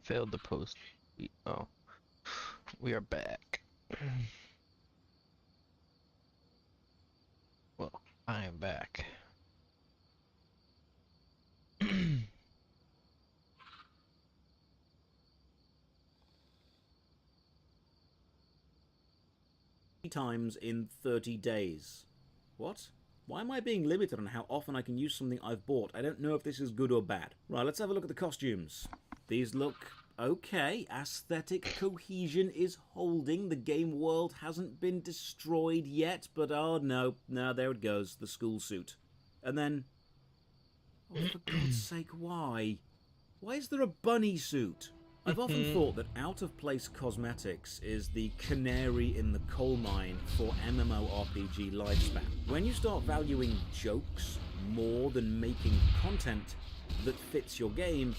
Failed the post. Oh, we are back. Well, I am back. Times in 30 days. What? Why am I being limited on how often I can use something I've bought? I don't know if this is good or bad. Right, let's have a look at the costumes. These look okay. Aesthetic cohesion is holding. The game world hasn't been destroyed yet, but oh no, there it goes, the school suit. And then, oh for God's sake, why? Why is there a bunny suit? I've often thought that out-of-place cosmetics is the canary in the coal mine for MMORPG lifespan. When you start valuing jokes more than making content that fits your game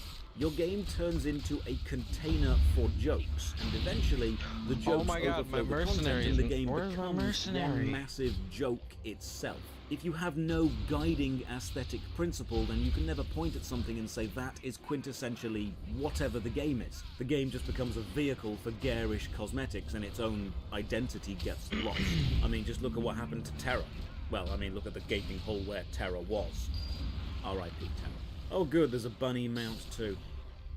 turns into a container for jokes, and eventually the jokes overflow the content and the game becomes one massive joke itself. If you have no guiding aesthetic principle, then you can never point at something and say that is quintessentially whatever the game is. The game just becomes a vehicle for garish cosmetics and its own identity gets lost. I mean, just look at what happened to Terra. Well, I mean, look at the gaping hole where Terra was. R.I.P. Terra. Oh good, there's a bunny mount too.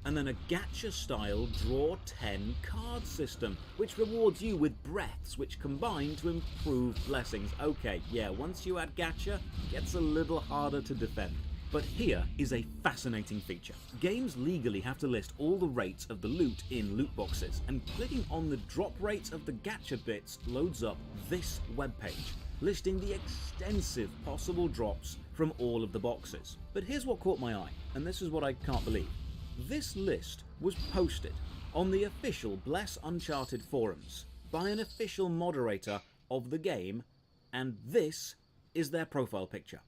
And then a gacha-style draw 10 card system, which rewards you with breaths, which combine to improve blessings. Okay, yeah, once you add gacha, it gets a little harder to defend. But here is a fascinating feature. Games legally have to list all the rates of the loot in loot boxes, and clicking on the drop rates of the gacha bits loads up this webpage, listing the extensive possible drops from all of the boxes. But here's what caught my eye, and this is what I can't believe. This list was posted on the official Bless Uncharted forums by an official moderator of the game, and this is their profile picture.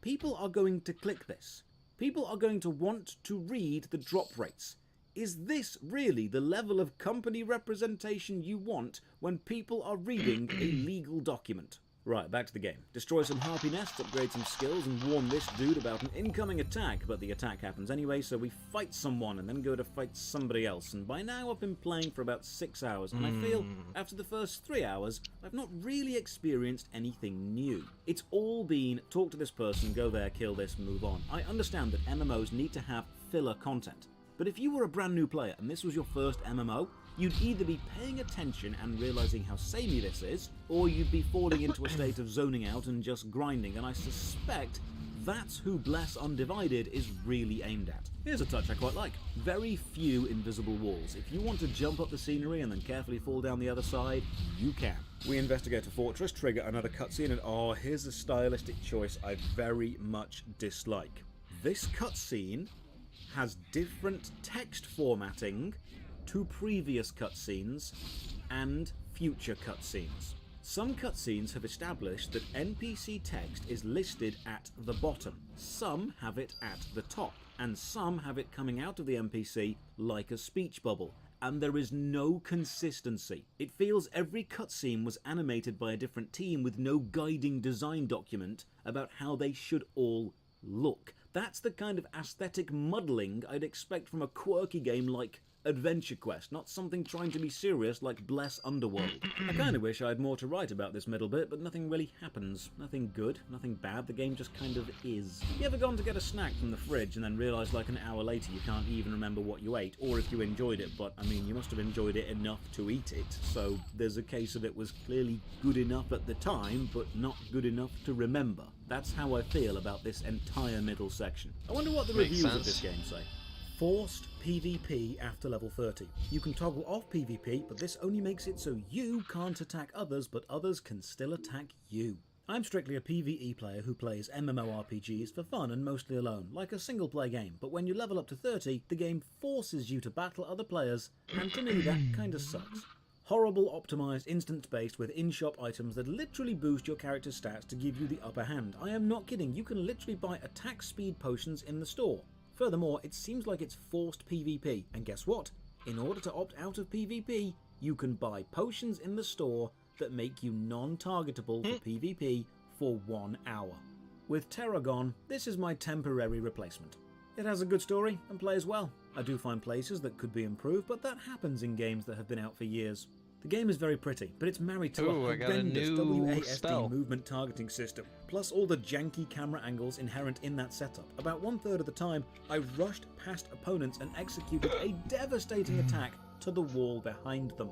People are going to click this. People are going to want to read the drop rates. Is this really the level of company representation you want when people are reading a legal document? Right, back to the game. Destroy some harpy nests, upgrade some skills, and warn this dude about an incoming attack, but the attack happens anyway, so we fight someone and then go to fight somebody else. And by now I've been playing for about 6 hours, and I feel, after the first 3 hours, I've not really experienced anything new. It's all been, talk to this person, go there, kill this, move on. I understand that MMOs need to have filler content. But if you were a brand new player and this was your first MMO, you'd either be paying attention and realizing how samey this is, or you'd be falling into a state of zoning out and just grinding, and I suspect that's who Bless Undivided is really aimed at. Here's a touch I quite like. Very few invisible walls. If you want to jump up the scenery and then carefully fall down the other side, you can. We investigate a fortress, trigger another cutscene, and oh, here's a stylistic choice I very much dislike. This cutscene has different text formatting to previous cutscenes and future cutscenes. Some cutscenes have established that NPC text is listed at the bottom, some have it at the top, and some have it coming out of the NPC like a speech bubble, and there is no consistency. It feels every cutscene was animated by a different team with no guiding design document about how they should all look. That's the kind of aesthetic muddling I'd expect from a quirky game like Adventure Quest, not something trying to be serious like Bless Underworld. I kinda wish I had more to write about this middle bit, but nothing really happens. Nothing good, nothing bad, the game just kind of is. You ever gone to get a snack from the fridge and then realised like an hour later you can't even remember what you ate, or if you enjoyed it, but I mean you must have enjoyed it enough to eat it, so there's a case of it was clearly good enough at the time, but not good enough to remember. That's how I feel about this entire middle section. I wonder what the reviews of this game say. Forced PvP after level 30. You can toggle off PvP, but this only makes it so you can't attack others, but others can still attack you. I'm strictly a PvE player who plays MMORPGs for fun and mostly alone, like a single player game, but when you level up to 30, the game forces you to battle other players, and to me that kinda sucks. Horrible optimised instance-based with in-shop items that literally boost your character's stats to give you the upper hand. I am not kidding, you can literally buy attack speed potions in the store. Furthermore, it seems like it's forced PvP, and guess what? In order to opt out of PvP, you can buy potions in the store that make you non-targetable for PvP for 1 hour. With Terra gone, this is my temporary replacement. It has a good story and plays well. I do find places that could be improved, but that happens in games that have been out for years. The game is very pretty, but it's married to a horrendous WASD movement targeting system, plus all the janky camera angles inherent in that setup. About 1/3 of the time, I rushed past opponents and executed a devastating attack to the wall behind them.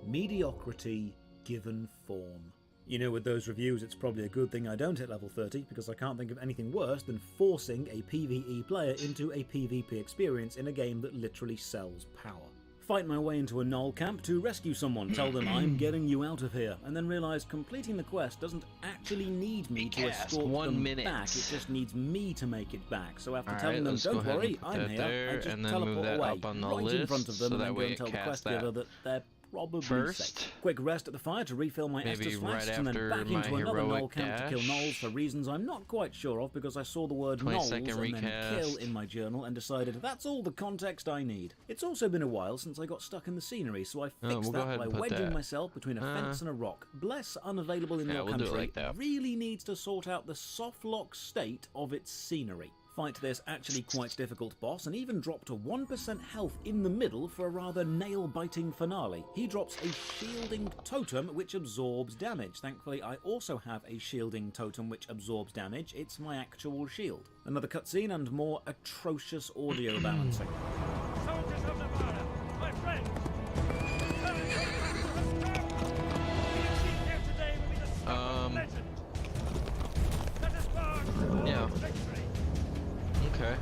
Mediocrity given form. You know, with those reviews, it's probably a good thing I don't hit level 30, because I can't think of anything worse than forcing a PvE player into a PvP experience in a game that literally sells power. Fight my way into a null camp to rescue someone, tell them I'm getting you out of here, and then realise completing the quest doesn't actually need me to escort them back, it just needs me to make it back. So after telling them, don't worry, I'm here, I just teleport away, right in front of them, and then go and tell the quest giver that they're probably safe. Quick rest at the fire to refill my Estus flasks, and then back into another null camp to kill gnolls for reasons I'm not quite sure of, because I saw the word gnolls and then kill in my journal and decided that's all the context I need. It's also been a while since I got stuck in the scenery, so I fixed that by wedging myself between a fence and a rock. Bless unavailable in your country really needs to sort out the soft lock state of its scenery. Fight this actually quite difficult boss and even drop to 1% health in the middle for a rather nail-biting finale. He drops a shielding totem which absorbs damage. Thankfully, I also have a shielding totem which absorbs damage. It's my actual shield. Another cutscene and more atrocious audio balancing. Soldiers of Nevada, my friend! Here today will be the start of legend. Let us march towards victory. Okay.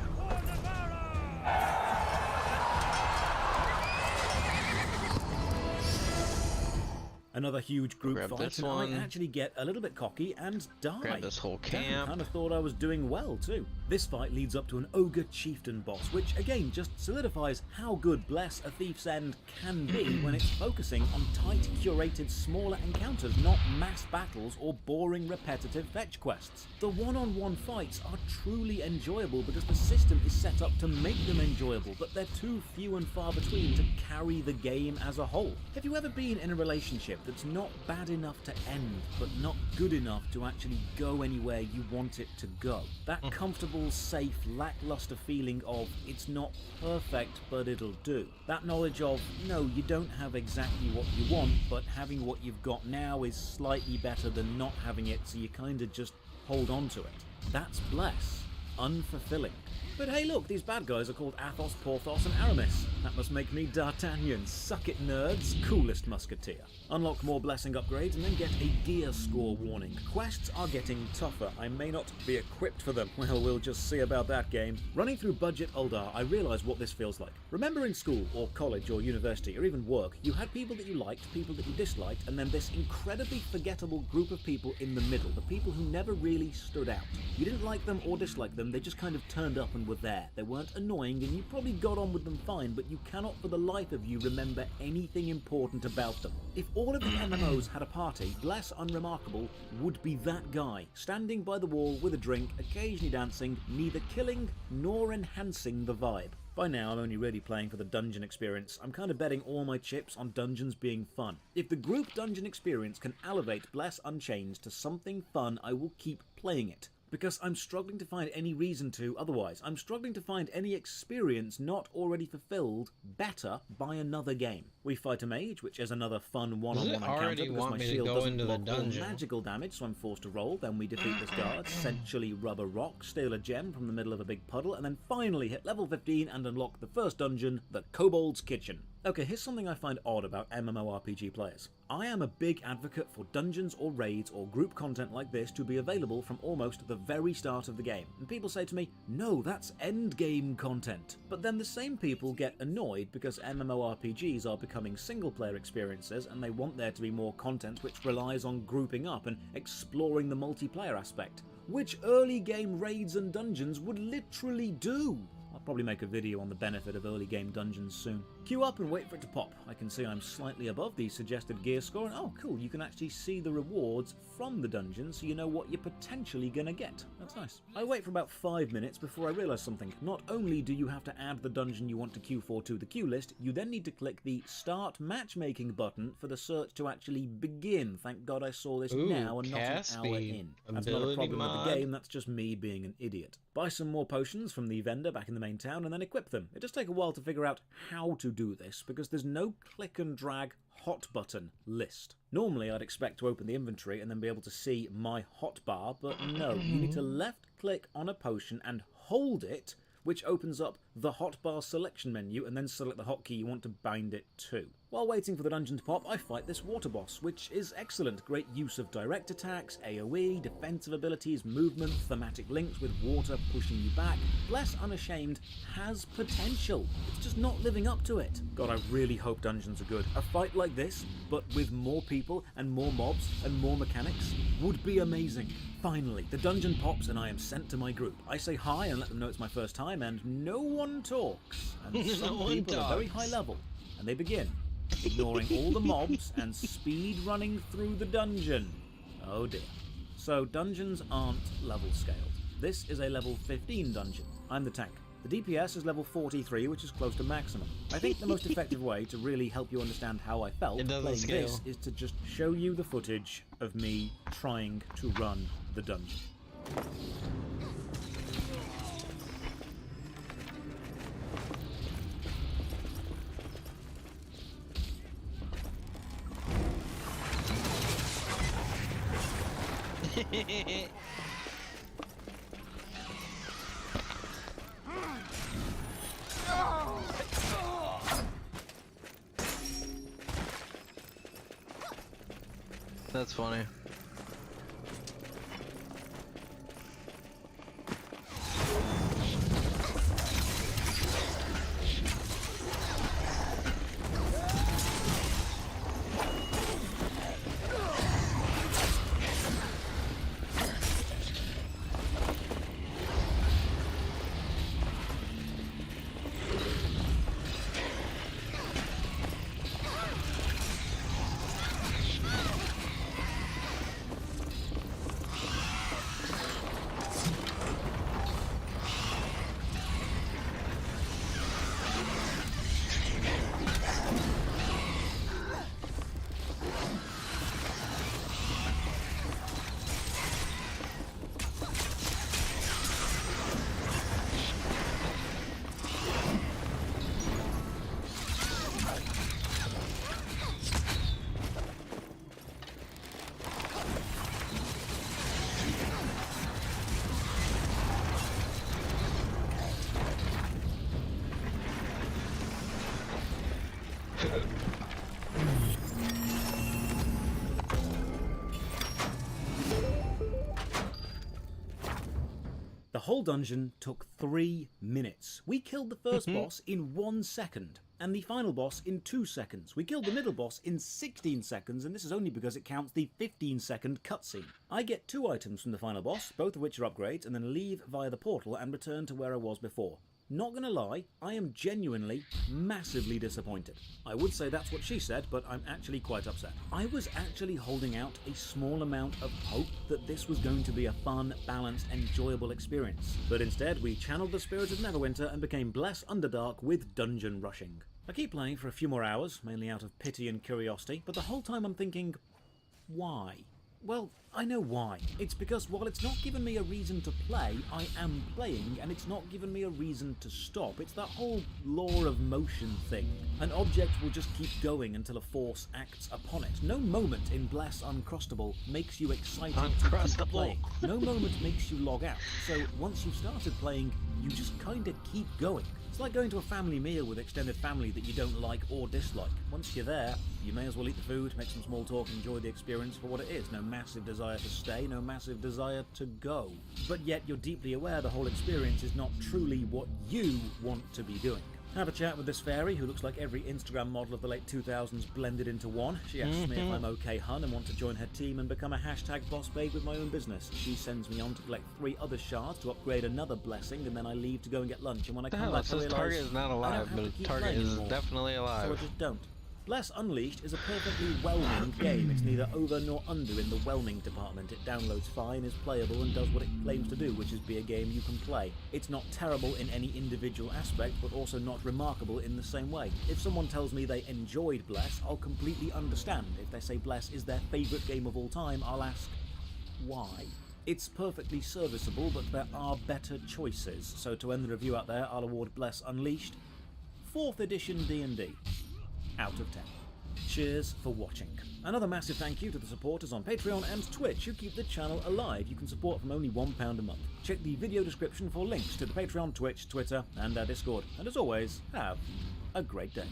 Another huge group Grab fight, and I actually get a little bit cocky and die. Grab this whole camp. Damn, kind of thought I was doing well too. This fight leads up to an ogre chieftain boss, which again just solidifies how good Bless a Thief's End can be when it's focusing on tight, curated, smaller encounters, not mass battles or boring, repetitive fetch quests. The one-on-one fights are truly enjoyable because the system is set up to make them enjoyable, but they're too few and far between to carry the game as a whole. Have you ever been in a relationship that's not bad enough to end, but not good enough to actually go anywhere you want it to go? That comfortable, safe, lackluster feeling of it's not perfect, but it'll do. That knowledge of, no, you don't have exactly what you want, but having what you've got now is slightly better than not having it, so you kind of just hold on to it. That's Bless. Unfulfilling. But hey look, these bad guys are called Athos, Porthos and Aramis. That must make me D'Artagnan, suck it nerds, coolest musketeer. Unlock more blessing upgrades and then get a gear score warning. Quests are getting tougher, I may not be equipped for them. Well, we'll just see about that game. Running through budget Uldar, I realise what this feels like. Remember in school, or college, or university, or even work, you had people that you liked, people that you disliked, and then this incredibly forgettable group of people in the middle, the people who never really stood out. You didn't like them or dislike them, they just kind of turned up and were there. They weren't annoying and you probably got on with them fine, but you cannot for the life of you remember anything important about them. If all of the MMOs had a party, Bless Unremarkable would be that guy, standing by the wall with a drink, occasionally dancing, neither killing nor enhancing the vibe. By now, I'm only really playing for the dungeon experience. I'm kind of betting all my chips on dungeons being fun. If the group dungeon experience can elevate Bless Unchained to something fun, I will keep playing it. Because I'm struggling to find any reason to otherwise. I'm struggling to find any experience not already fulfilled better by another game. We fight a mage, which is another fun one-on-one encounter because my shield doesn't block all magical damage, so I'm forced to roll. Then we defeat this guard, essentially rub a rock, steal a gem from the middle of a big puddle, and then finally hit level 15 and unlock the first dungeon, the Kobold's Kitchen. Okay, here's something I find odd about MMORPG players. I am a big advocate for dungeons or raids or group content like this to be available from almost the very start of the game. And people say to me, no, that's endgame content. But then the same people get annoyed because MMORPGs are becoming single-player experiences and they want there to be more content which relies on grouping up and exploring the multiplayer aspect, which early game raids and dungeons would literally do. I'll probably make a video on the benefit of early game dungeons soon. Queue up and wait for it to pop. I can see I'm slightly above the suggested gear score, and oh cool, you can actually see the rewards from the dungeon so you know what you're potentially gonna get. That's nice. I wait for about 5 minutes before I realise something. Not only do you have to add the dungeon you want to queue for to the queue list, you then need to click the Start Matchmaking button for the search to actually begin. Thank God I saw this now and not an hour in. That's not a problem with the game, that's just me being an idiot. Buy some more potions from the vendor back in the main town and then equip them. It does take a while to figure out how to do this because there's no click and drag hot button list. Normally I'd expect to open the inventory and then be able to see my hotbar, but no, you need to left click on a potion and hold it, which opens up the hotbar selection menu, and then select the hotkey you want to bind it to. While waiting for the dungeon to pop, I fight this water boss, which is excellent. Great use of direct attacks, AoE, defensive abilities, movement, thematic links with water pushing you back. Bless Unashamed has potential. It's just not living up to it. God, I really hope dungeons are good. A fight like this, but with more people and more mobs and more mechanics, would be amazing. Finally, the dungeon pops and I am sent to my group. I say hi and let them know it's my first time, and no one talks. And some people are very high level, and they begin, ignoring all the mobs and speed running through the dungeon. Oh dear. So dungeons aren't level scaled. This is a level 15 dungeon. I'm the tank. The DPS is level 43, which is close to maximum. I think the most effective way to really help you understand how I felt playing this is to just show you the footage of me trying to run the dungeon. That's funny. The whole dungeon took 3 minutes. We killed the first boss in 1 second, and the final boss in 2 seconds. We killed the middle boss in 16 seconds, and this is only because it counts the 15-second cutscene. I get 2 items from the final boss, both of which are upgrades, and then leave via the portal and return to where I was before. Not gonna lie, I am genuinely massively disappointed. I would say that's what she said, but I'm actually quite upset. I was actually holding out a small amount of hope that this was going to be a fun, balanced, enjoyable experience. But instead, we channeled the spirit of Neverwinter and became Bless Underdark with dungeon rushing. I keep playing for a few more hours, mainly out of pity and curiosity, but the whole time I'm thinking, why? Well, I know why. It's because while it's not given me a reason to play, I am playing, and it's not given me a reason to stop. It's that whole law of motion thing. An object will just keep going until a force acts upon it. No moment in Bless Uncrustable makes you excited to keep playing. No moment makes you log out. So once you've started playing, you just kinda keep going. It's like going to a family meal with extended family that you don't like or dislike. Once you're there, you may as well eat the food, make some small talk, and enjoy the experience for what it is. No massive desire to stay, no massive desire to go. But yet you're deeply aware the whole experience is not truly what you want to be doing. Have a chat with this fairy who looks like every Instagram model of the late 2000s blended into one. She asks me if I'm okay, hun, and want to join her team and become a hashtag boss babe with my own business. She sends me on to collect 3 other shards to upgrade another blessing, and then I leave to go and get lunch. And when I come back, I realize Target is not alive, but Target is definitely alive. So I just don't. Bless Unleashed is a perfectly whelming game. It's neither over nor under in the whelming department. It downloads fine, is playable, and does what it claims to do, which is be a game you can play. It's not terrible in any individual aspect, but also not remarkable in the same way. If someone tells me they enjoyed Bless, I'll completely understand. If they say Bless is their favourite game of all time, I'll ask, why? It's perfectly serviceable, but there are better choices. So to end the review out there, I'll award Bless Unleashed 4th edition D&D. Out of 10. Cheers for watching. Another massive thank you to the supporters on Patreon and Twitch who keep the channel alive. You can support from only £1 a month. Check the video description for links to the Patreon, Twitch, Twitter and our Discord. And as always, have a great day.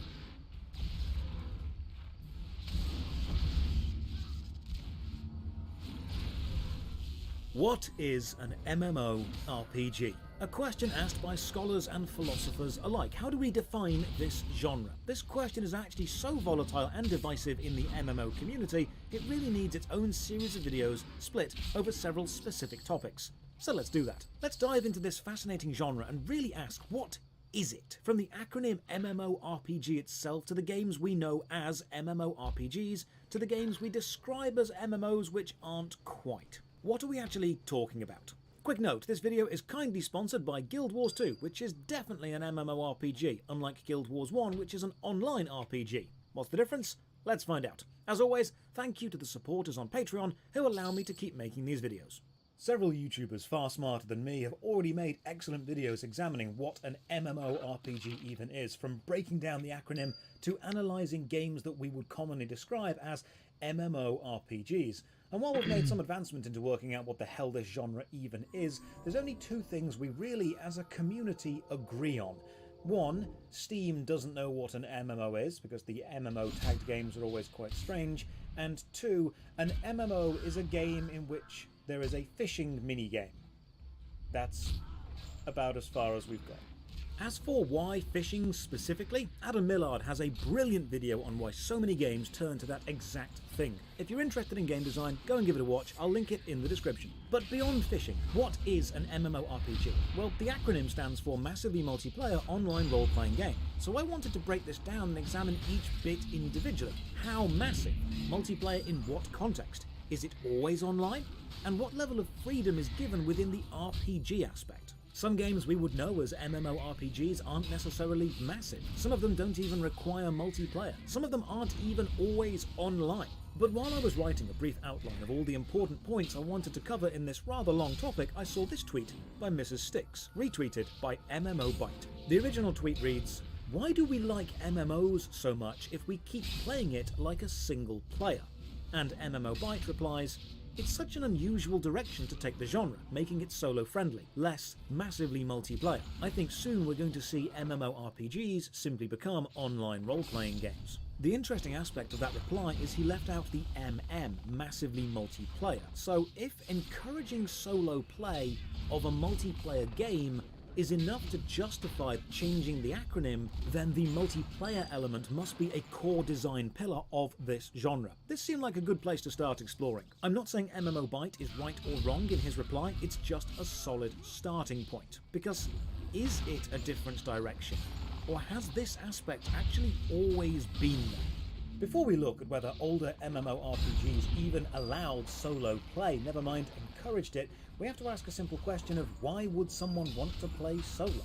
What is an MMORPG? A question asked by scholars and philosophers alike. How do we define this genre? This question is actually so volatile and divisive in the MMO community, it really needs its own series of videos split over several specific topics. So let's do that. Let's dive into this fascinating genre and really ask, what is it? From the acronym MMORPG itself, to the games we know as MMORPGs, to the games we describe as MMOs which aren't quite. What are we actually talking about? Quick note, this video is kindly sponsored by Guild Wars 2, which is definitely an MMORPG, unlike Guild Wars 1, which is an online RPG. What's the difference? Let's find out. As always, thank you to the supporters on Patreon who allow me to keep making these videos. Several YouTubers far smarter than me have already made excellent videos examining what an MMORPG even is, from breaking down the acronym to analysing games that we would commonly describe as MMORPGs. And while we've made some advancement into working out what the hell this genre even is, there's only 2 things we really, as a community, agree on. 1, Steam doesn't know what an MMO is, because the MMO tagged games are always quite strange. And 2, an MMO is a game in which there is a fishing minigame. That's about as far as we've got. As for why fishing specifically, Adam Millard has a brilliant video on why so many games turn to that exact thing. If you're interested in game design, go and give it a watch, I'll link it in the description. But beyond fishing, what is an MMORPG? Well, the acronym stands for Massively Multiplayer Online Role-Playing Game. So I wanted to break this down and examine each bit individually. How massive? Multiplayer in what context? Is it always online? And what level of freedom is given within the RPG aspect? Some games we would know as MMORPGs aren't necessarily massive. Some of them don't even require multiplayer. Some of them aren't even always online. But while I was writing a brief outline of all the important points I wanted to cover in this rather long topic, I saw this tweet by Mrs. Sticks, retweeted by MMOBite. The original tweet reads, "Why do we like MMOs so much if we keep playing it like a single player?" And MMOBite replies, "It's such an unusual direction to take the genre, making it solo-friendly, less massively multiplayer. I think soon we're going to see MMORPGs simply become online role-playing games." The interesting aspect of that reply is he left out the MM, massively multiplayer. So if encouraging solo play of a multiplayer game is enough to justify changing the acronym, then the multiplayer element must be a core design pillar of this genre. This seemed like a good place to start exploring. I'm not saying MMOBite is right or wrong in his reply, it's just a solid starting point. Because is it a different direction? Or has this aspect actually always been there? Before we look at whether older MMORPGs even allowed solo play, never mind encouraged it, we have to ask a simple question of why would someone want to play solo?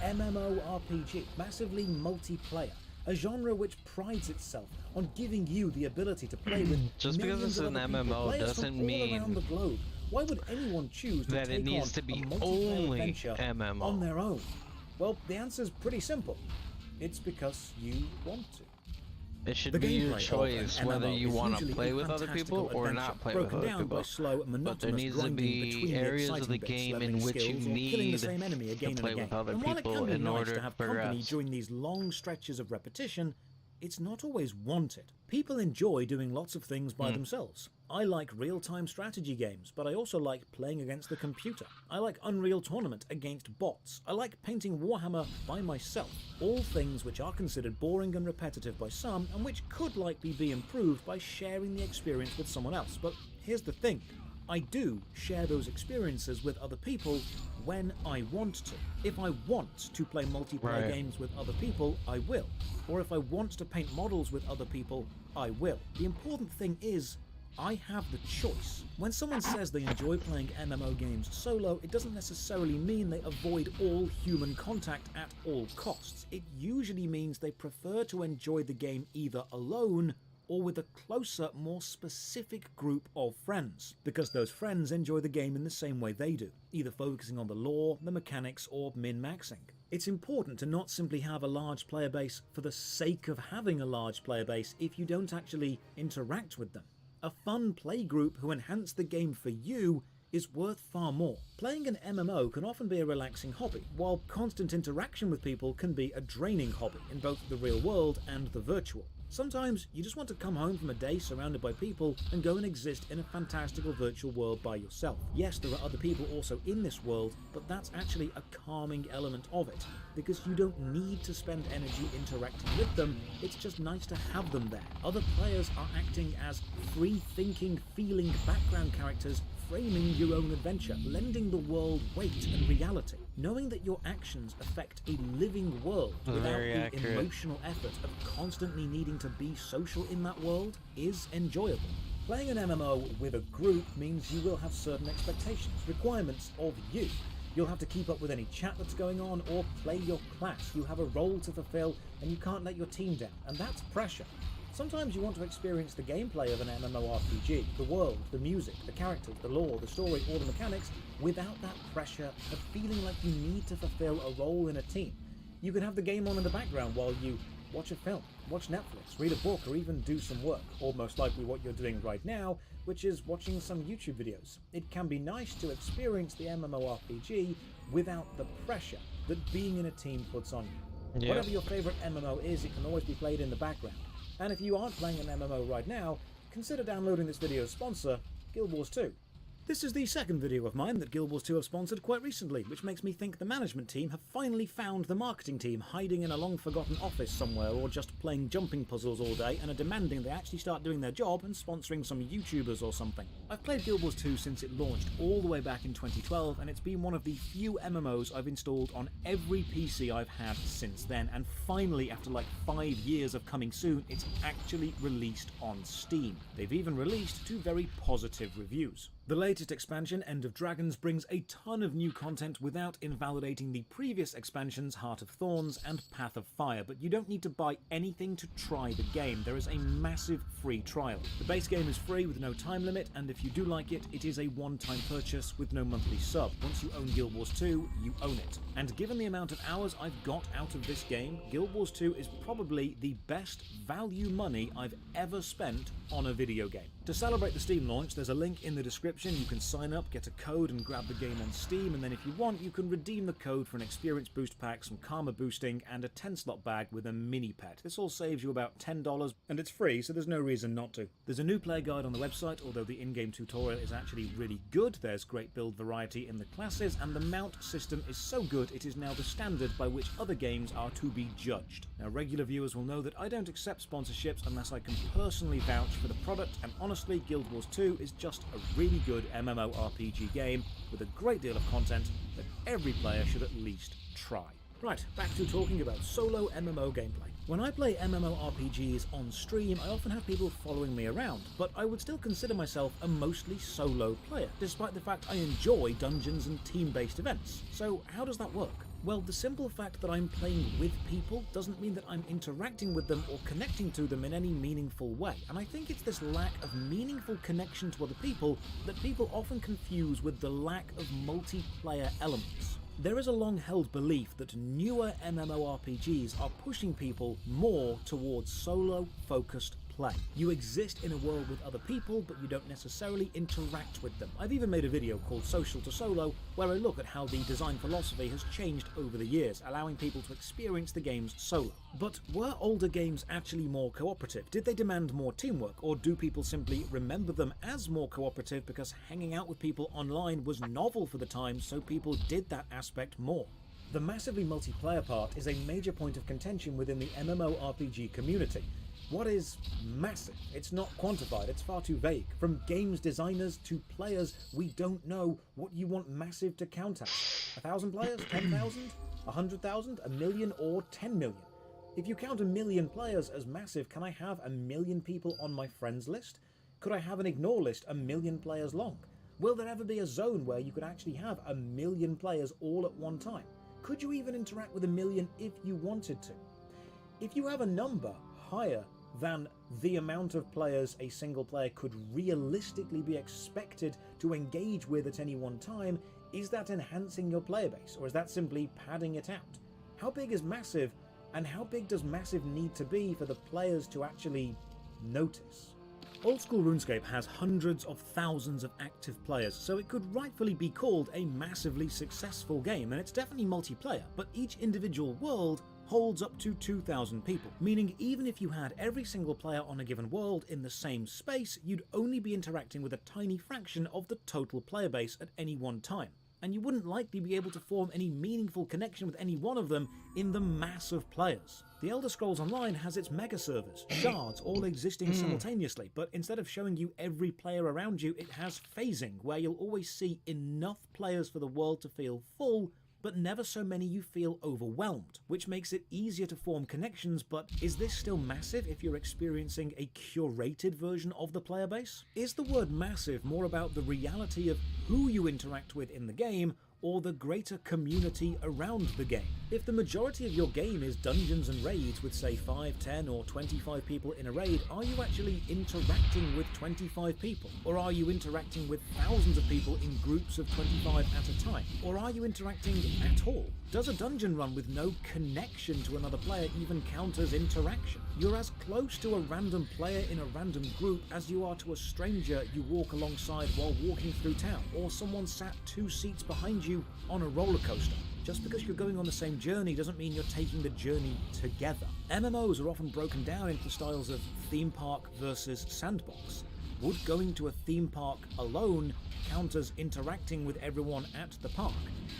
MMORPG, massively multiplayer, a genre which prides itself on giving you the ability to play with just because it's an MMO doesn't mean around the globe. Why would anyone choose to that take it needs on to be a multiplayer only adventure MMO on their own? Well, the answer's pretty simple. It's because you want to. It should be your choice whether you want to play with other people or not play with other people. But there needs to be areas of the game in which you need to play with other people in order to progress. During these long stretches of repetition, it's not always wanted. People enjoy doing lots of things by themselves. I like real-time strategy games, but I also like playing against the computer. I like Unreal Tournament against bots. I like painting Warhammer by myself. All things which are considered boring and repetitive by some, and which could likely be improved by sharing the experience with someone else. But here's the thing. I do share those experiences with other people when I want to. If I want to play multiplayer games with other people, I will. Or if I want to paint models with other people, I will. The important thing is, I have the choice. When someone says they enjoy playing MMO games solo, it doesn't necessarily mean they avoid all human contact at all costs. It usually means they prefer to enjoy the game either alone or with a closer, more specific group of friends, because those friends enjoy the game in the same way they do, either focusing on the lore, the mechanics, or min-maxing. It's important to not simply have a large player base for the sake of having a large player base if you don't actually interact with them. A fun play group who enhance the game for you is worth far more. Playing an MMO can often be a relaxing hobby, while constant interaction with people can be a draining hobby in both the real world and the virtual. Sometimes you just want to come home from a day surrounded by people and go and exist in a fantastical virtual world by yourself. Yes, there are other people also in this world, but that's actually a calming element of it, because you don't need to spend energy interacting with them, it's just nice to have them there. Other players are acting as free-thinking, feeling background characters framing your own adventure, lending the world weight and reality. Knowing that your actions affect a living world without the emotional effort of constantly needing to be social in that world is enjoyable. Playing an MMO with a group means you will have certain expectations, requirements of you. You'll have to keep up with any chat that's going on or play your class. You have a role to fulfill and you can't let your team down, and that's pressure. Sometimes you want to experience the gameplay of an MMORPG, the world, the music, the characters, the lore, the story, or the mechanics, without that pressure of feeling like you need to fulfill a role in a team. You can have the game on in the background while you watch a film, watch Netflix, read a book, or even do some work, or most likely what you're doing right now, which is watching some YouTube videos. It can be nice to experience the MMORPG without the pressure that being in a team puts on you. Yeah. Whatever your favourite MMO is, it can always be played in the background. And if you aren't playing an MMO right now, consider downloading this video's sponsor, Guild Wars 2. This is the second video of mine that Guild Wars 2 have sponsored quite recently, which makes me think the management team have finally found the marketing team hiding in a long-forgotten office somewhere or just playing jumping puzzles all day and are demanding they actually start doing their job and sponsoring some YouTubers or something. I've played Guild Wars 2 since it launched all the way back in 2012, and it's been one of the few MMOs I've installed on every PC I've had since then, and finally, after like 5 years of coming soon, it's actually released on Steam. They've even released 2 very positive reviews. The latest expansion, End of Dragons, brings a ton of new content without invalidating the previous expansions, Heart of Thorns and Path of Fire, but you don't need to buy anything to try the game. There is a massive free trial. The base game is free with no time limit, and if you do like it, it is a one-time purchase with no monthly sub. Once you own Guild Wars 2, you own it. And given the amount of hours I've got out of this game, Guild Wars 2 is probably the best value money I've ever spent on a video game. To celebrate the Steam launch, there's a link in the description. You can sign up, get a code, and grab the game on Steam, and then if you want, you can redeem the code for an experience boost pack, some karma boosting, and a 10-slot bag with a mini pet. This all saves you about $10, and it's free, so there's no reason not to. There's a new player guide on the website, although the in-game tutorial is actually really good. There's great build variety in the classes, and the mount system is so good it is now the standard by which other games are to be judged. Now, regular viewers will know that I don't accept sponsorships unless I can personally vouch for the product, and honestly, Guild Wars 2 is just a really good MMORPG game with a great deal of content that every player should at least try. Right, back to talking about solo MMO gameplay. When I play MMORPGs on stream, I often have people following me around, but I would still consider myself a mostly solo player, despite the fact I enjoy dungeons and team-based events. So how does that work? Well, the simple fact that I'm playing with people doesn't mean that I'm interacting with them or connecting to them in any meaningful way, and I think it's this lack of meaningful connection to other people that people often confuse with the lack of multiplayer elements. There is a long-held belief that newer MMORPGs are pushing people more towards solo-focused play. You exist in a world with other people, but you don't necessarily interact with them. I've even made a video called Social to Solo, where I look at how the design philosophy has changed over the years, allowing people to experience the games solo. But were older games actually more cooperative? Did they demand more teamwork, or do people simply remember them as more cooperative because hanging out with people online was novel for the time, so people did that aspect more? The massively multiplayer part is a major point of contention within the MMORPG community. What is massive? It's not quantified, it's far too vague. From games designers to players, we don't know what you want massive to count as. 1,000 players? 10,000? 100,000? A million? Or 10 million? If you count 1 million players as massive, can I have 1 million people on my friends list? Could I have an ignore list 1 million players long? Will there ever be a zone where you could actually have 1 million players all at one time? Could you even interact with 1 million if you wanted to? If you have a number higher than the amount of players a single player could realistically be expected to engage with at any one time, is that enhancing your player base, or is that simply padding it out? How big is massive, and how big does massive need to be for the players to actually notice? Old school RuneScape has hundreds of thousands of active players, so it could rightfully be called a massively successful game, and it's definitely multiplayer, but each individual world holds up to 2,000 people, meaning even if you had every single player on a given world in the same space, you'd only be interacting with a tiny fraction of the total player base at any one time, and you wouldn't likely be able to form any meaningful connection with any one of them in the mass of players. The Elder Scrolls Online has its mega servers, shards, all existing simultaneously, but instead of showing you every player around you, it has phasing, where you'll always see enough players for the world to feel full, but never so many you feel overwhelmed, which makes it easier to form connections. But is this still massive if you're experiencing a curated version of the player base? Is the word massive more about the reality of who you interact with in the game, or the greater community around the game? If the majority of your game is dungeons and raids with say 5, 10 or 25 people in a raid, are you actually interacting with 25 people? Or are you interacting with thousands of people in groups of 25 at a time? Or are you interacting at all? Does a dungeon run with no connection to another player even count as interaction? You're as close to a random player in a random group as you are to a stranger you walk alongside while walking through town, or someone sat 2 seats behind you on a roller coaster. Just because you're going on the same journey doesn't mean you're taking the journey together. MMOs are often broken down into styles of theme park versus sandbox. Would going to a theme park alone count as interacting with everyone at the park?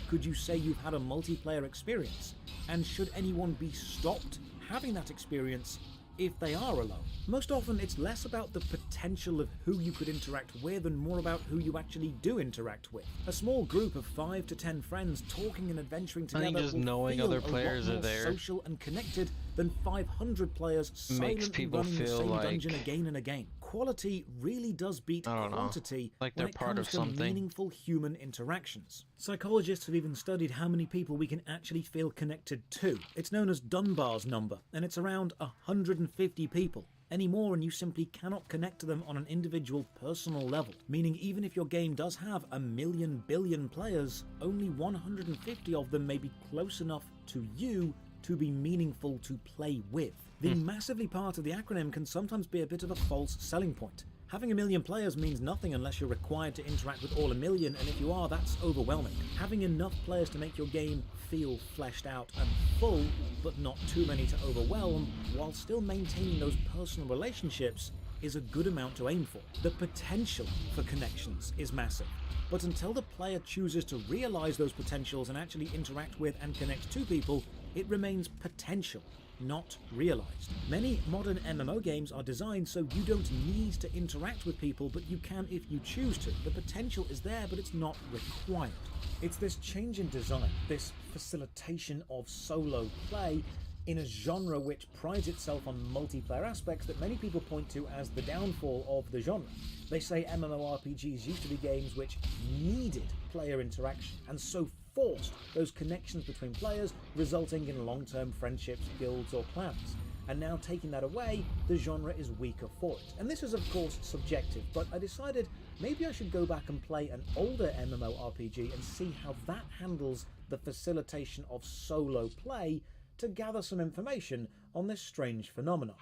Could you say you've had a multiplayer experience? And should anyone be stopped having that experience if they are alone? Most often it's less about the potential of who you could interact with and more about who you actually do interact with. A small group of 5 to 10 friends talking and adventuring together just will knowing feel other a players lot are more there social and connected than 500 players silently people running the feel same like, dungeon again and again. Quality really does beat quantity like when they're it part comes of to something. meaningful human interactions. Psychologists have even studied how many people we can actually feel connected to. It's known as Dunbar's number, and it's around 150 people. Any more and you simply cannot connect to them on an individual personal level, meaning even if your game does have 1 million billion players, only 150 of them may be close enough to you to be meaningful to play with. The massively part of the acronym can sometimes be a bit of a false selling point. Having 1 million players means nothing unless you're required to interact with all 1 million, and if you are, that's overwhelming. Having enough players to make your game feel fleshed out and full, but not too many to overwhelm, while still maintaining those personal relationships, is a good amount to aim for. The potential for connections is massive, but until the player chooses to realize those potentials and actually interact with and connect to people, it remains potential, not realized. Many modern MMO games are designed so you don't need to interact with people, but you can if you choose to. The potential is there, but it's not required. It's this change in design, this facilitation of solo play in a genre which prides itself on multiplayer aspects that many people point to as the downfall of the genre. They say MMORPGs used to be games which needed player interaction, and so forced those connections between players, resulting in long-term friendships, guilds, or clans. And now taking that away, the genre is weaker for it. And this is of course subjective, but I decided maybe I should go back and play an older MMORPG and see how that handles the facilitation of solo play to gather some information on this strange phenomenon.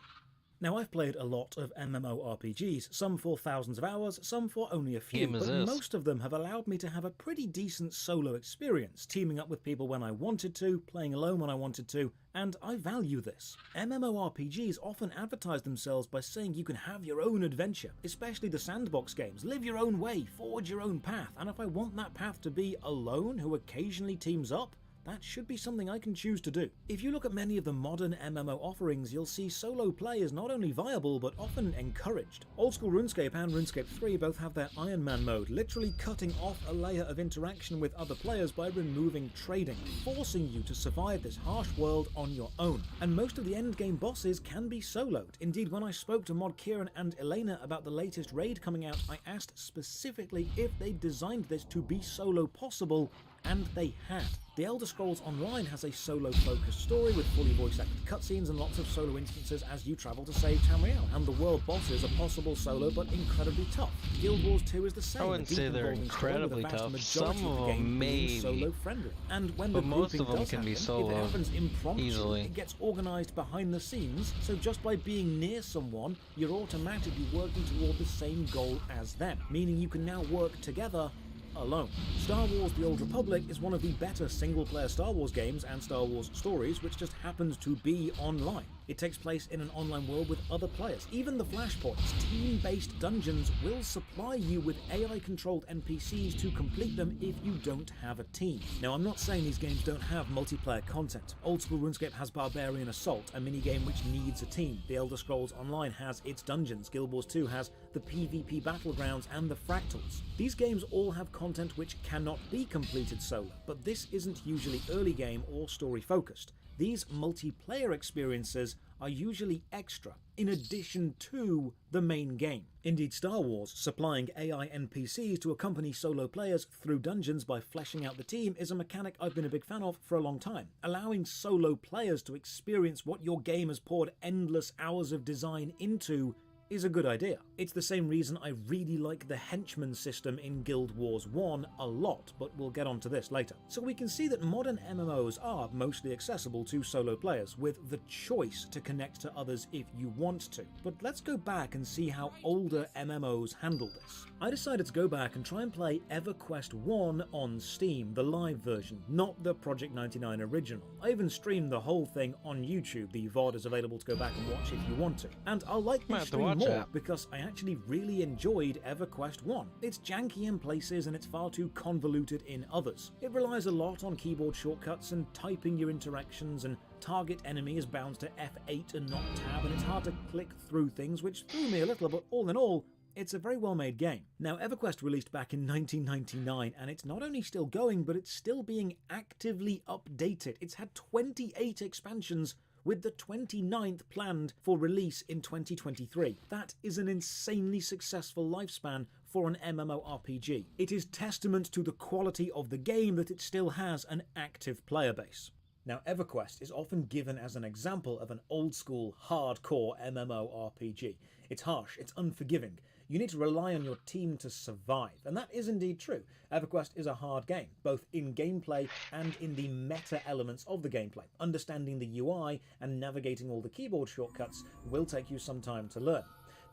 Now, I've played a lot of MMORPGs, some for thousands of hours, some for only a few, but most of them have allowed me to have a pretty decent solo experience, teaming up with people when I wanted to, playing alone when I wanted to, and I value this. MMORPGs often advertise themselves by saying you can have your own adventure, especially the sandbox games. Live your own way, forge your own path, and if I want that path to be alone, who occasionally teams up, that should be something I can choose to do. If you look at many of the modern MMO offerings, you'll see solo play is not only viable, but often encouraged. Old school RuneScape and RuneScape 3 both have their Iron Man mode, literally cutting off a layer of interaction with other players by removing trading, forcing you to survive this harsh world on your own. And most of the endgame bosses can be soloed. Indeed, when I spoke to Mod Kieran and Elena about the latest raid coming out, I asked specifically if they designed this to be solo possible, and they had. The Elder Scrolls Online has a solo-focused story with fully voice-acted cutscenes and lots of solo instances as you travel to save Tamriel, and the world bosses are possible solo but incredibly tough. Guild Wars 2 is the same. I wouldn't say they're incredibly tough. Some of them maybe, solo-friendly. And when but the most of them does can happen, be solo if it happens impromptu, easily. It gets organised behind the scenes, so just by being near someone, you're automatically working toward the same goal as them, meaning you can now work together alone. Star Wars The Old Republic is one of the better single-player Star Wars games and Star Wars stories, which just happens to be online. It takes place in an online world with other players. Even the Flashpoints, team-based dungeons, will supply you with AI-controlled NPCs to complete them if you don't have a team. Now, I'm not saying these games don't have multiplayer content. Old school RuneScape has Barbarian Assault, a minigame which needs a team. The Elder Scrolls Online has its dungeons. Guild Wars 2 has the PvP battlegrounds and the fractals. These games all have content which cannot be completed solo, but this isn't usually early game or story focused. These multiplayer experiences are usually extra, in addition to the main game. Indeed, Star Wars supplying AI NPCs to accompany solo players through dungeons by fleshing out the team is a mechanic I've been a big fan of for a long time. Allowing solo players to experience what your game has poured endless hours of design into is a good idea. It's the same reason I really like the henchman system in Guild Wars 1 a lot, but we'll get onto this later. So we can see that modern MMOs are mostly accessible to solo players, with the choice to connect to others if you want to. But let's go back and see how older MMOs handle this. I decided to go back and try and play EverQuest 1 on Steam, the live version, not the Project 99 original. I even streamed the whole thing on YouTube. The VOD is available to go back and watch if you want to. And I'll likely stream more because I actually really enjoyed EverQuest 1. It's janky in places and it's far too convoluted in others. It relies a lot on keyboard shortcuts and typing your interactions, and target enemy is bound to F8 and not tab, and it's hard to click through things, which threw me a little, but all in all, it's a very well made game. Now, EverQuest released back in 1999, and it's not only still going, but it's still being actively updated. It's had 28 expansions, with the 29th planned for release in 2023. That is an insanely successful lifespan for an MMORPG. It is testament to the quality of the game that it still has an active player base. Now, EverQuest is often given as an example of an old-school, hardcore MMORPG. It's harsh, it's unforgiving. You need to rely on your team to survive, and that is indeed true. EverQuest is a hard game, both in gameplay and in the meta elements of the gameplay. Understanding the UI and navigating all the keyboard shortcuts will take you some time to learn.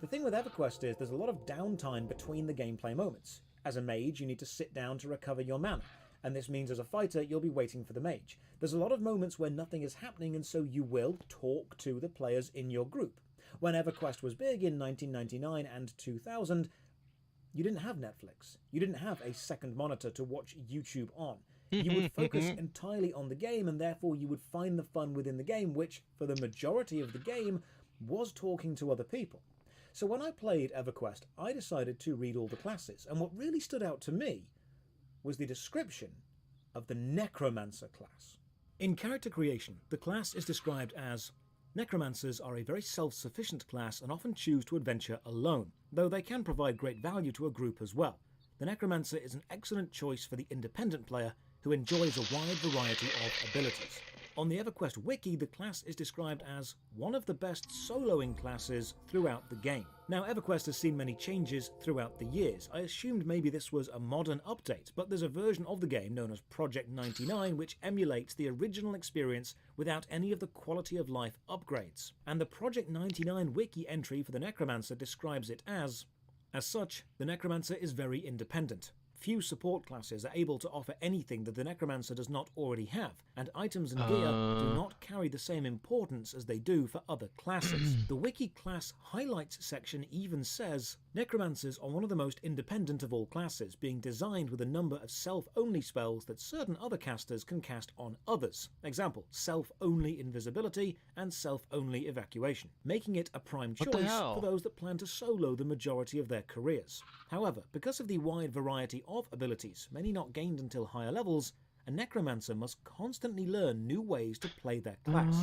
The thing with EverQuest is there's a lot of downtime between the gameplay moments. As a mage, you need to sit down to recover your mana, and this means as a fighter, you'll be waiting for the mage. There's a lot of moments where nothing is happening, and so you will talk to the players in your group. When EverQuest was big in 1999 and 2000, you didn't have Netflix. You didn't have a second monitor to watch YouTube on. You would focus entirely on the game, and therefore you would find the fun within the game, which, for the majority of the game, was talking to other people. So when I played EverQuest, I decided to read all the classes, and what really stood out to me was the description of the Necromancer class. In character creation, the class is described as: Necromancers are a very self-sufficient class and often choose to adventure alone, though they can provide great value to a group as well. The Necromancer is an excellent choice for the independent player who enjoys a wide variety of abilities. On the EverQuest wiki, the class is described as one of the best soloing classes throughout the game. Now, EverQuest has seen many changes throughout the years. I assumed maybe this was a modern update, but there's a version of the game known as Project 99 which emulates the original experience without any of the quality of life upgrades. And the Project 99 wiki entry for the Necromancer describes it as such, the Necromancer is very independent. Few support classes are able to offer anything that the Necromancer does not already have, and items and gear do not carry the same importance as they do for other classes. The Wiki class highlights section even says, Necromancers are one of the most independent of all classes, being designed with a number of self-only spells that certain other casters can cast on others. Example, self-only invisibility and self-only evacuation, making it a prime choice for those that plan to solo the majority of their careers. However, because of the wide variety of abilities, many not gained until higher levels, a Necromancer must constantly learn new ways to play their class.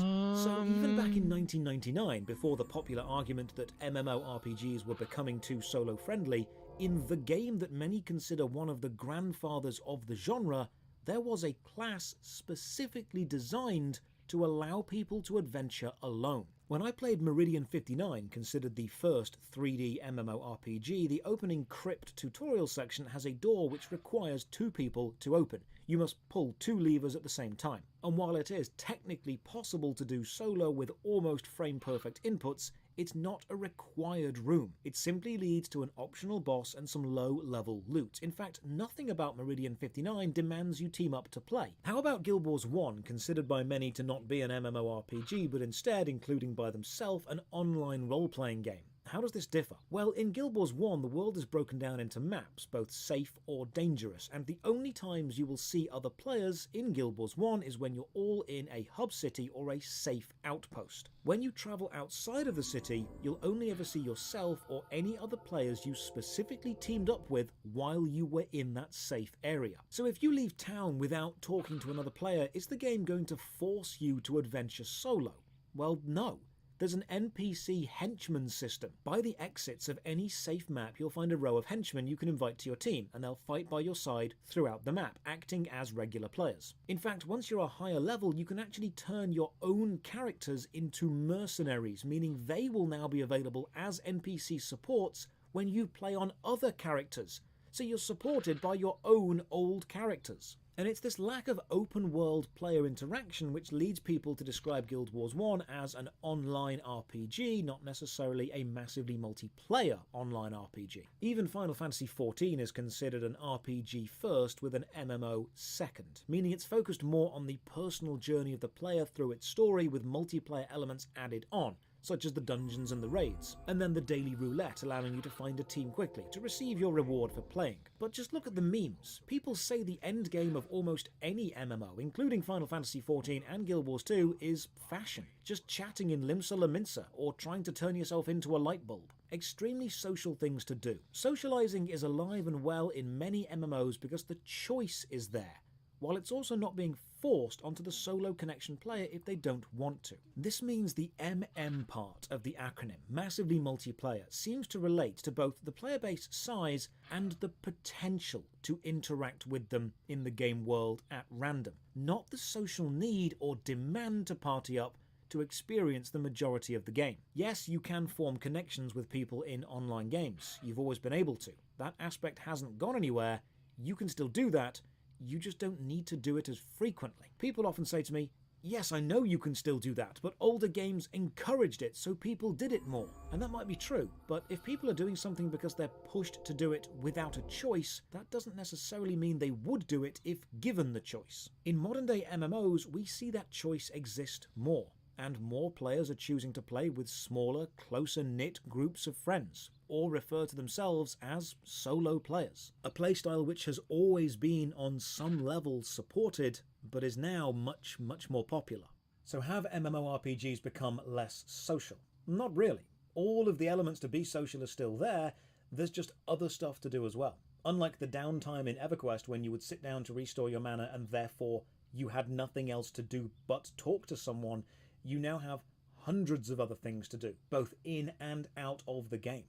So even back in 1999, before the popular argument that MMORPGs were becoming too solo-friendly, in the game that many consider one of the grandfathers of the genre, there was a class specifically designed to allow people to adventure alone. When I played Meridian 59, considered the first 3D MMORPG, the opening crypt tutorial section has a door which requires 2 people to open. You must pull 2 levers at the same time. And while it is technically possible to do solo with almost frame-perfect inputs, it's not a required room. It simply leads to an optional boss and some low-level loot. In fact, nothing about Meridian 59 demands you team up to play. How about Guild Wars 1, considered by many to not be an MMORPG, but instead, including by themselves, an online role-playing game? How does this differ? Well, in Guild Wars 1, the world is broken down into maps, both safe or dangerous, and the only times you will see other players in Guild Wars 1 is when you're all in a hub city or a safe outpost. When you travel outside of the city, you'll only ever see yourself or any other players you specifically teamed up with while you were in that safe area. So if you leave town without talking to another player, is the game going to force you to adventure solo? Well, no. There's an NPC henchman system. By the exits of any safe map, you'll find a row of henchmen you can invite to your team, and they'll fight by your side throughout the map, acting as regular players. In fact, once you're a higher level, you can actually turn your own characters into mercenaries, meaning they will now be available as NPC supports when you play on other characters. So you're supported by your own old characters. And it's this lack of open-world player interaction which leads people to describe Guild Wars 1 as an online RPG, not necessarily a massively multiplayer online RPG. Even Final Fantasy XIV is considered an RPG first with an MMO second, meaning it's focused more on the personal journey of the player through its story with multiplayer elements added on, such as the dungeons and the raids, and then the daily roulette allowing you to find a team quickly to receive your reward for playing. But just look at the memes. People say the end game of almost any MMO, including Final Fantasy XIV and Guild Wars 2, is fashion. Just chatting in Limsa Laminsa, or trying to turn yourself into a light bulb. Extremely social things to do. Socializing is alive and well in many MMOs because the choice is there, while it's also not being forced onto the solo connection player if they don't want to. This means the MM part of the acronym, massively multiplayer, seems to relate to both the player base size and the potential to interact with them in the game world at random, not the social need or demand to party up to experience the majority of the game. Yes, you can form connections with people in online games. You've always been able to. That aspect hasn't gone anywhere. You can still do that. You just don't need to do it as frequently. People often say to me, yes, I know you can still do that, but older games encouraged it, so people did it more. And that might be true, but if people are doing something because they're pushed to do it without a choice, that doesn't necessarily mean they would do it if given the choice. In modern day MMOs, we see that choice exist more, and more players are choosing to play with smaller, closer-knit groups of friends, or refer to themselves as solo players. A playstyle which has always been on some level supported, but is now much, much more popular. So have MMORPGs become less social? Not really. All of the elements to be social are still there, there's just other stuff to do as well. Unlike the downtime in EverQuest when you would sit down to restore your mana and therefore you had nothing else to do but talk to someone, you now have hundreds of other things to do, both in and out of the game.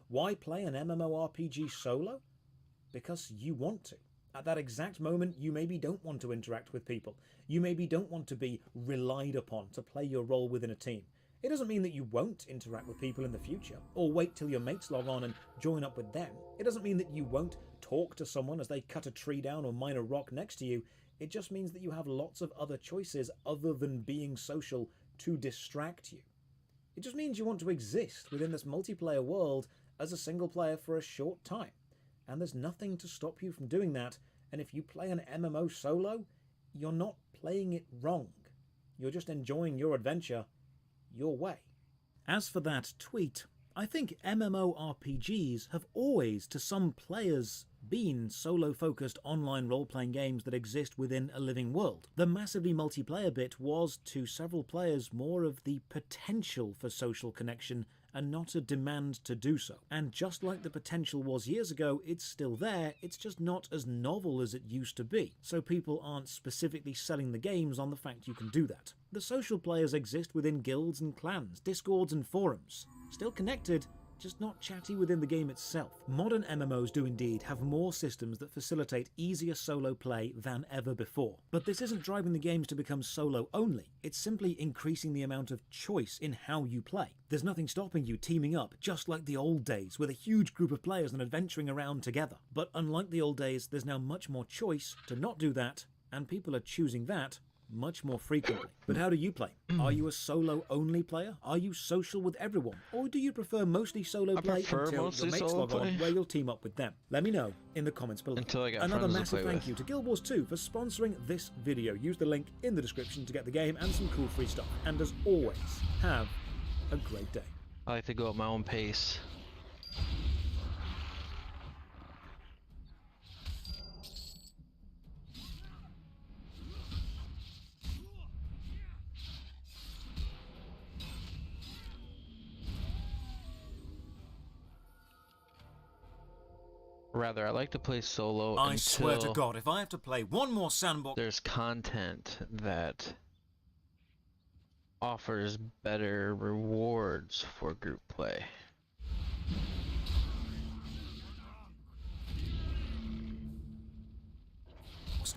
Why play an MMORPG solo? Because you want to. At that exact moment, you maybe don't want to interact with people. You maybe don't want to be relied upon to play your role within a team. It doesn't mean that you won't interact with people in the future, or wait till your mates log on and join up with them. It doesn't mean that you won't talk to someone as they cut a tree down or mine a rock next to you. It just means that you have lots of other choices other than being social to distract you. It just means you want to exist within this multiplayer world as a single player for a short time. And there's nothing to stop you from doing that, and if you play an MMO solo, you're not playing it wrong. You're just enjoying your adventure your way. As for that tweet, I think MMORPGs have always, to some players, been solo-focused online role-playing games that exist within a living world. The massively multiplayer bit was, to several players, more of the potential for social connection and not a demand to do so. And just like the potential was years ago, it's still there, it's just not as novel as it used to be. So people aren't specifically selling the games on the fact you can do that. The social players exist within guilds and clans, discords and forums. Still connected, just not chatty within the game itself. Modern MMOs do indeed have more systems that facilitate easier solo play than ever before. But this isn't driving the games to become solo only, it's simply increasing the amount of choice in how you play. There's nothing stopping you teaming up, just like the old days, with a huge group of players and adventuring around together. But unlike the old days, there's now much more choice to not do that, and people are choosing that much more frequently. But how do you play? Are you a solo-only player? Are you social with everyone? Or do you prefer mostly solo play until your mates log on, where you'll team up with them? Let me know in the comments below. Another massive thank you to Guild Wars 2 for sponsoring this video. Use the link in the description to get the game and some cool free stuff. And as always, have a great day. I like to go at my own pace. Rather, I like to play solo I swear to God, if I have to play one more sandbox... There's content that offers better rewards for group play.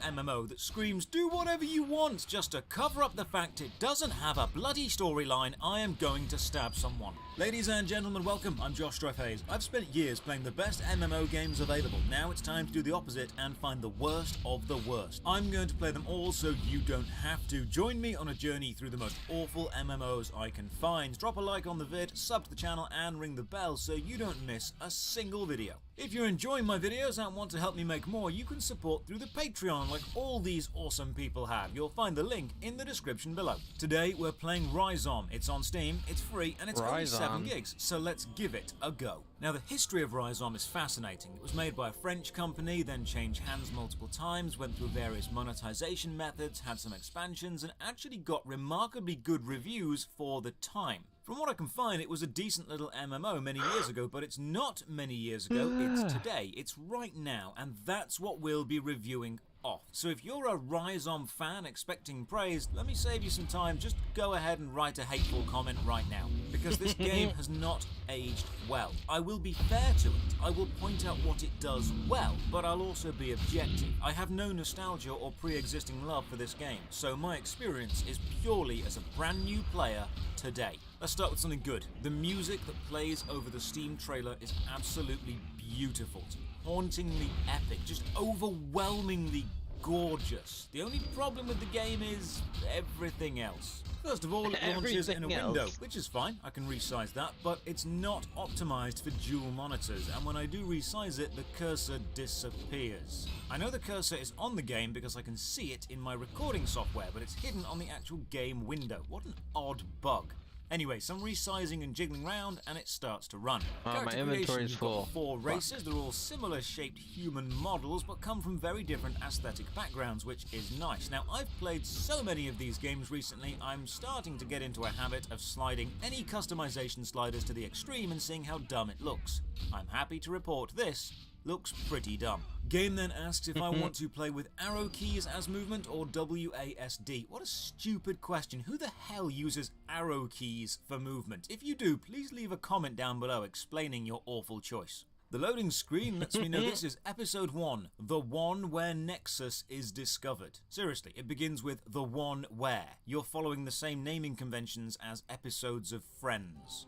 MMO that screams, do whatever you want, just to cover up the fact it doesn't have a bloody storyline. I am going to stab someone. Ladies and gentlemen, welcome. I'm Josh Hayes. I've spent years playing the best MMO games available. Now it's time to do the opposite and find the worst of the worst. I'm going to play them all so you don't have to. Join me on a journey through the most awful MMOs I can find. Drop a like on the vid, sub to the channel and ring the bell so you don't miss a single video. If you're enjoying my videos and want to help me make more, you can support through the Patreon like all these awesome people have. You'll find the link in the description below. Today we're playing Rhizom. It's on Steam, it's free, and it's only 7 gigs, so let's give it a go. Now the history of Rhizom is fascinating. It was made by a French company, then changed hands multiple times, went through various monetization methods, had some expansions, and actually got remarkably good reviews for the time. From what I can find, it was a decent little MMO many years ago, but it's not many years ago, it's today, it's right now, and that's what we'll be reviewing off. So if you're a Rhizom fan expecting praise, let me save you some time, just go ahead and write a hateful comment right now, because this game has not aged well. I will be fair to it, I will point out what it does well, but I'll also be objective. I have no nostalgia or pre-existing love for this game, so my experience is purely as a brand new player today. Let's start with something good. The music that plays over the Steam trailer is absolutely beautiful. It's hauntingly epic, just overwhelmingly gorgeous. The only problem with the game is everything else. First of all, it launches in a window, which is fine, I can resize that, but it's not optimized for dual monitors, and when I do resize it, the cursor disappears. I know the cursor is on the game because I can see it in my recording software, but it's hidden on the actual game window. What an odd bug. Anyway, some resizing and jiggling around, and it starts to run. My inventory is full. 4 races. They're all similar-shaped human models, but come from very different aesthetic backgrounds, which is nice. Now, I've played so many of these games recently, I'm starting to get into a habit of sliding any customization sliders to the extreme and seeing how dumb it looks. I'm happy to report this looks pretty dumb. Game then asks if I want to play with arrow keys as movement or WASD. What a stupid question. Who the hell uses arrow keys for movement? If you do, please leave a comment down below explaining your awful choice. The loading screen lets me know this is episode 1, the one where Nexus is discovered. Seriously, it begins with the one where. You're following the same naming conventions as episodes of Friends.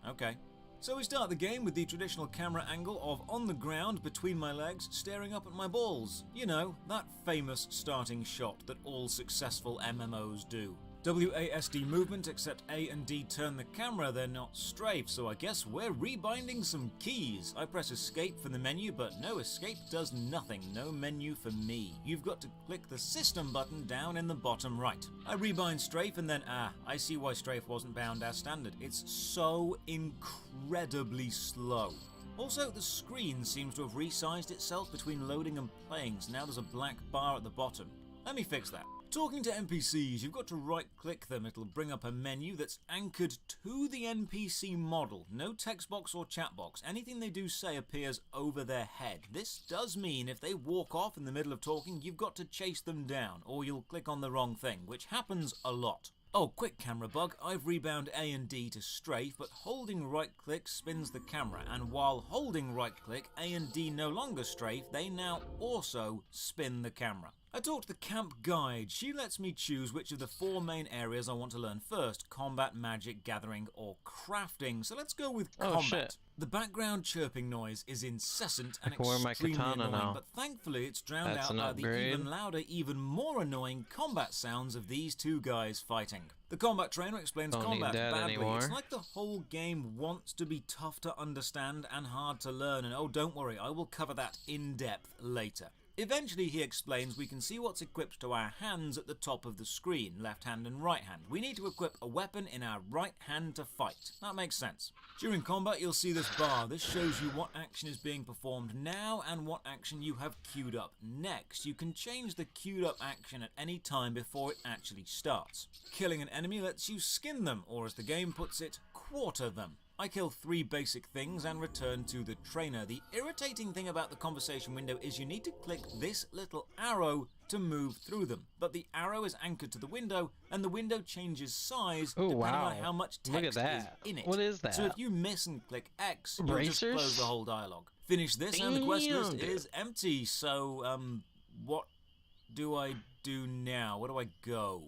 Okay. So we start the game with the traditional camera angle of on the ground between my legs, staring up at my balls. You know, that famous starting shot that all successful MMOs do. WASD movement, except A and D turn the camera, they're not strafe, so I guess we're rebinding some keys. I press escape for the menu, but no, escape does nothing, no menu for me. You've got to click the system button down in the bottom right. I rebind strafe and then, I see why strafe wasn't bound as standard. It's so incredibly slow. Also, the screen seems to have resized itself between loading and playing, so now there's a black bar at the bottom. Let me fix that. Talking to NPCs, you've got to right-click them. It'll bring up a menu that's anchored to the NPC model. No text box or chat box. Anything they do say appears over their head. This does mean if they walk off in the middle of talking, you've got to chase them down, or you'll click on the wrong thing, which happens a lot. Oh, quick camera bug, I've rebound A and D to strafe, but holding right-click spins the camera, and while holding right-click, A and D no longer strafe, they now also spin the camera. I talked to the camp guide. She lets me choose which of the 4 main areas I want to learn first: combat, magic, gathering, or crafting. So let's go with combat. Shit. The background chirping noise is incessant and I can wear my extremely katana annoying, now. but thankfully it's drowned That's out an by the upgrade. even louder, even more annoying combat sounds of these 2 guys fighting. The combat trainer explains Don't need combat that badly. anymore. It's like the whole game wants to be tough to understand and hard to learn, and oh, don't worry, I will cover that in depth later. Eventually, he explains we can see what's equipped to our hands at the top of the screen, left hand and right hand. We need to equip a weapon in our right hand to fight. That makes sense. During combat, you'll see this bar. This shows you what action is being performed now and what action you have queued up next. You can change the queued up action at any time before it actually starts. Killing an enemy lets you skin them, or as the game puts it, quarter them. I kill 3 basic things and return to the trainer. The irritating thing about the conversation window is you need to click this little arrow to move through them. But the arrow is anchored to the window, and the window changes size depending on how much text is in it. What is that? So if you miss and click X, you'll just Bracers? close the whole dialogue. Finish this and the quest list is empty. So, what do I do now? Where do I go?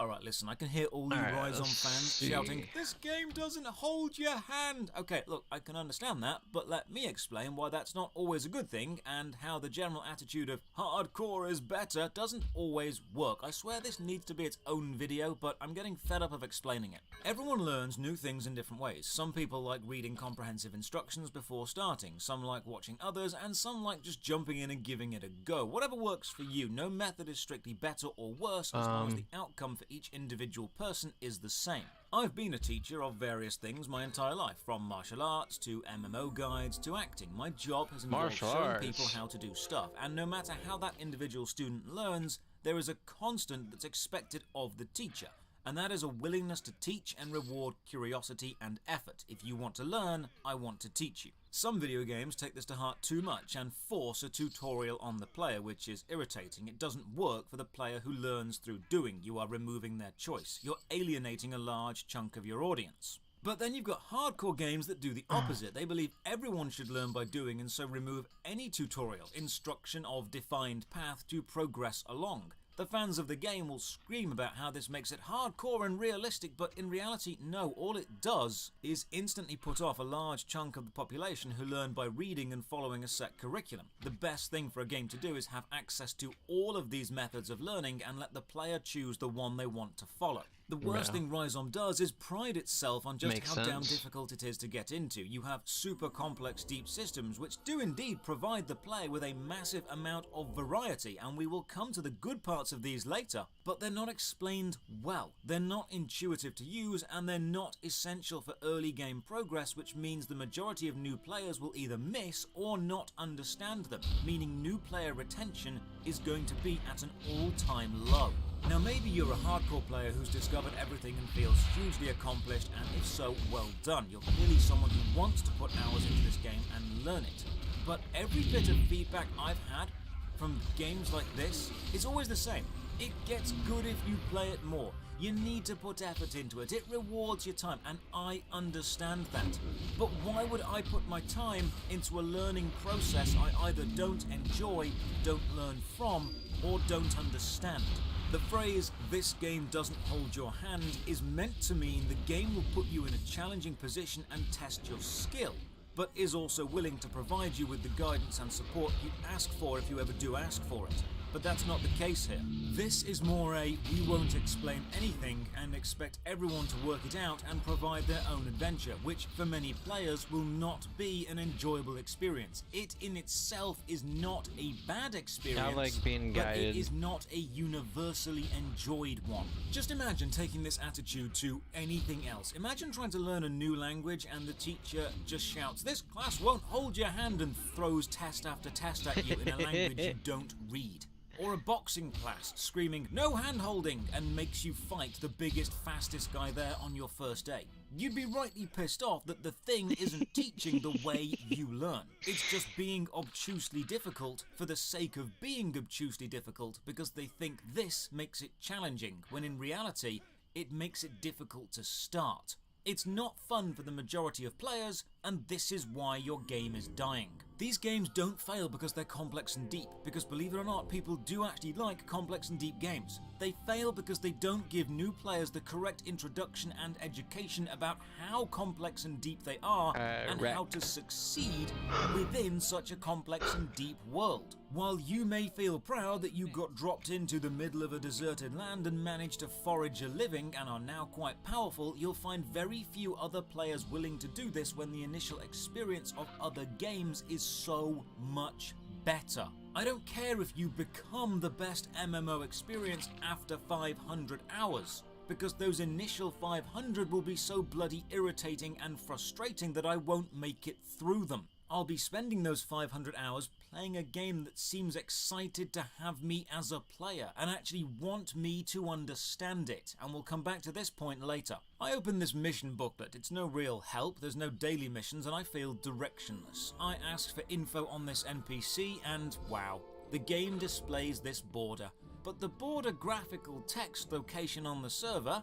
Alright, listen, I can hear all you Rhizome fans shouting, "This game doesn't hold your hand!" Okay, look, I can understand that, but let me explain why that's not always a good thing, and how the general attitude of hardcore is better doesn't always work. I swear this needs to be its own video, but I'm getting fed up of explaining it. Everyone learns new things in different ways. Some people like reading comprehensive instructions before starting, some like watching others, and some like just jumping in and giving it a go. Whatever works for you, no method is strictly better or worse as long as the outcome for each individual person is the same. I've been a teacher of various things my entire life, from martial arts to MMO guides to acting. My job has involved showing people how to do stuff, and no matter how that individual student learns, there is a constant that's expected of the teacher, and that is a willingness to teach and reward curiosity and effort. If you want to learn, I want to teach you. Some video games take this to heart too much and force a tutorial on the player, which is irritating. It doesn't work for the player who learns through doing. You are removing their choice. You're alienating a large chunk of your audience. But then you've got hardcore games that do the opposite. They believe everyone should learn by doing, and so remove any tutorial, instruction of defined path to progress along. The fans of the game will scream about how this makes it hardcore and realistic, but in reality, no. All it does is instantly put off a large chunk of the population who learn by reading and following a set curriculum. The best thing for a game to do is have access to all of these methods of learning and let the player choose the one they want to follow. The worst thing Rhizome does is pride itself on just how damn difficult it is to get into. You have super complex deep systems which do indeed provide the player with a massive amount of variety, and we will come to the good parts of these later, but they're not explained well. They're not intuitive to use, and they're not essential for early game progress, which means the majority of new players will either miss or not understand them, meaning new player retention is going to be at an all-time low. Now maybe you're a hardcore player who's discovered everything and feels hugely accomplished, and if so, well done. You're clearly someone who wants to put hours into this game and learn it. But every bit of feedback I've had from games like this is always the same. It gets good if you play it more. You need to put effort into it. It rewards your time, and I understand that. But why would I put my time into a learning process I either don't enjoy, don't learn from, or don't understand? The phrase, "this game doesn't hold your hand," is meant to mean the game will put you in a challenging position and test your skill, but is also willing to provide you with the guidance and support you ask for if you ever do ask for it. But that's not the case here. This is more a "we won't explain anything and expect everyone to work it out and provide their own adventure," which for many players will not be an enjoyable experience. It in itself is not a bad experience, I like being guided. but it is not a universally enjoyed one. Just imagine taking this attitude to anything else. Imagine trying to learn a new language and the teacher just shouts, "This class won't hold your hand," and throws test after test at you in a language you don't read. Or a boxing class screaming, "No hand-holding," and makes you fight the biggest, fastest guy there on your first day. You'd be rightly pissed off that the thing isn't teaching the way you learn. It's just being obtusely difficult for the sake of being obtusely difficult because they think this makes it challenging, when in reality, it makes it difficult to start. It's not fun for the majority of players, and this is why your game is dying. These games don't fail because they're complex and deep, because believe it or not, people do actually like complex and deep games. They fail because they don't give new players the correct introduction and education about how complex and deep they are, and how to succeed within such a complex and deep world. While you may feel proud that you got dropped into the middle of a deserted land and managed to forage a living and are now quite powerful, you'll find very few other players willing to do this when the initial experience of other games is so much better. I don't care if you become the best MMO experience after 500 hours, because those initial 500 will be so bloody irritating and frustrating that I won't make it through them. I'll be spending those 500 hours playing a game that seems excited to have me as a player and actually want me to understand it, and we'll come back to this point later. I open this mission booklet. It's no real help, there's no daily missions, and I feel directionless. I ask for info on this NPC and wow, the game displays this border, but the border graphical text location on the server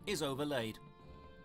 is overlaid.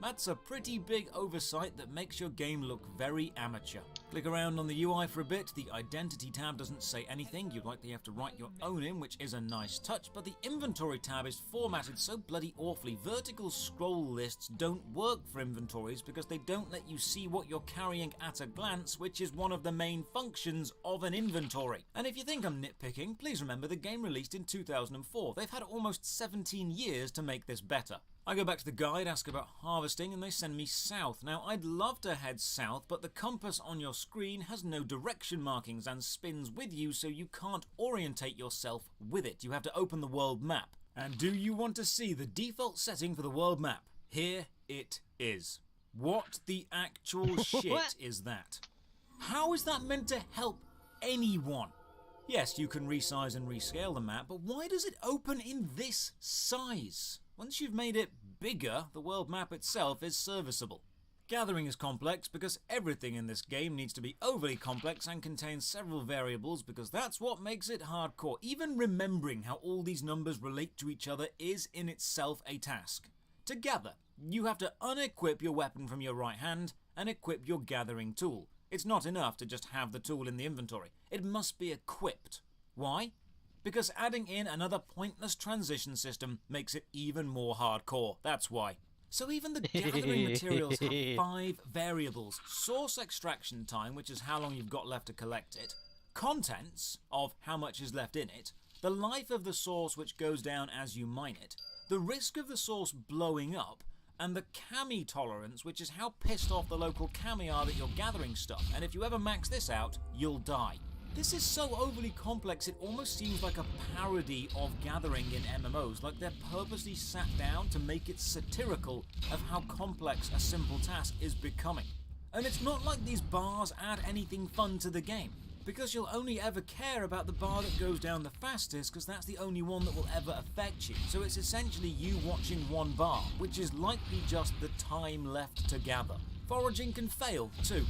That's a pretty big oversight that makes your game look very amateur. Click around on the UI for a bit. The identity tab doesn't say anything. You'd likely have to write your own in, which is a nice touch, but the inventory tab is formatted so bloody awfully. Vertical scroll lists don't work for inventories because they don't let you see what you're carrying at a glance, which is one of the main functions of an inventory. And if you think I'm nitpicking, please remember the game released in 2004. They've had almost 17 years to make this better. I go back to the guide, ask about harvesting, and they send me south. Now, I'd love to head south, but the compass on your screen has no direction markings and spins with you, so you can't orientate yourself with it. You have to open the world map. And do you want to see the default setting for the world map? Here it is. What the actual shit is that? How is that meant to help anyone? Yes, you can resize and rescale the map, but why does it open in this size? Once you've made it bigger, the world map itself is serviceable. Gathering is complex because everything in this game needs to be overly complex and contains several variables because that's what makes it hardcore. Even remembering how all these numbers relate to each other is in itself a task. To gather, you have to unequip your weapon from your right hand and equip your gathering tool. It's not enough to just have the tool in the inventory. It must be equipped. Why? Because adding in another pointless transition system makes it even more hardcore. That's why. So even the gathering materials have 5 variables. Source extraction time, which is how long you've got left to collect it. Contents, of how much is left in it. The life of the source, which goes down as you mine it. The risk of the source blowing up. And the kami tolerance, which is how pissed off the local kami are that you're gathering stuff. And if you ever max this out, you'll die. This is so overly complex it almost seems like a parody of gathering in MMOs, like they're purposely sat down to make it satirical of how complex a simple task is becoming. And it's not like these bars add anything fun to the game, because you'll only ever care about the bar that goes down the fastest because that's the only one that will ever affect you. So it's essentially you watching one bar, which is likely just the time left to gather. Foraging can fail too.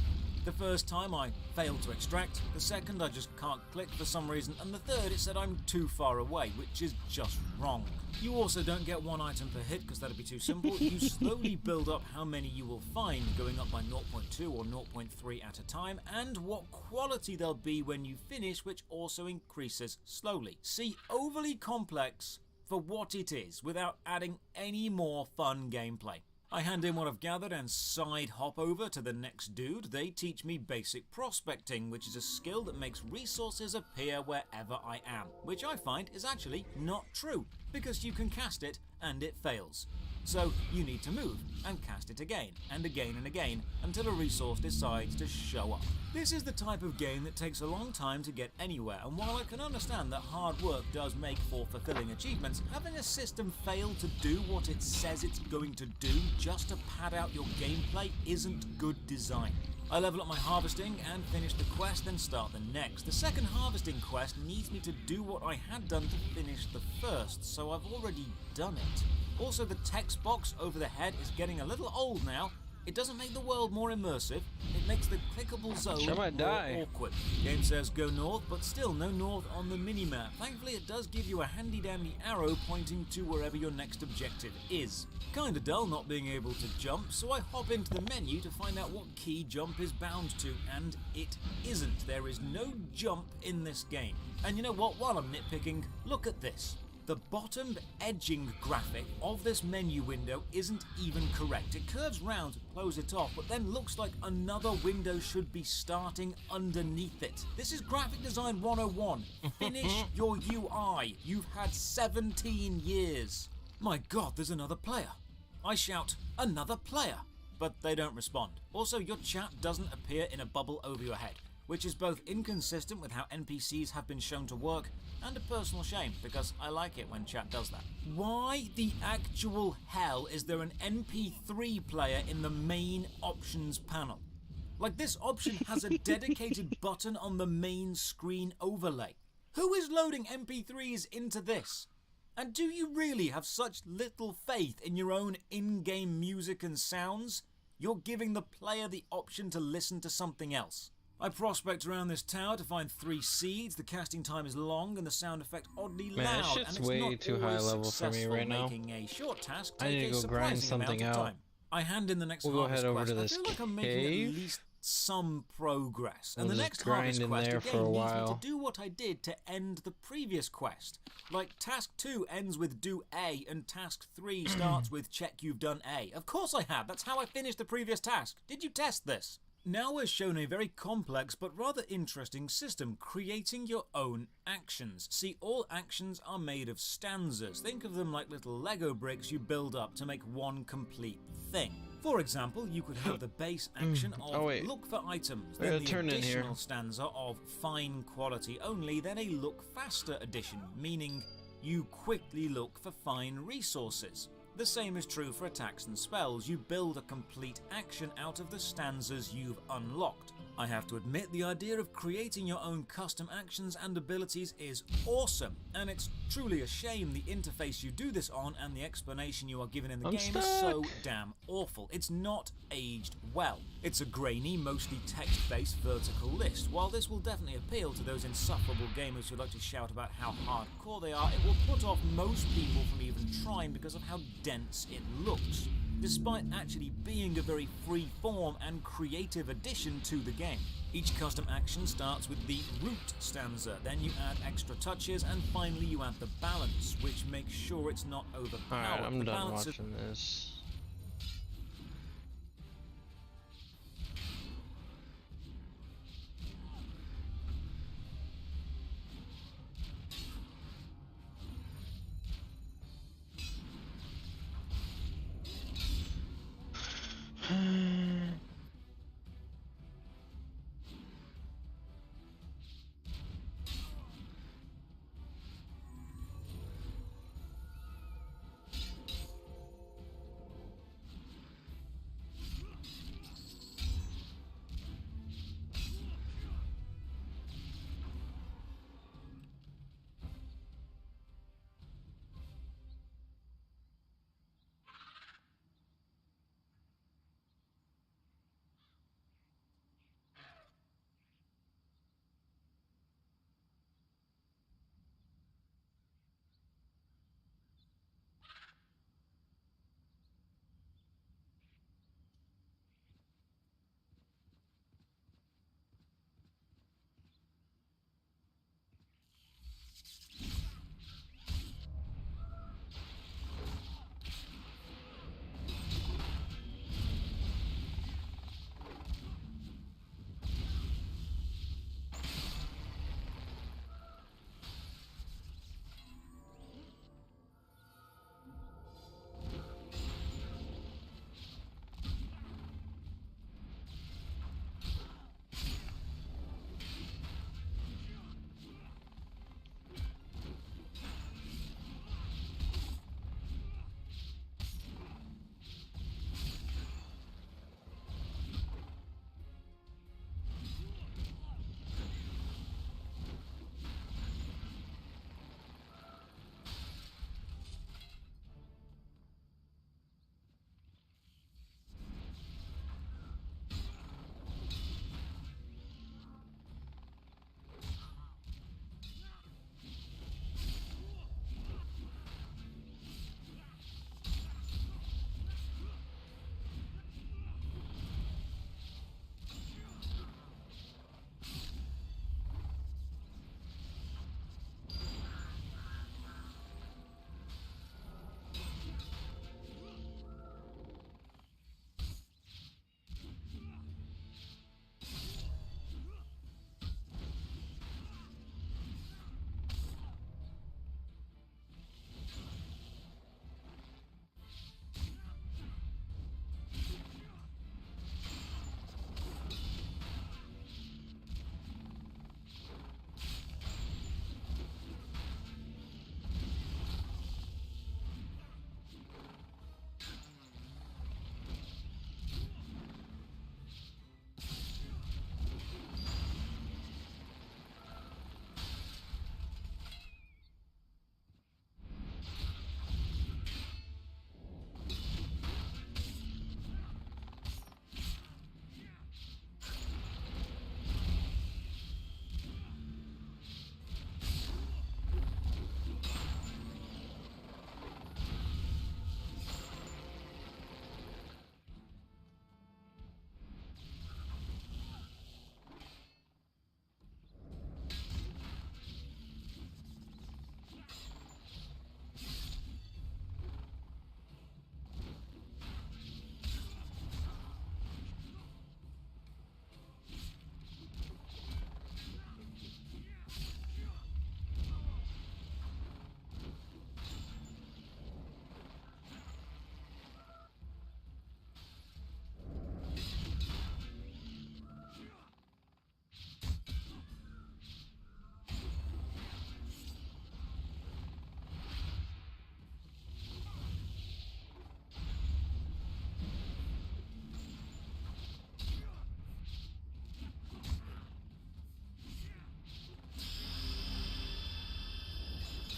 The first time I failed to extract, the second I just can't click for some reason, and the third it said I'm too far away, which is just wrong. You also don't get one item per hit because that'd be too simple. You slowly build up how many you will find, going up by 0.2 or 0.3 at a time, and what quality they'll be when you finish, which also increases slowly. See, overly complex for what it is without adding any more fun gameplay. I hand in what I've gathered and side hop over to the next dude. They teach me basic prospecting, which is a skill that makes resources appear wherever I am, which I find is actually not true, because you can cast it and it fails. So you need to move and cast it again and again and again until a resource decides to show up. This is the type of game that takes a long time to get anywhere, and while I can understand that hard work does make for fulfilling achievements, having a system fail to do what it says it's going to do just to pad out your gameplay isn't good design. I level up my harvesting and finish the quest, then start the next. The second harvesting quest needs me to do what I had done to finish the first, so I've already done it. Also, the text box over the head is getting a little old now. It doesn't make the world more immersive, it makes the clickable zone more awkward. Game says go north, but still no north on the minimap. Thankfully it does give you a handy dandy arrow pointing to wherever your next objective is. Kinda dull not being able to jump, so I hop into the menu to find out what key jump is bound to, and it isn't. There is no jump in this game. And you know what, while I'm nitpicking, look at this. The bottom edging graphic of this menu window isn't even correct. It curves round to close it off, but then looks like another window should be starting underneath it. This is graphic design 101. Finish your UI. You've had 17 years. My God, there's another player. I shout, another player, but they don't respond. Also, your chat doesn't appear in a bubble over your head, which is both inconsistent with how NPCs have been shown to work and a personal shame, because I like it when chat does that. Why the actual hell is there an MP3 player in the main options panel? Like, this option has a dedicated button on the main screen overlay. Who is loading MP3s into this? And do you really have such little faith in your own in-game music and sounds? You're giving the player the option to listen to something else. I prospect around this tower to find 3 seeds. The casting time is long and the sound effect oddly loud. It's way too high level for me right now. A short task I need to go grind something out. I hand in the next we'll go head over to this I feel like I'm making at least some progress. We'll and the next harvest quest again for a while. needs me to do what I did to end the previous quest. Like, task 2 ends with do A and task 3 starts with check you've done A. Of course I have. That's how I finished the previous task. Did you test this? Now we're shown a very complex but rather interesting system, creating your own actions. See, all actions are made of stanzas. Think of them like little Lego bricks you build up to make one complete thing. For example, you could have the base action of look for items, then the additional stanza of fine quality only, then a look faster edition, meaning you quickly look for fine resources. The same is true for attacks and spells. You build a complete action out of the stanzas you've unlocked. I have to admit, the idea of creating your own custom actions and abilities is awesome, and it's truly a shame the interface you do this on and the explanation you are given in the game is so damn awful. It's not aged well. It's a grainy, mostly text-based vertical list. While this will definitely appeal to those insufferable gamers who like to shout about how hardcore they are, it will put off most people from even trying because of how dense it looks, despite actually being a very free-form and creative addition to the game. Each custom action starts with the root stanza, then you add extra touches, and finally you add the balance, which makes sure it's not overpowered. Alright, I'm done watching this.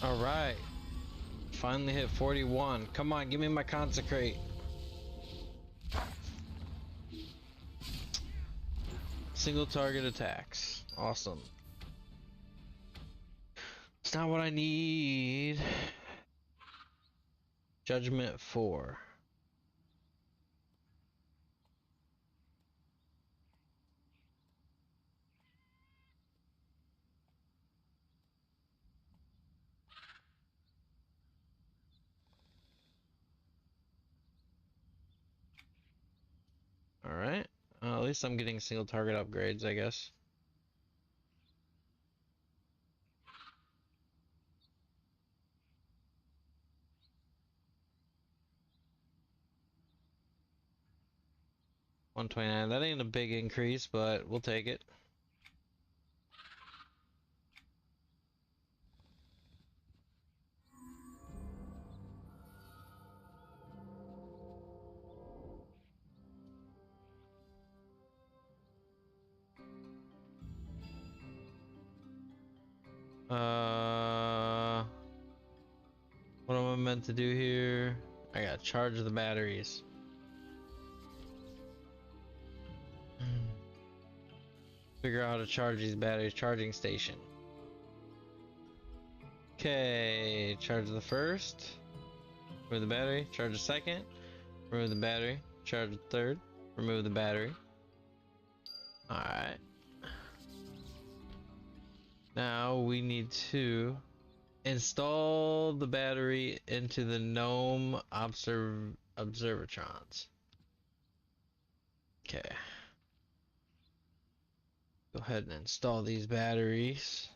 Alright. Finally hit 41. Come on, give me my consecrate. Single target attacks. Awesome. It's not what I need. Judgment 4. Alright. At least I'm getting single target upgrades, I guess. $129. That ain't a big increase, but we'll take it. What am I meant to do here? I gotta charge the batteries. Figure out how to charge these batteries. Charging station. Okay, charge the first. Remove the battery. Charge the second. Remove the battery. Charge the third. Remove the battery. Alright. Now we need to install the battery into the GNOME observatrons. Okay. Go ahead and install these batteries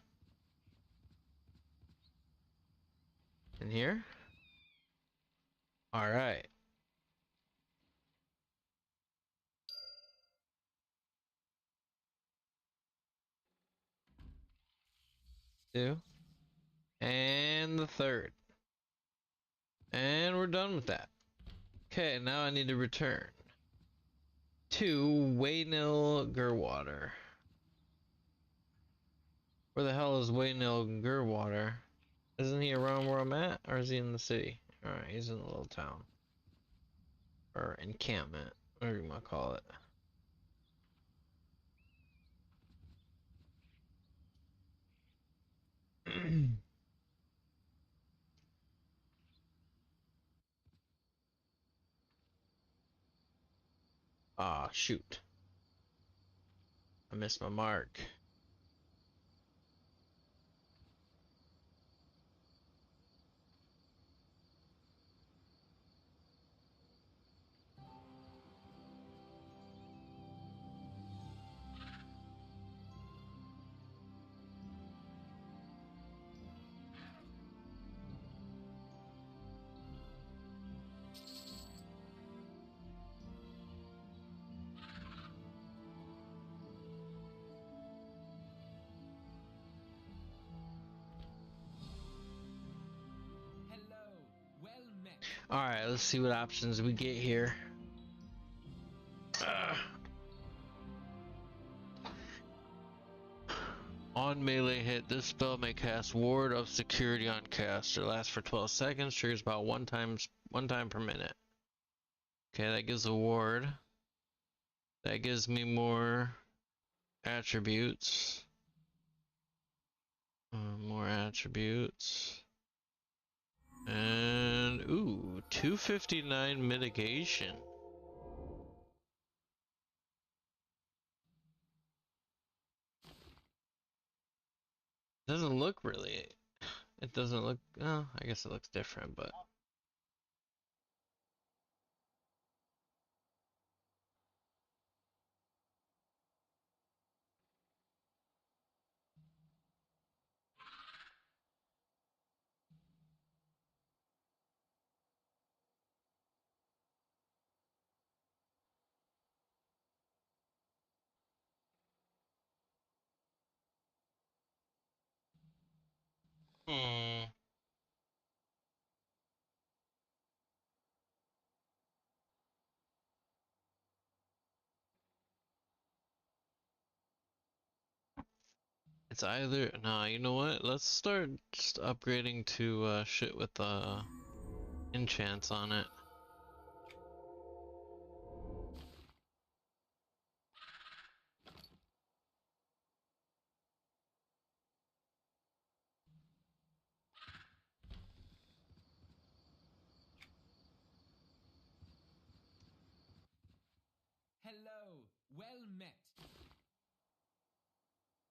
in here. All right. Two. And the third. And we're done with that. Okay, now I need to return to Waynil Gurwater. Where the hell is Waynil Gurwater? Isn't he around where I'm at? Or is he in the city? Alright, he's in a little town. Or encampment. Whatever you want to call it. Ah, shoot. I missed my mark. Alright, let's see what options we get here. On melee hit, this spell may cast Ward of Security on caster. Lasts for 12 seconds, triggers about one time per minute. Okay, that gives a ward. That gives me more attributes. More attributes. And, ooh, 259 mitigation. Doesn't look really, it doesn't look, oh, I guess it looks different, but. Hmm. It's either, nah, you know what? Let's start just upgrading to shit with enchants on it. Hello, well met.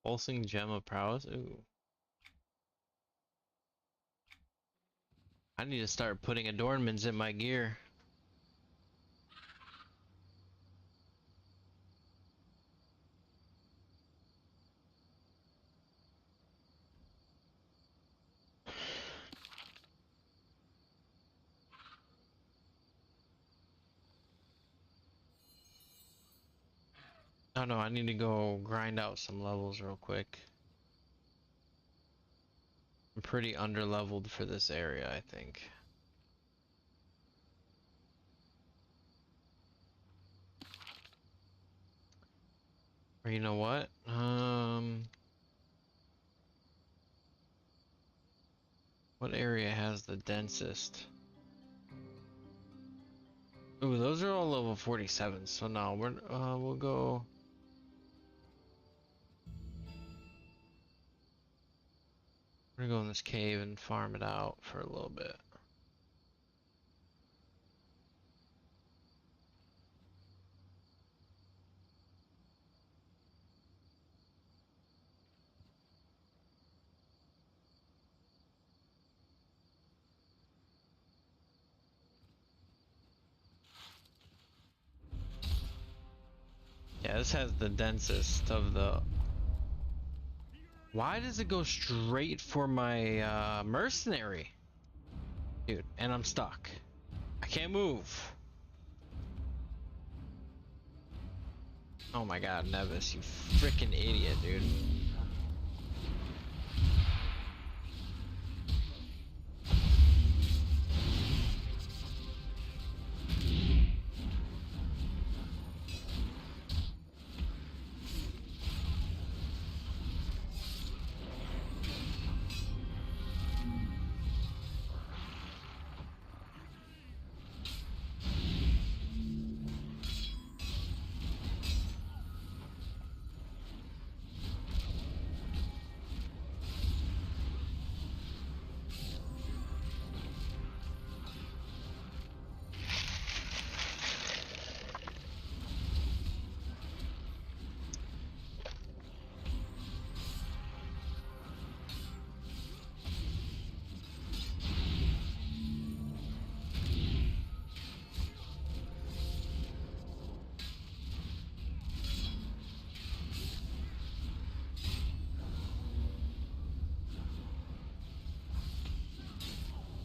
Pulsing gem of prowess. Ooh. I need to start putting adornments in my gear. Oh no, I need to go grind out some levels real quick. I'm pretty under-leveled for this area, I think. Or you know what? What area has the densest? Ooh, those are all level 47, so no, we'll go. We're gonna go in this cave and farm it out for a little bit. Yeah, this has the densest of the... Why does it go straight for my mercenary? Dude, and I'm stuck. I can't move. Oh my god, Nevis, you freaking idiot, dude.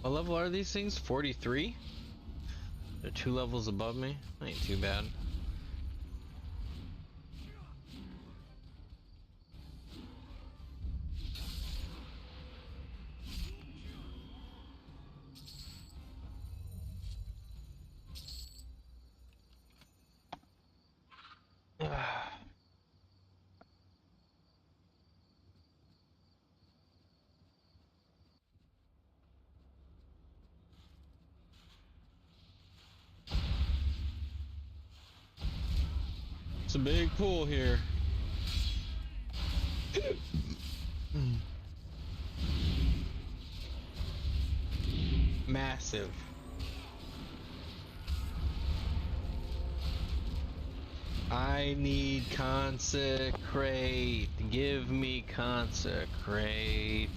What level are these things? 43? They're 2 levels above me. Ain't too bad. It's a big pool here. Massive. I need consecrate. Give me consecrate.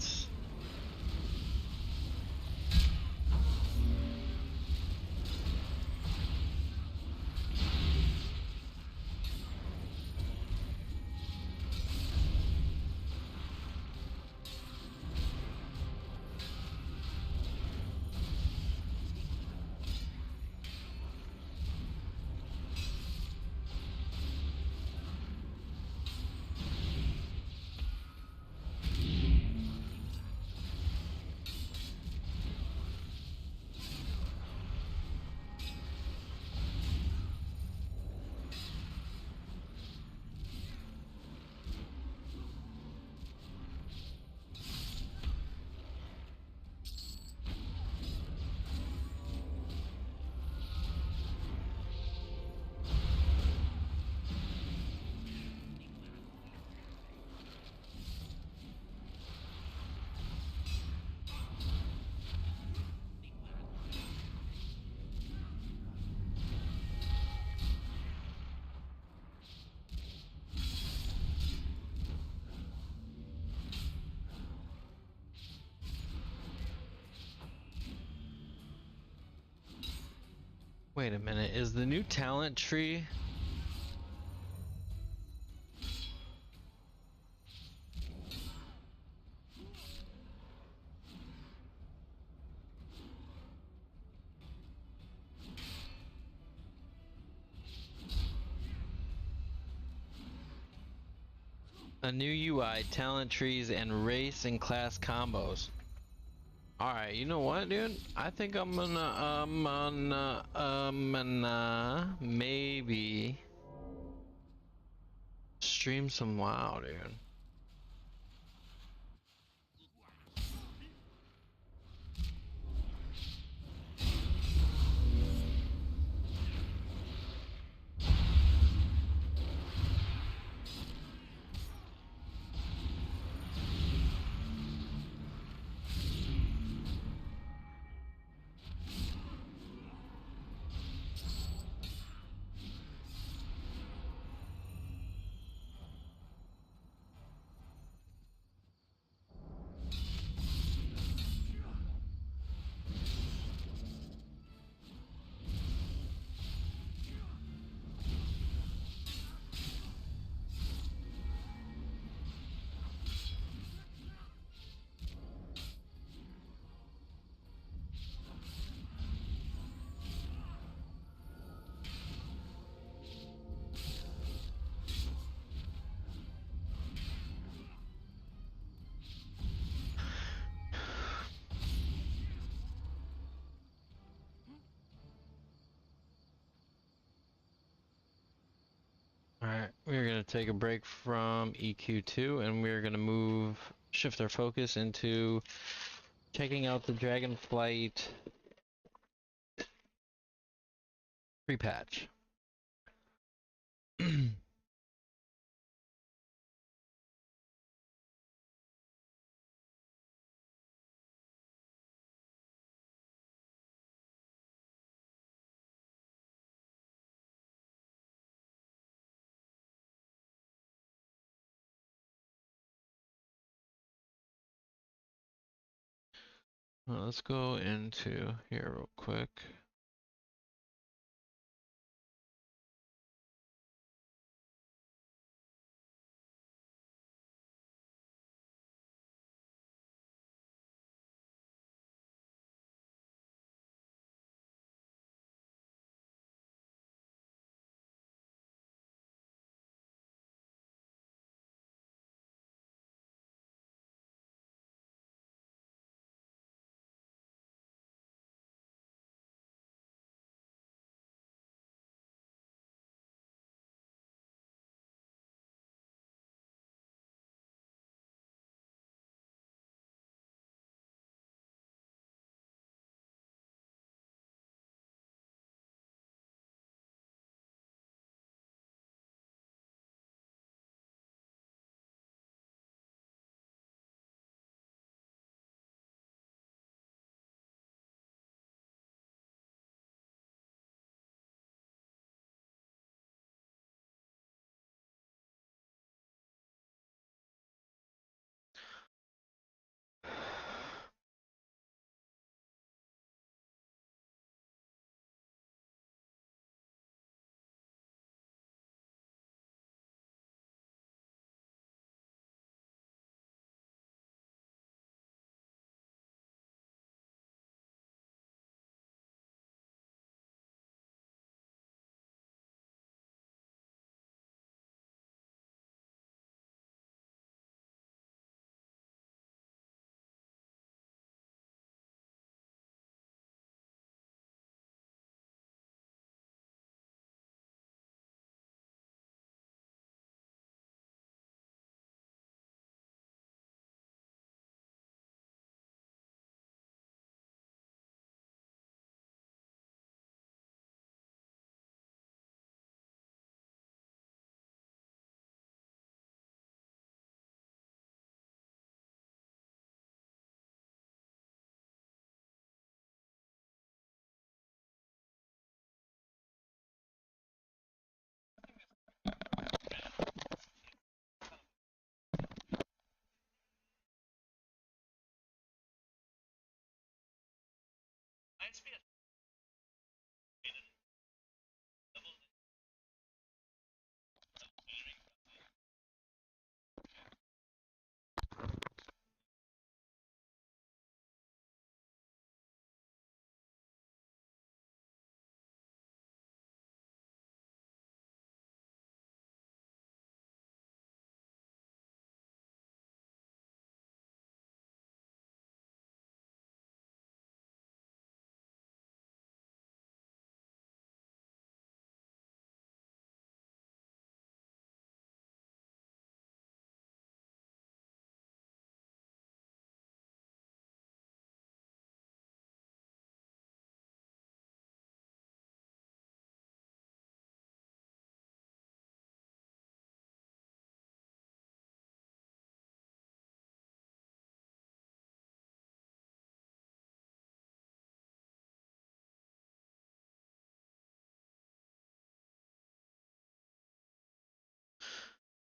Wait a minute, is the new talent tree? A new UI, talent trees, and race and class combos. Alright, you know what, dude? I think I'm gonna, maybe stream some WoW, dude. Alright, we're gonna take a break from EQ2 and we're gonna shift our focus into checking out the Dragonflight pre-patch. Well, let's go into here real quick.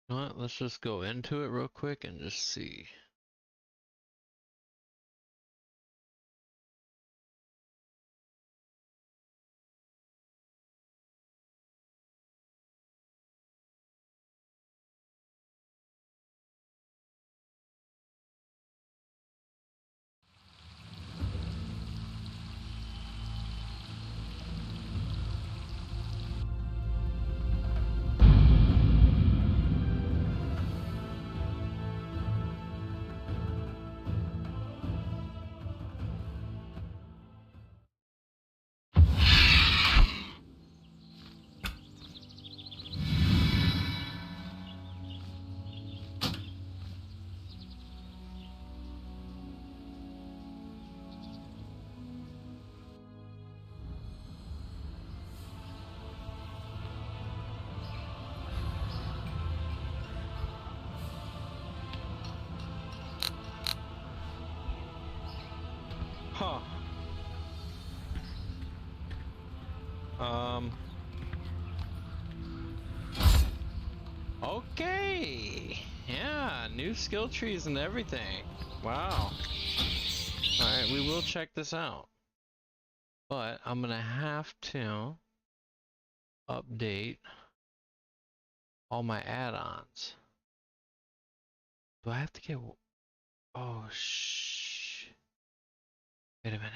You know what? Let's just go into it real quick and just see. Huh. Okay. Yeah, new skill trees and everything. Wow. Alright, we will check this out. But I'm gonna have to update all my add-ons. Do I have to get... Oh, shh. Wait a minute.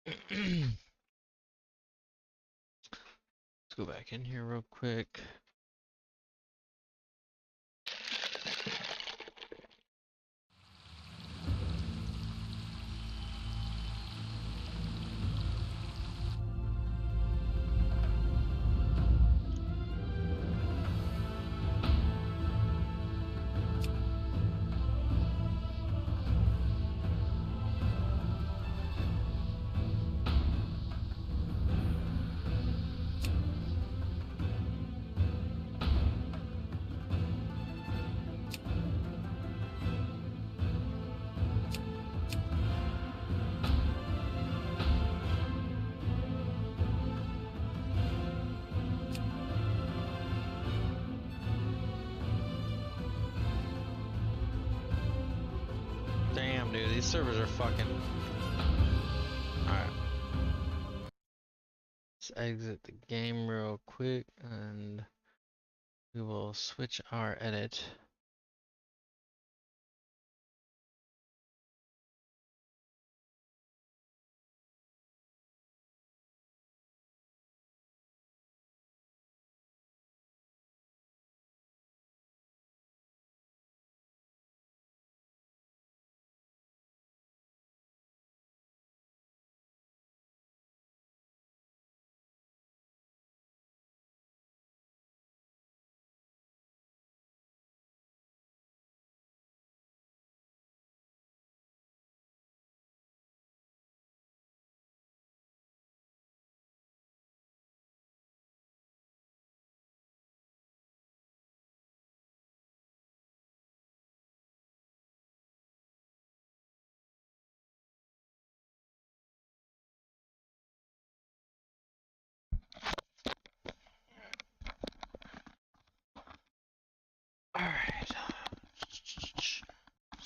Let's go back in here real quick. Damn, dude, these servers are fucking... Alright. Let's exit the game real quick and we will switch our edit.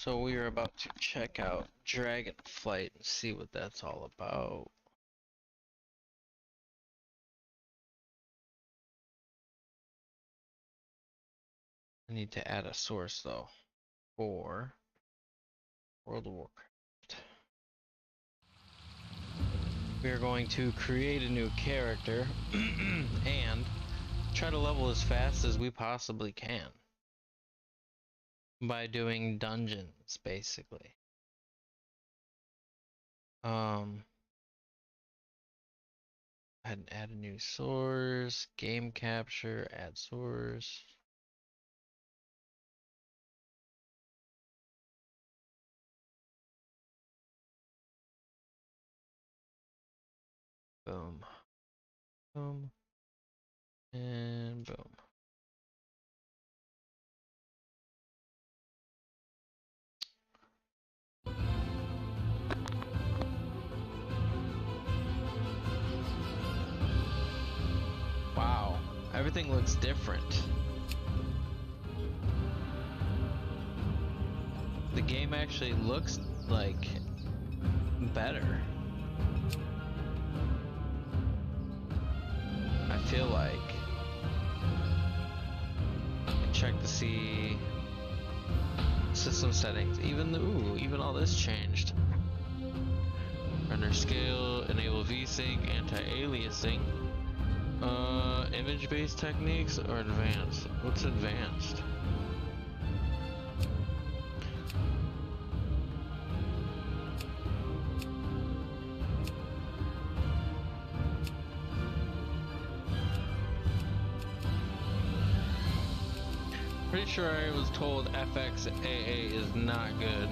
So we are about to check out Dragonflight and see what that's all about. I need to add a source though for World of Warcraft. We are going to create a new character and try to level as fast as we possibly can by doing dungeons, basically. And add a new source, game capture, add source. Boom. Boom. And boom. Wow, everything looks different. The game actually looks like better. I feel like. Check to see system settings. Even all this changed. Render scale, enable VSync, anti-aliasing. Image-based techniques or advanced? What's advanced? Pretty sure I was told FXAA is not good.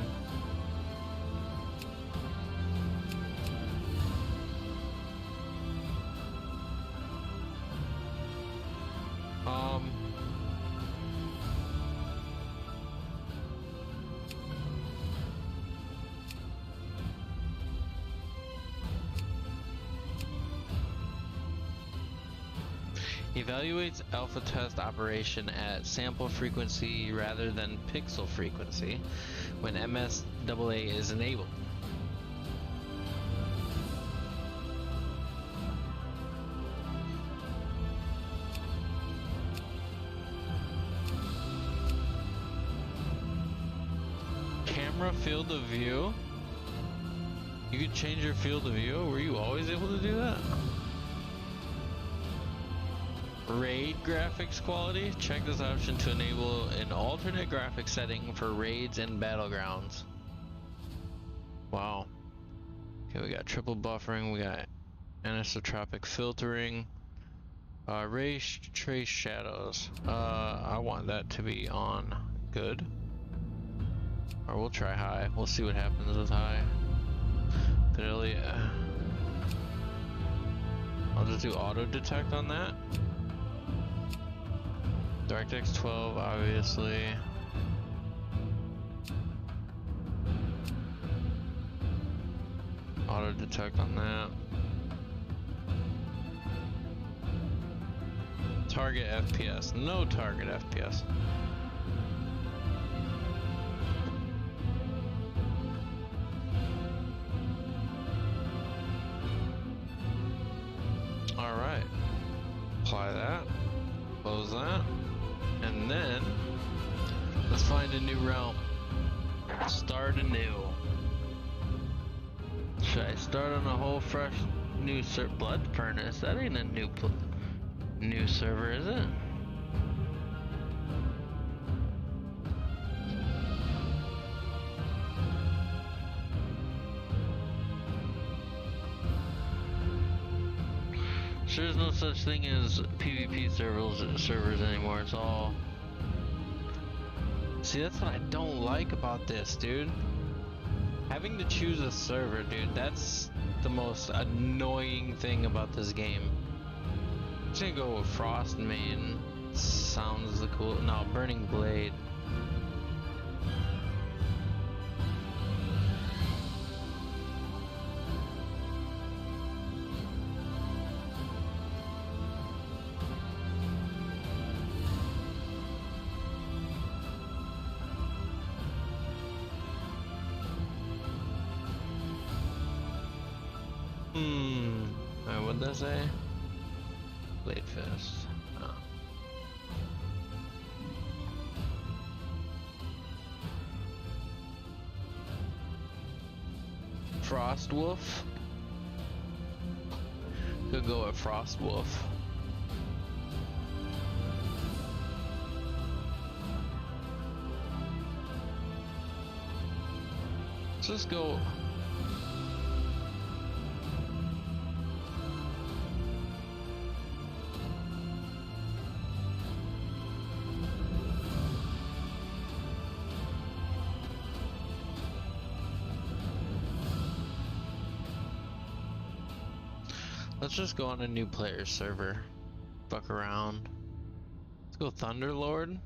Evaluates alpha test operation at sample frequency rather than pixel frequency when MSAA is enabled. Camera field of view. You could change your field of view. Were you always able to do that? Raid graphics quality. Check this option to enable an alternate graphics setting for raids and battlegrounds. Wow. Okay, we got triple buffering, we got anisotropic filtering, ray trace shadows. I want that to be on good. Or we'll try high. We'll see what happens with high. I'll just do auto detect on that. DirectX 12, obviously. Auto detect on that. Target FPS. No target FPS. Alright. Apply that. Close that. And then, let's find a new realm. Start anew. Should I start on a whole fresh new blood furnace? That ain't a new server, is it? There's no such thing as PvP servers anymore. It's all. See, that's what I don't like about this, dude. Having to choose a server, dude, that's the most annoying thing about this game. I'm just gonna go with Frost Main. Sounds the cool. No, Burning Blade. What'd that say? Blade Fist. Oh. Frost Wolf? Could go with Frost Wolf. Let's just go. Let's just go on a new player server. Fuck around. Let's go Thunderlord.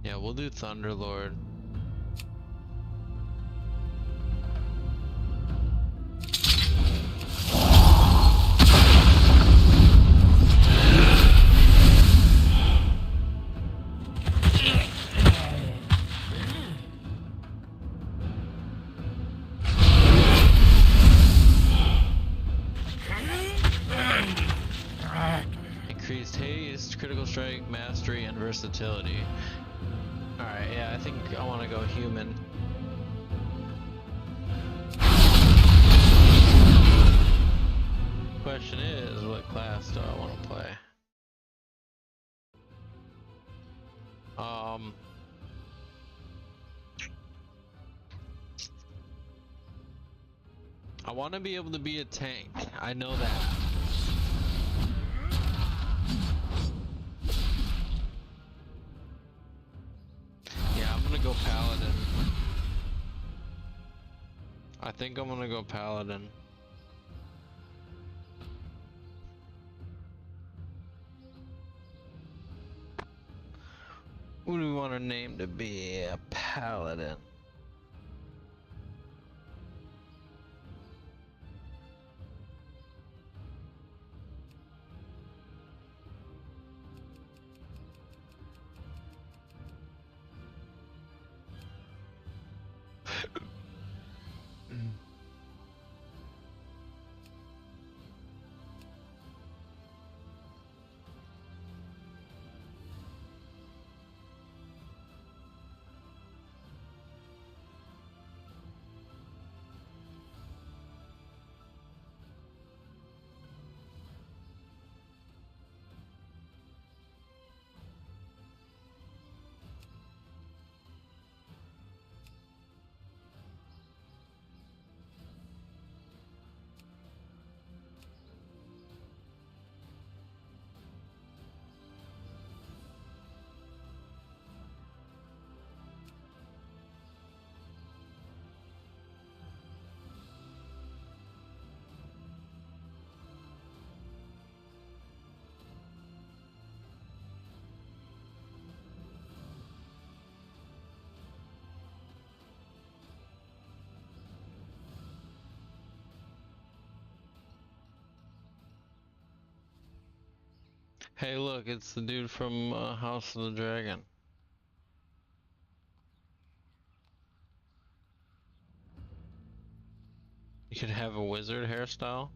Yeah, we'll do Thunderlord. Increased haste, critical strike, mastery, and versatility. Alright, yeah, I think I want to go human. Question is, what class do I want to play? I want to be able to be a tank. I know that. Yeah, I'm gonna go Paladin. I think I'm gonna go Paladin. Who do we want our name to be? A Paladin. Hey, look, it's the dude from House of the Dragon. You could have a wizard hairstyle.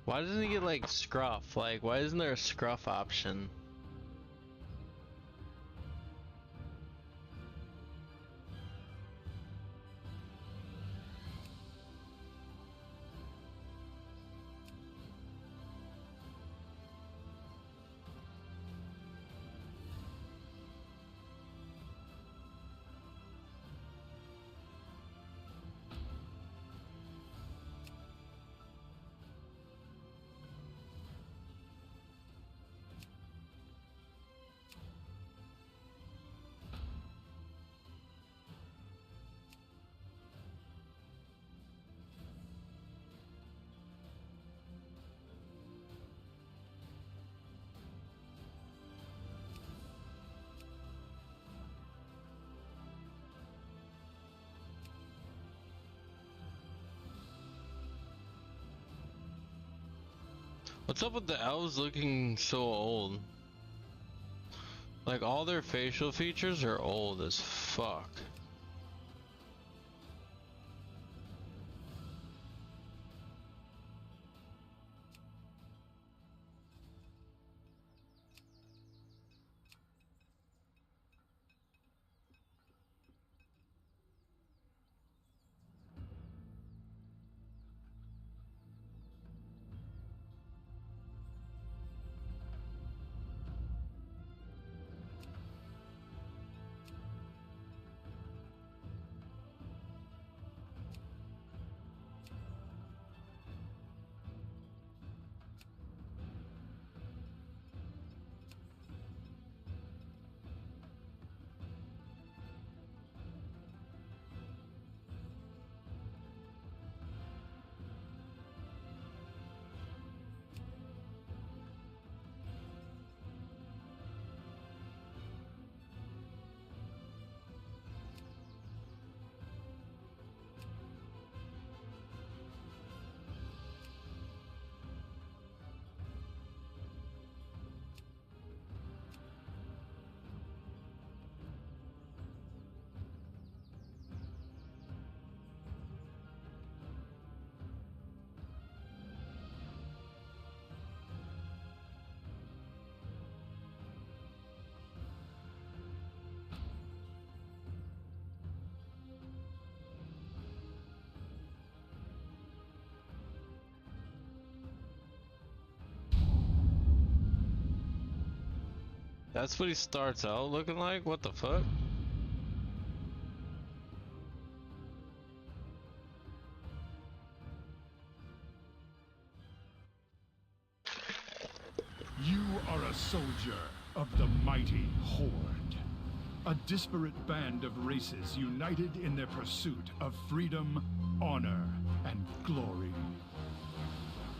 Why doesn't he get like scruff? Like, why isn't there a scruff option? What's up with the elves looking so old? Like, all their facial features are old as fuck. That's what he starts out looking like? What the fuck? You are a soldier of the mighty Horde. A disparate band of races united in their pursuit of freedom, honor, and glory.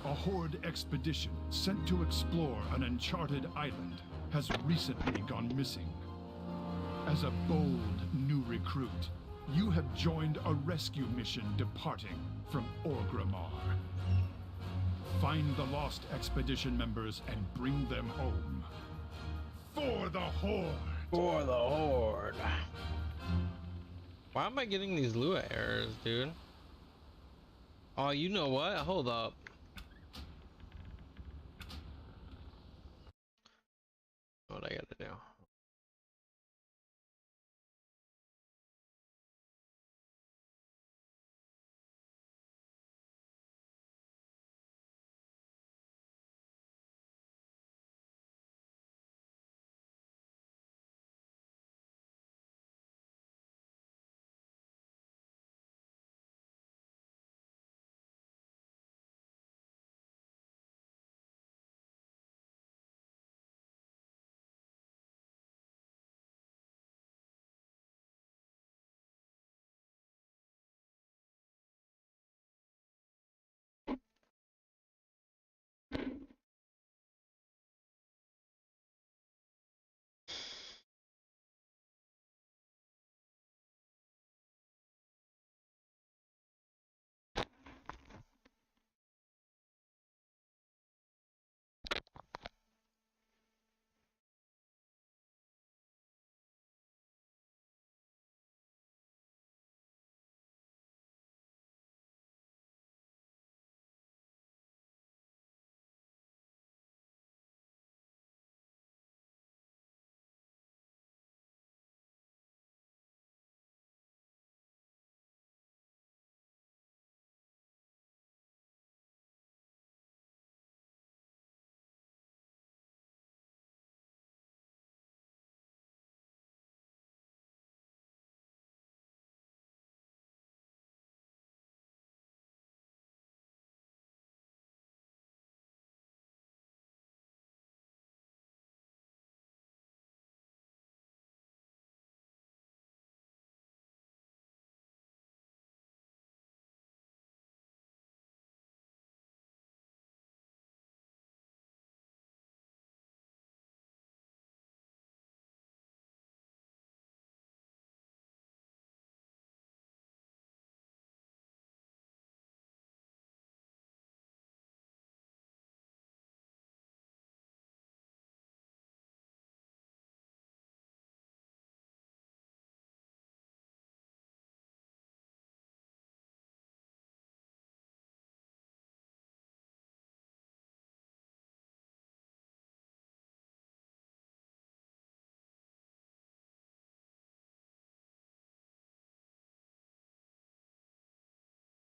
A Horde expedition sent to explore an uncharted island has recently gone missing. As a bold new recruit, you have joined a rescue mission departing from Orgrimmar. Find the lost expedition members and bring them home. For the Horde! For the Horde! Why am I getting these Lua errors, dude? Oh, you know what? Hold up. What I gotta do?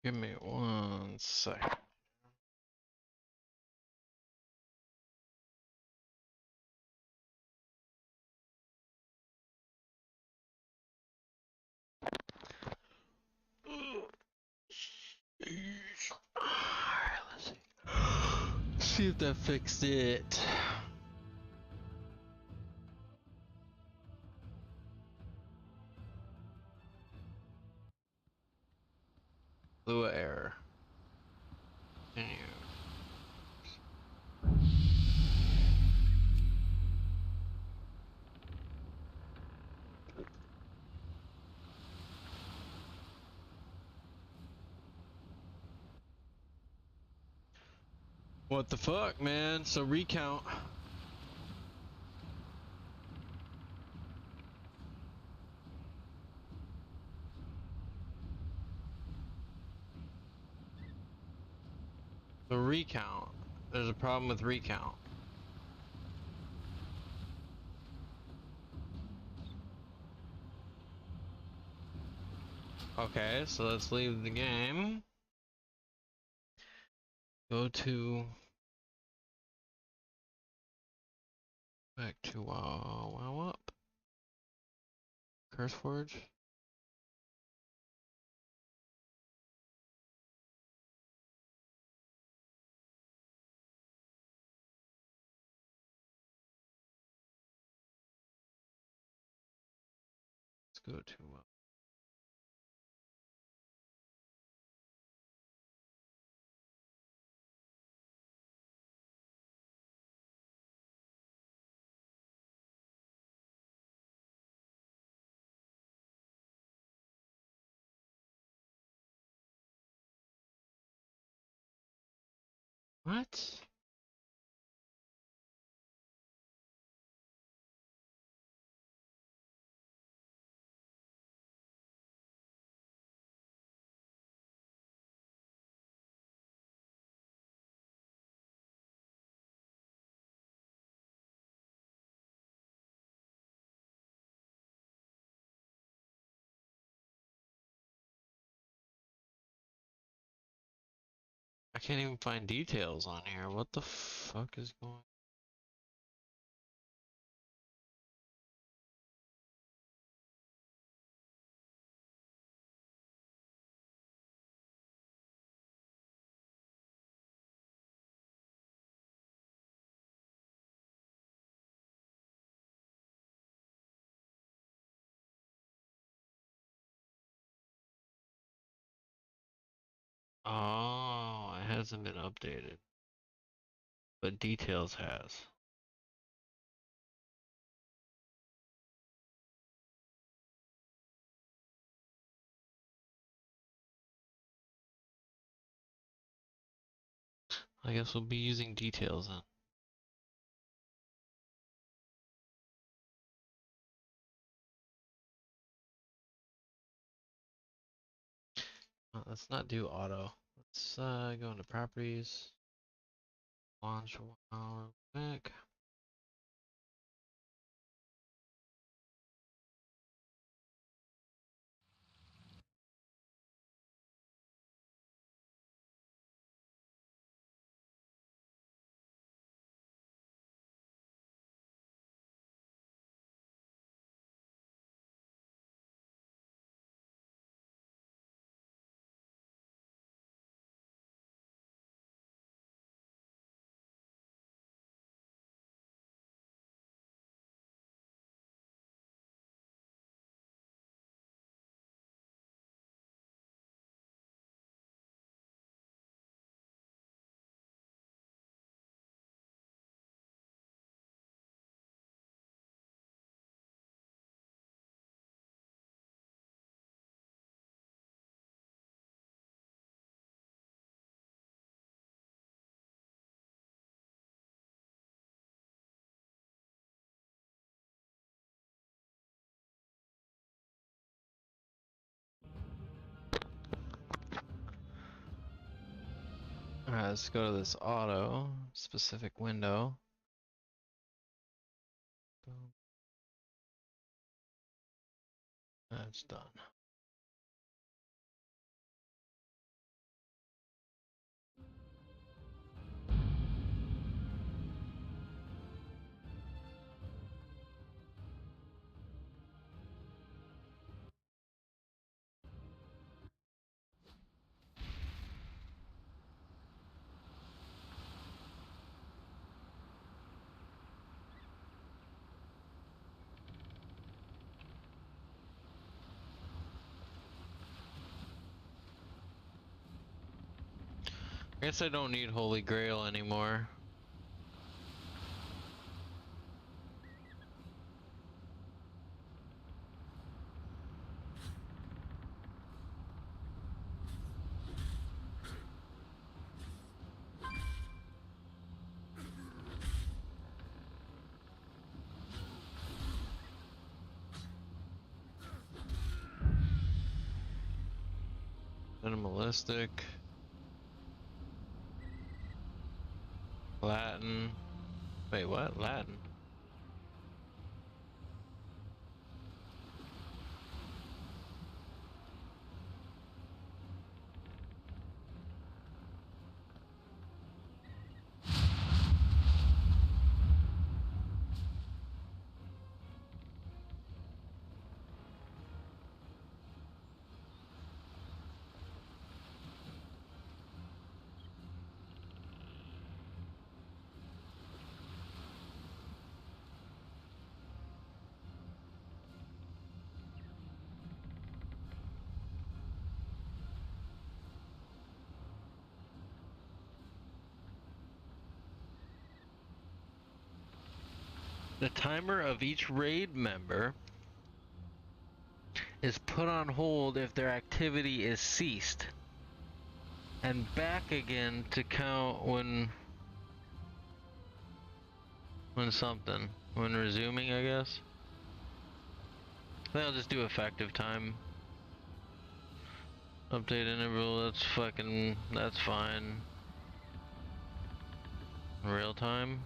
Give me 1 sec. Alright, let's see. See if that fixed it. Blue error. Continue. What the fuck, man? So recount. The recount. There's a problem with recount. Okay, so let's leave the game. Go to back to WoW up. CurseForge. Let's go to WoW. What? I can't even find details on here. What the fuck is going on? Oh, it hasn't been updated. But details has. I guess we'll be using details then. Let's not do auto. Let's go into properties. Launch WoW real quick. Alright, let's go to this auto specific window. That's done. I guess I don't need Holy Grail anymore. Minimalistic. Latin. Wait, what? Latin? The timer of each raid member is put on hold if their activity is ceased, and back again to count when resuming, I guess. I think I'll just do effective time. Update interval, that's fine. Real time.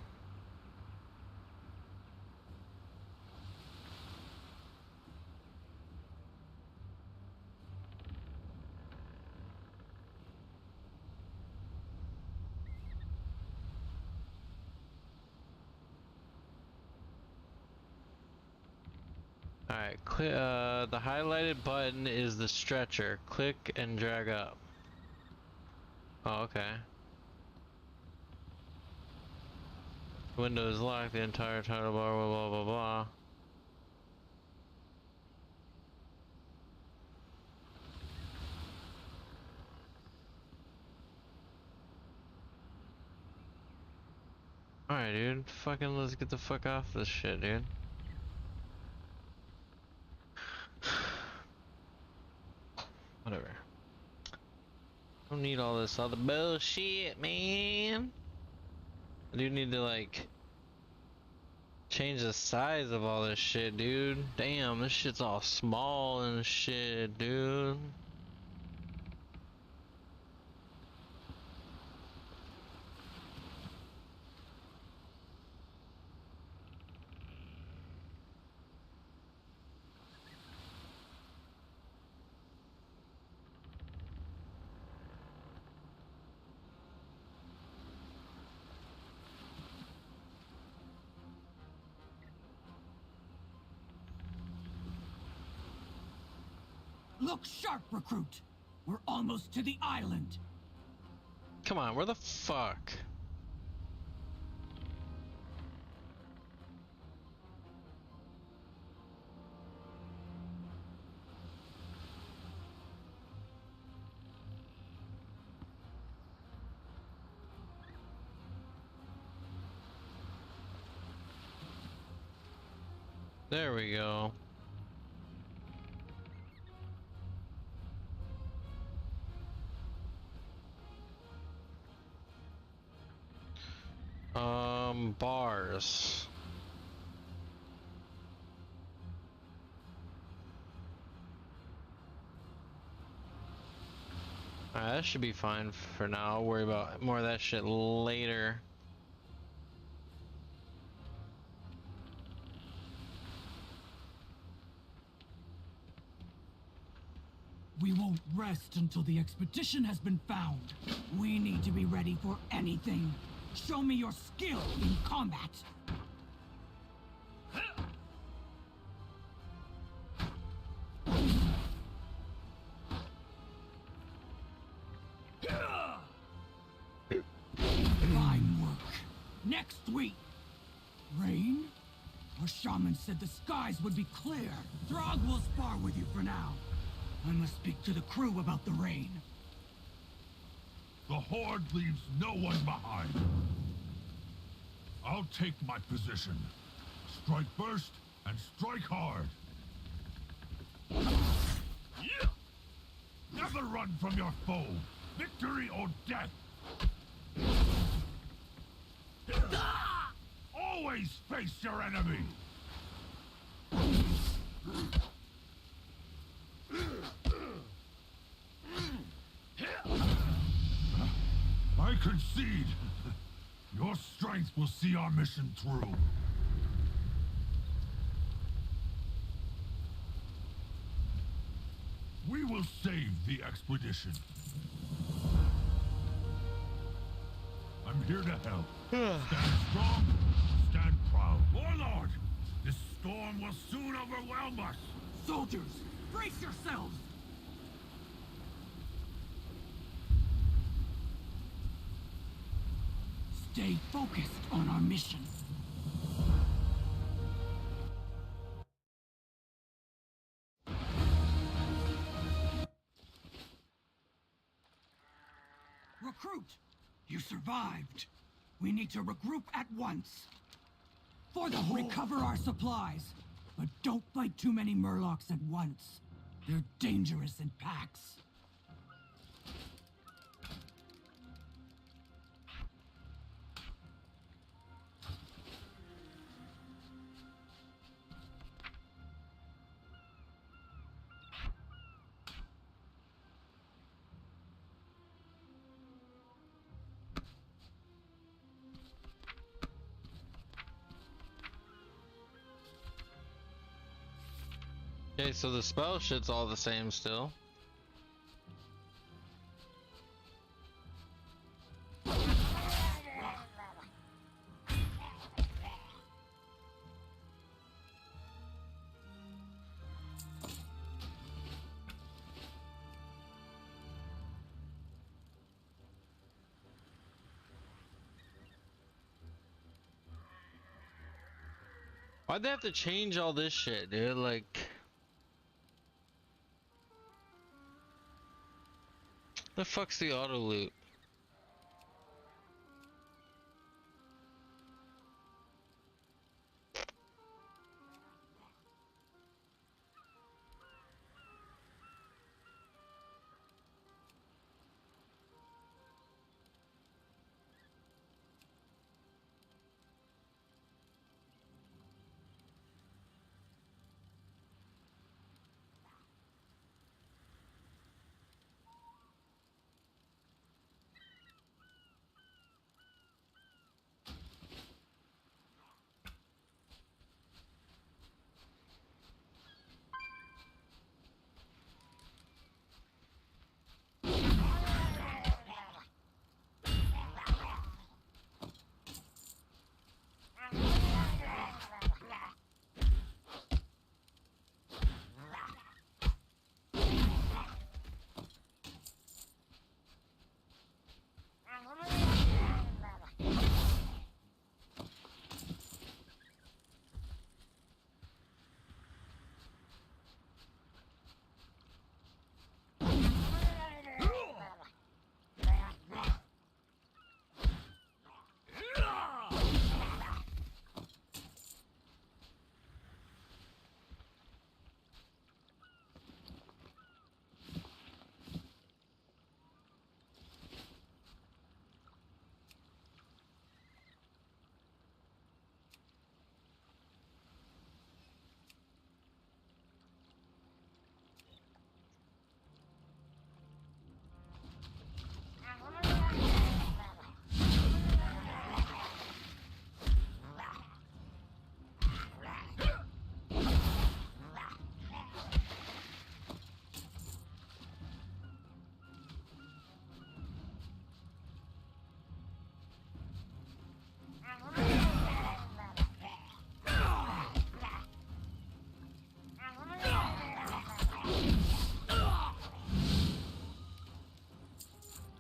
Alright, the highlighted button is the stretcher. Click and drag up. Oh, okay. Window is locked, the entire title bar, blah blah blah blah. Alright, dude. Fucking let's get the fuck off this shit, dude. Whatever. Don't need all this other bullshit, man. I do need to, like, change the size of all this shit, dude. Damn, this shit's all small and shit, dude. Look sharp, recruit! We're almost to the island! Come on, where the fuck? There we go. Bars. Alright, that should be fine for now. I'll worry about more of that shit later. We won't rest until the expedition has been found. We need to be ready for anything. Show me your skill in combat. Fine work. Next week. Rain? Our shaman said the skies would be clear. Throg will spar with you for now. I must speak to the crew about the rain. The Horde leaves no one behind. I'll take my position. Strike first and strike hard. Yeah! Never run from your foe. Victory or death. Always face your enemy. I concede. Your strength will see our mission through. We will save the expedition. I'm here to help. Stand strong, stand proud. Warlord, this storm will soon overwhelm us. Soldiers, brace yourselves! Stay focused on our mission. Recruit! You survived. We need to regroup at once. For the whole... Recover our supplies. But don't fight too many Murlocs at once. They're dangerous in packs. Okay, so the spell shit's all the same still. Why'd they have to change all this shit, dude? Like... the fuck's the auto loot?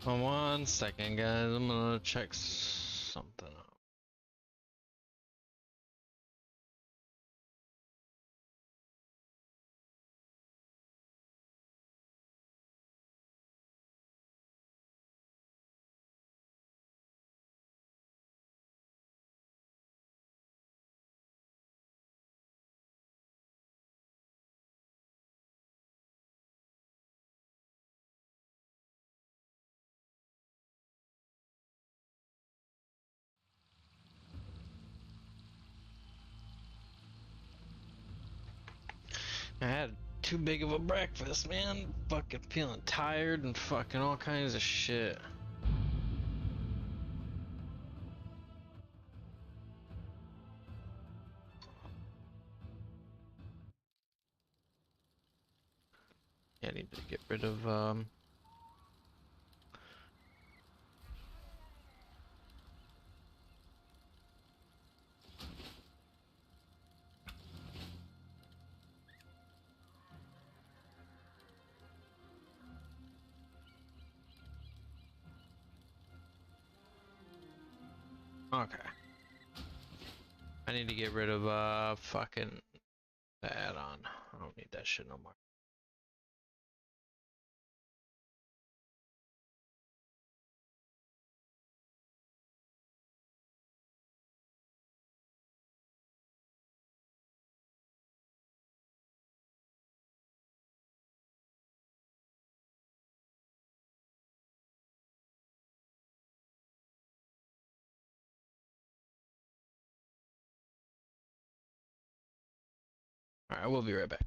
One second, guys. I'm gonna check something out. I had too big of a breakfast, man. Fucking feeling tired and fucking all kinds of shit. Yeah, I need to get rid of okay. I need to get rid of fucking the add-on. I don't need that shit no more. Alright, we'll be right back.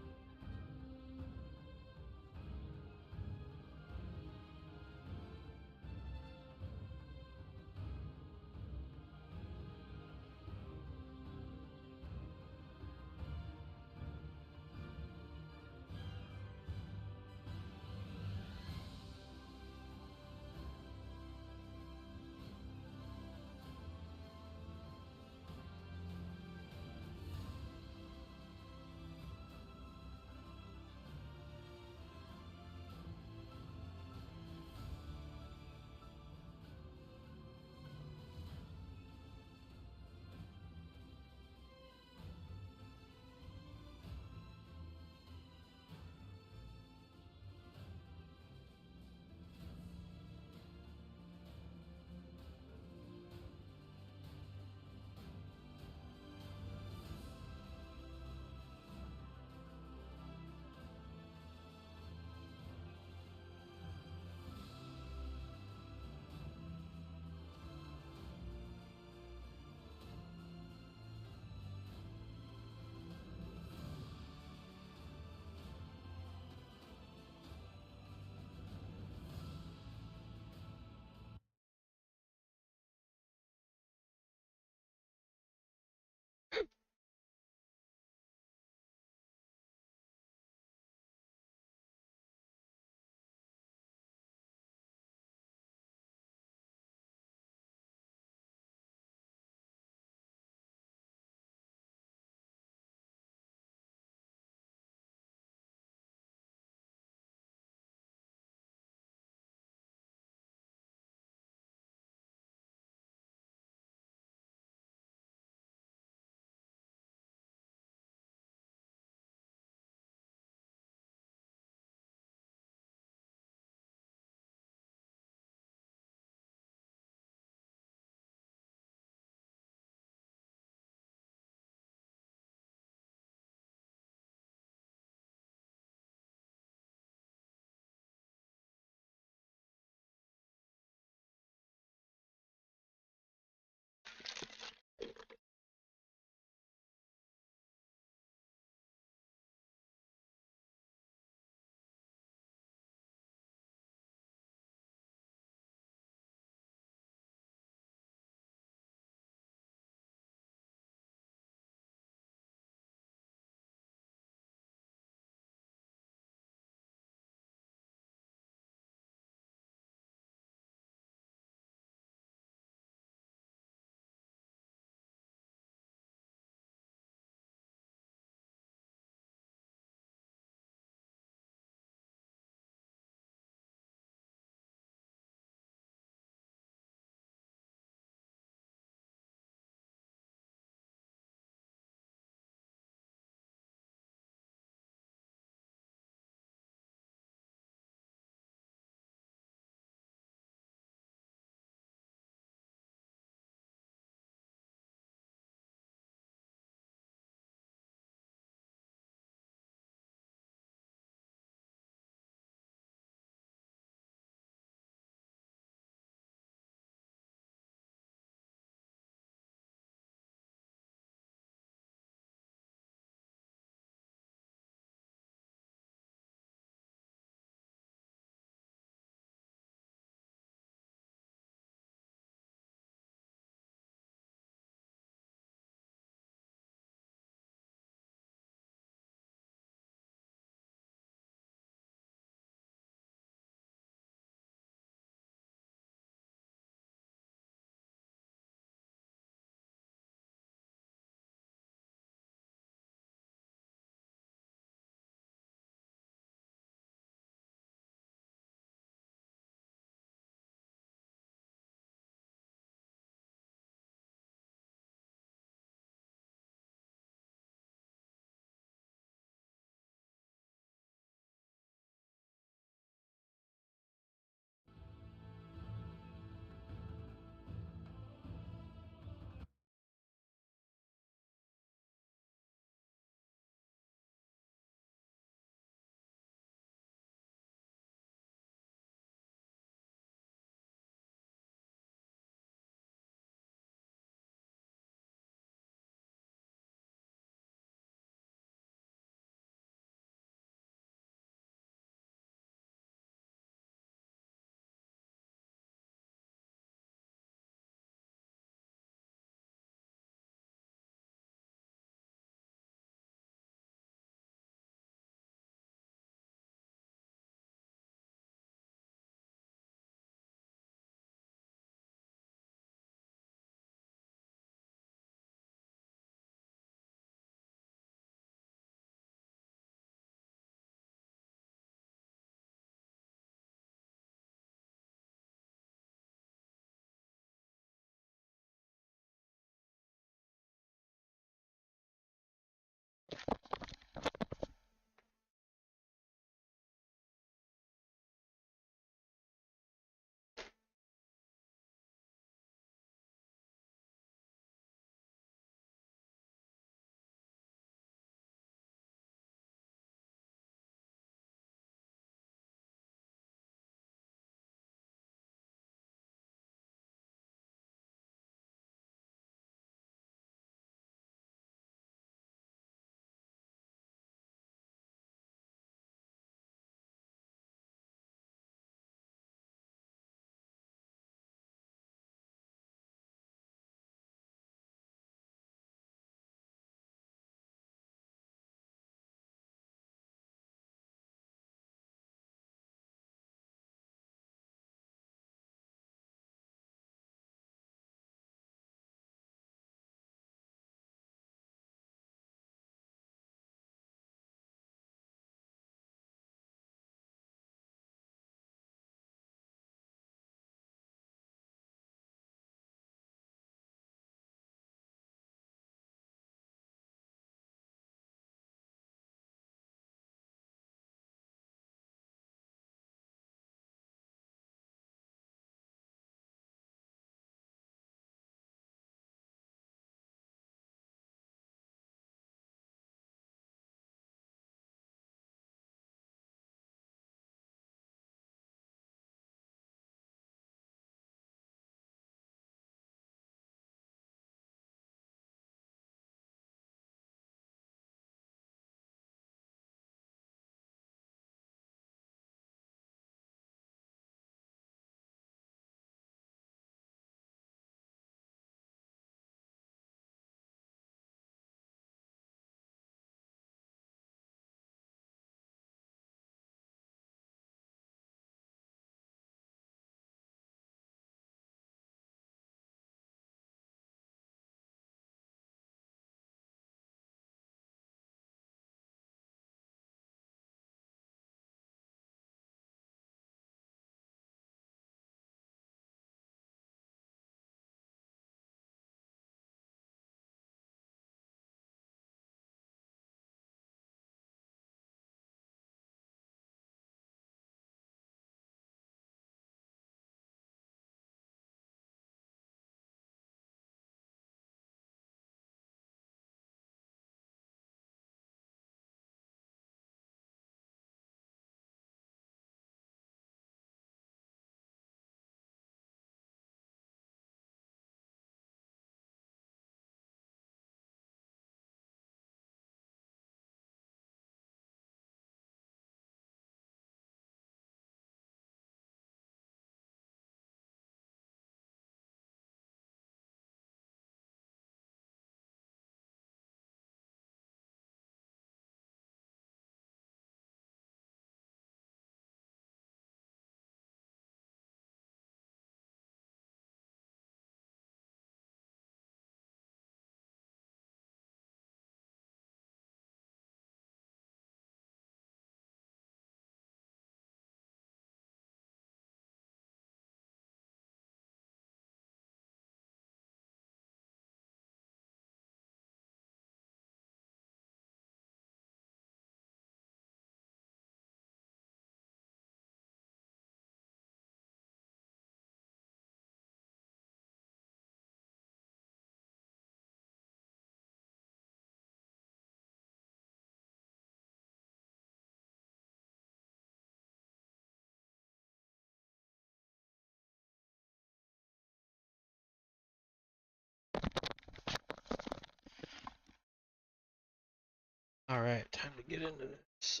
Alright, time to get into this.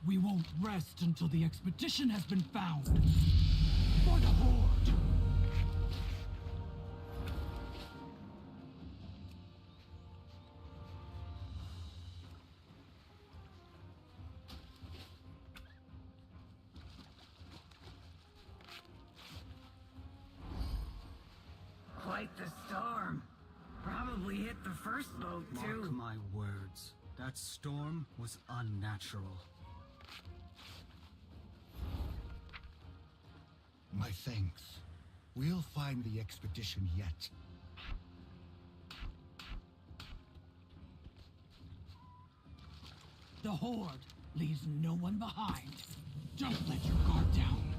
We won't rest until the expedition has been found. For the Horde! Quite the storm. Probably hit the first boat, too. Mark my words. That storm was unnatural. My thanks. We'll find the expedition yet. The Horde leaves no one behind. Don't let your guard down.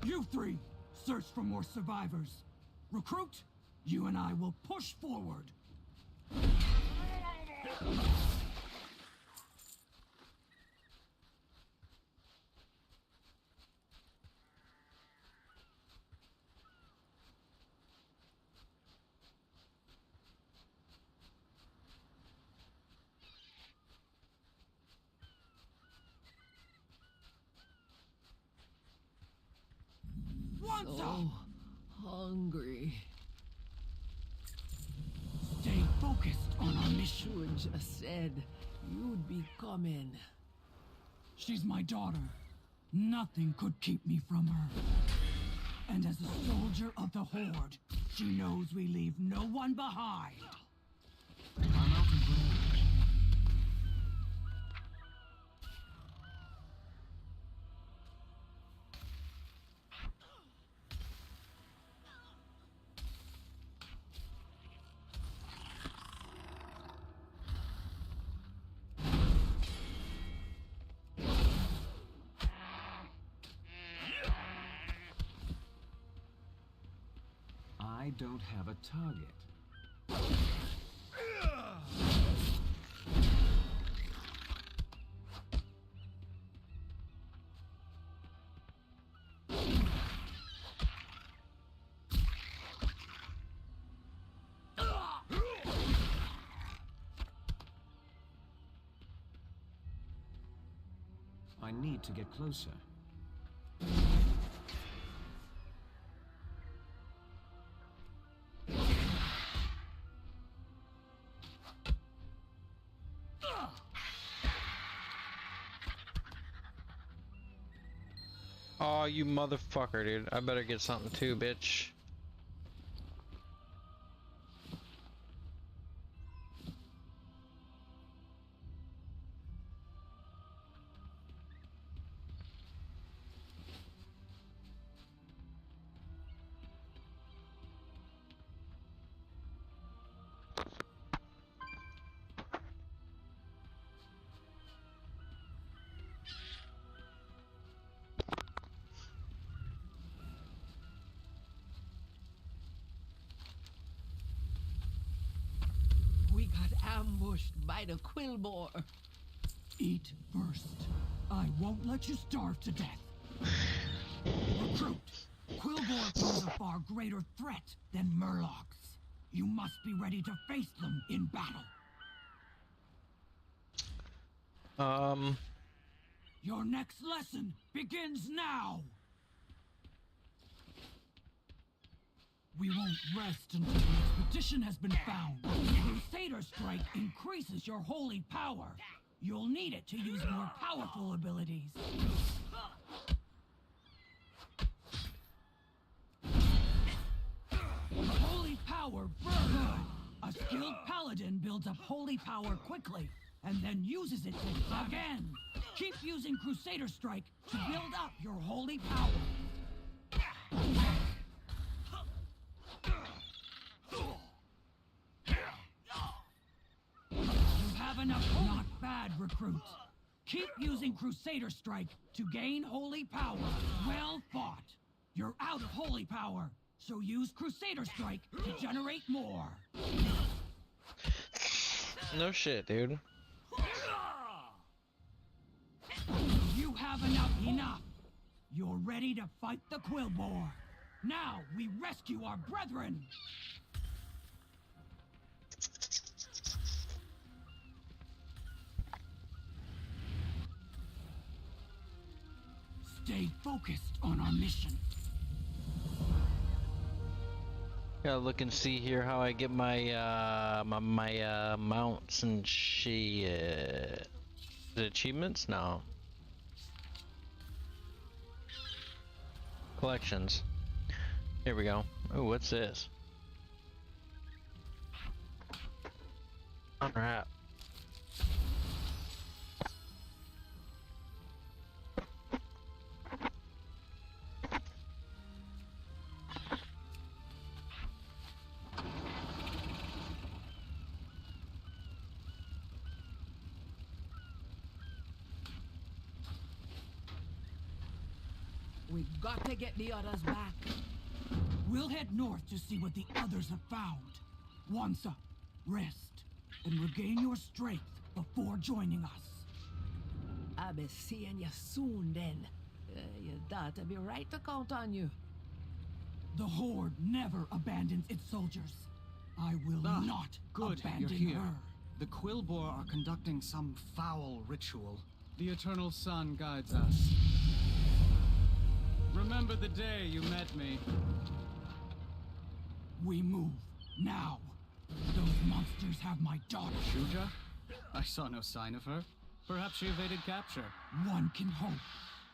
You three, search for more survivors. Recruit, you and I will push forward. So hungry. Stay focused on our mission. You just said you'd be coming. She's my daughter. Nothing could keep me from her. And as a soldier of the Horde, she knows we leave no one behind. I'm out of range. I don't have a target. I need to get closer. Oh, you motherfucker, dude. I better get something too, bitch. We got ambushed by the Quillboar. Eat first. I won't let you starve to death. Recruit, Quillboar pose a far greater threat than Murlocs. You must be ready to face them in battle. Your next lesson begins now! We won't rest until the expedition has been found. Crusader Strike increases your holy power. You'll need it to use more powerful abilities. Holy power burn. A skilled paladin builds up holy power quickly, and then uses it again. Keep using Crusader Strike to build up your holy power. You have enough. Not bad, recruit. Keep using Crusader Strike to gain holy power. Well fought. You're out of holy power, so use Crusader Strike to generate more. No shit, dude. You have enough. You're ready to fight the Quillboar. Now we rescue our brethren. Stay focused on our mission. Gotta look and see here how I get my my mounts and shit. The achievements? No. Collections. Here we go. Oh, what's this? Unwrap. We've got to get the others back. We'll head north to see what the others have found. Wansa, rest and regain your strength before joining us. I'll be seeing you soon then. Your daughter be right to count on you. The Horde never abandons its soldiers. I will not good, abandon you're here. her. The Quillbore are conducting some foul ritual. The Eternal Sun guides us. Remember the day you met me. We move, now. Those monsters have my daughter. Shuja? I saw no sign of her. Perhaps she evaded capture. One can hope.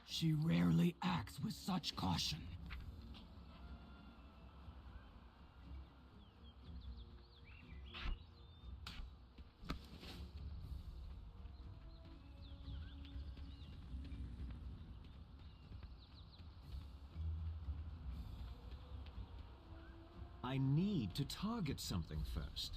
She rarely acts with such caution. I need to target something first.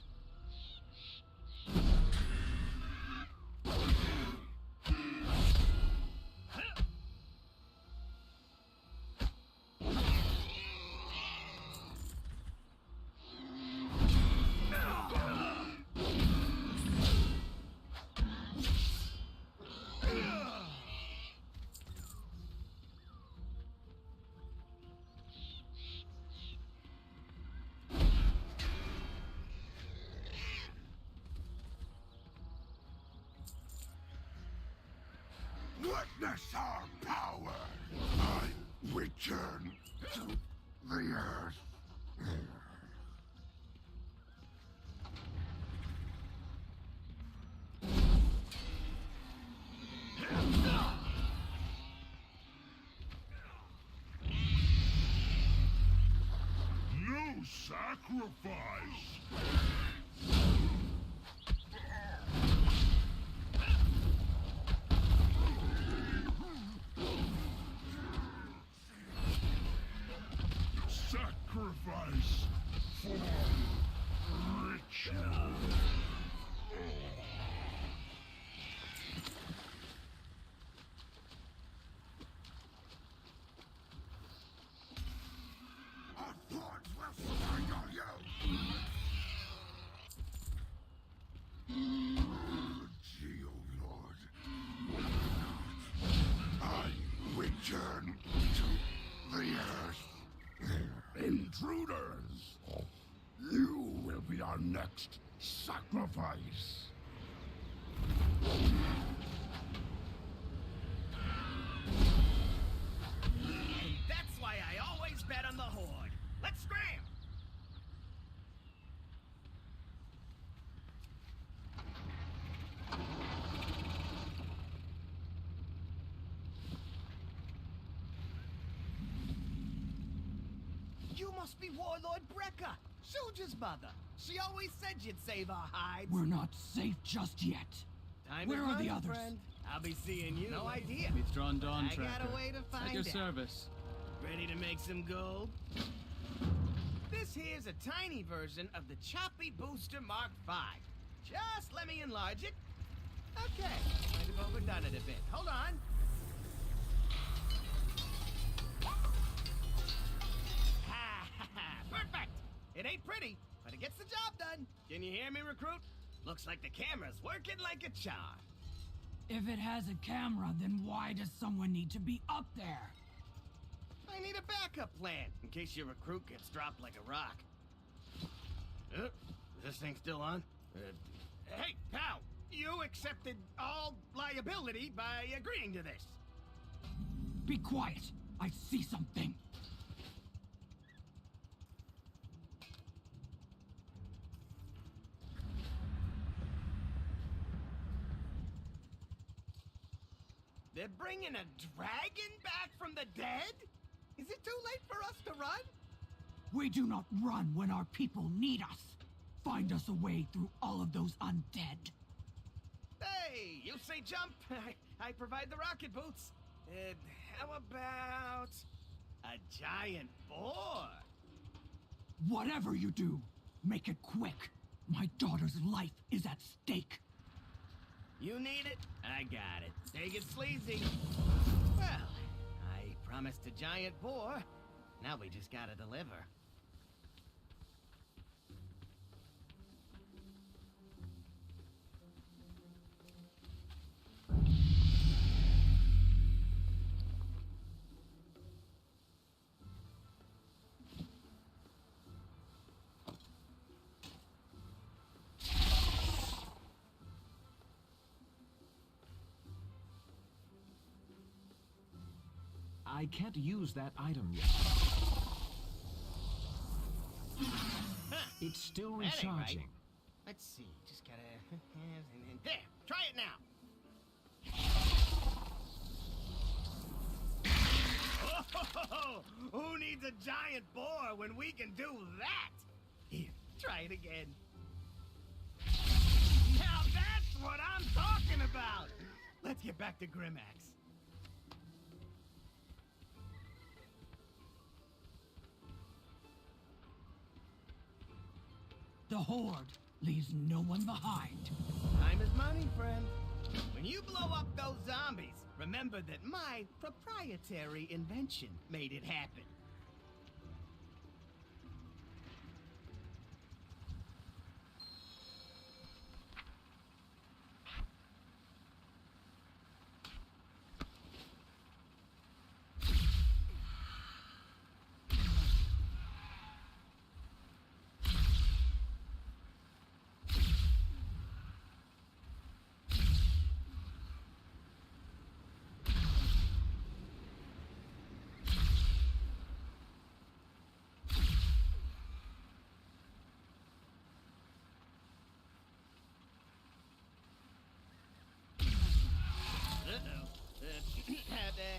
Witness our power! I return to the earth. No sacrifice! Sacrifice for ritual. Our thoughts will stand on you. Geolord. I return to the earth. Intruders! You will be our next sacrifice. And that's why I always bet on the Horde. Let's scram! You must be Warlord Brekka, Shuja's mother. She always said you'd save our hides. We're not safe just yet. Time Where to are run, the others? friend. I'll be seeing you. No idea. Withdrawn Dawn I Tracker. got a way to find At your out. service. Ready to make some gold? This here's a tiny version of the Choppy Booster Mark V. Just let me enlarge it. Okay, might have overdone it a bit. Hold on. Perfect! It ain't pretty, but it gets the job done. Can you hear me, recruit? Looks like the camera's working like a charm. If it has a camera, then why does someone need to be up there? I need a backup plan, in case your recruit gets dropped like a rock. Is this thing still on? Hey, pal! You accepted all liability by agreeing to this. Be quiet! I see something! They're bringing a dragon back from the dead? Is it too late for us to run? We do not run when our people need us. Find us a way through all of those undead. Hey, you say jump, I provide the rocket boots. How about a giant boar? Whatever you do, make it quick. My daughter's life is at stake. You need it? I got it. Take it sleazy. Well, I promised a giant boar. Now we just gotta deliver. I can't use that item yet. It's still recharging. Right. Let's see, just gotta... There, try it now. Oh, who needs a giant boar when we can do that? Here, try it again. Now that's what I'm talking about! Let's get back to Grimax. The Horde leaves no one behind. Time is money, friend. When you blow up those zombies, remember that my proprietary invention made it happen.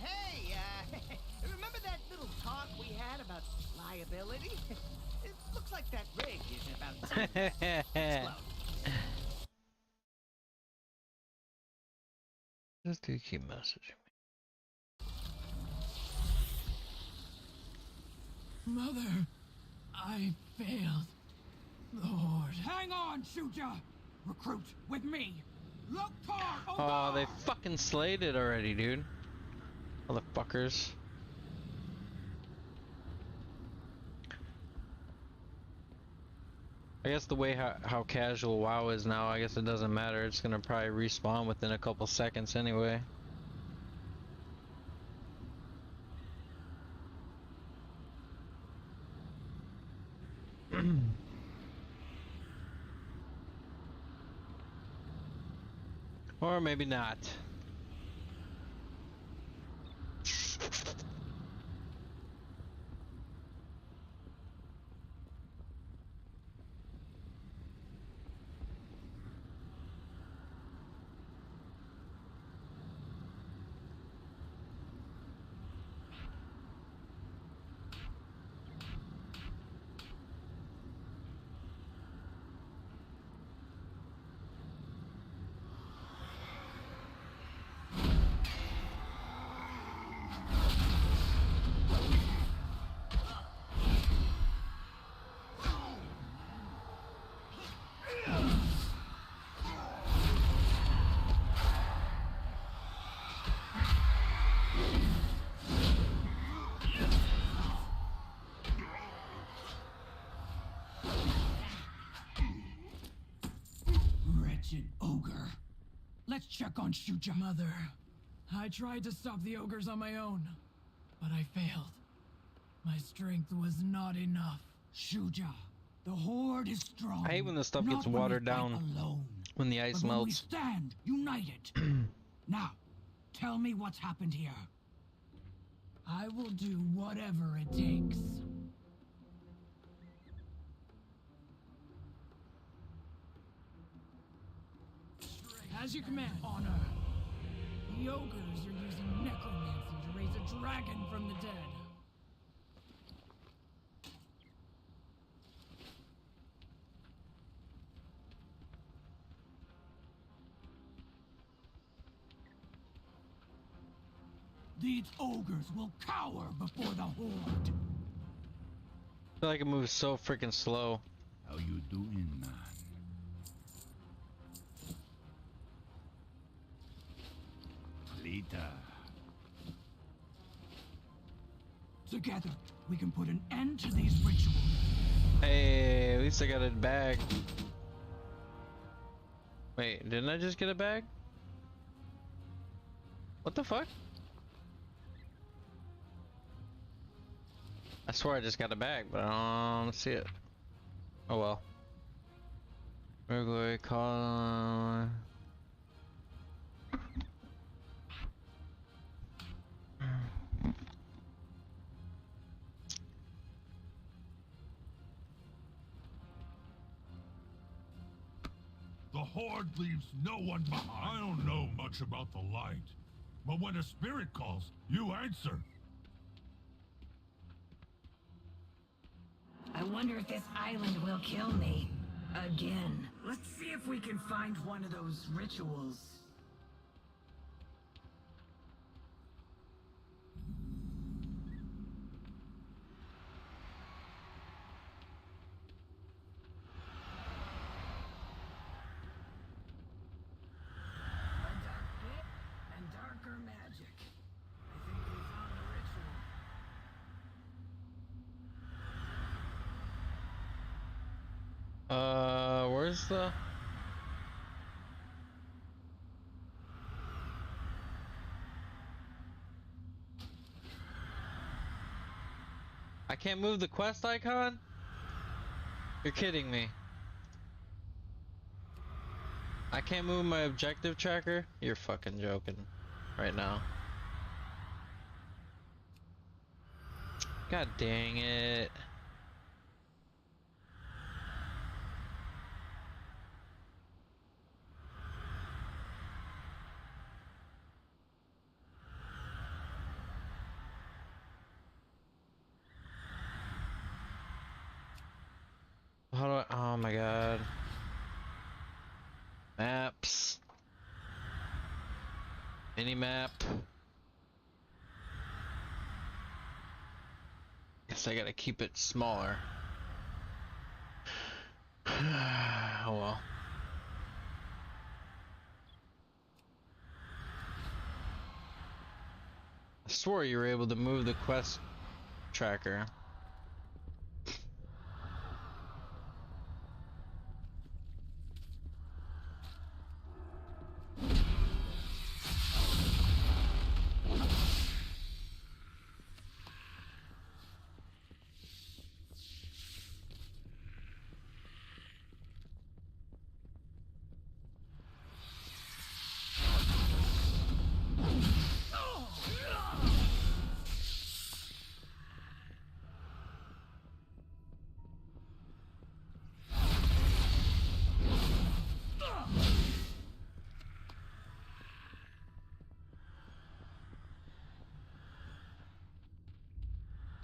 Hey, remember that little talk we had about liability? It looks like that rig is about to explode. Just do keep messaging me. Mother, I failed. The Horde. Hang on, Shuja! Recruit, with me! Look hard! Oh, they fucking slayed it already, dude. Motherfuckers. I guess the way how casual WoW is now, I guess it doesn't matter. It's gonna probably respawn within a couple seconds anyway. Or maybe not. Ogre. Let's check on Shuja. Mother, I tried to stop the ogres on my own, but I failed. My strength was not enough. Shuja, the Horde is strong. I hate when this stuff gets watered down alone, when the ice but melts. When we stand united. Now, tell me what's happened here. I will do whatever it takes. As you command, Honor. The ogres are using necromancy to raise a dragon from the dead. These ogres will cower before the horde. I feel like it moves so freaking slow. How you doing, man? Lita. Together, we can put an end to these rituals. Hey, at least I got a bag. Wait, didn't I just get a bag? What the fuck? I swear I just got a bag, but I don't see it. Oh well. Regular call. The Horde leaves no one behind. I don't know much about the light, but when a spirit calls, you answer. I wonder if this island will kill me. Again. Let's see if we can find one of those rituals. A dark pit and darker magic. I think we found the ritual. Where's the... I can't move the quest icon? You're kidding me. I can't move my objective tracker? You're fucking joking right now. God dang it. How do I, oh my god. Maps. Mini map. Guess I gotta keep it smaller. Oh well. I swore you were able to move the quest tracker.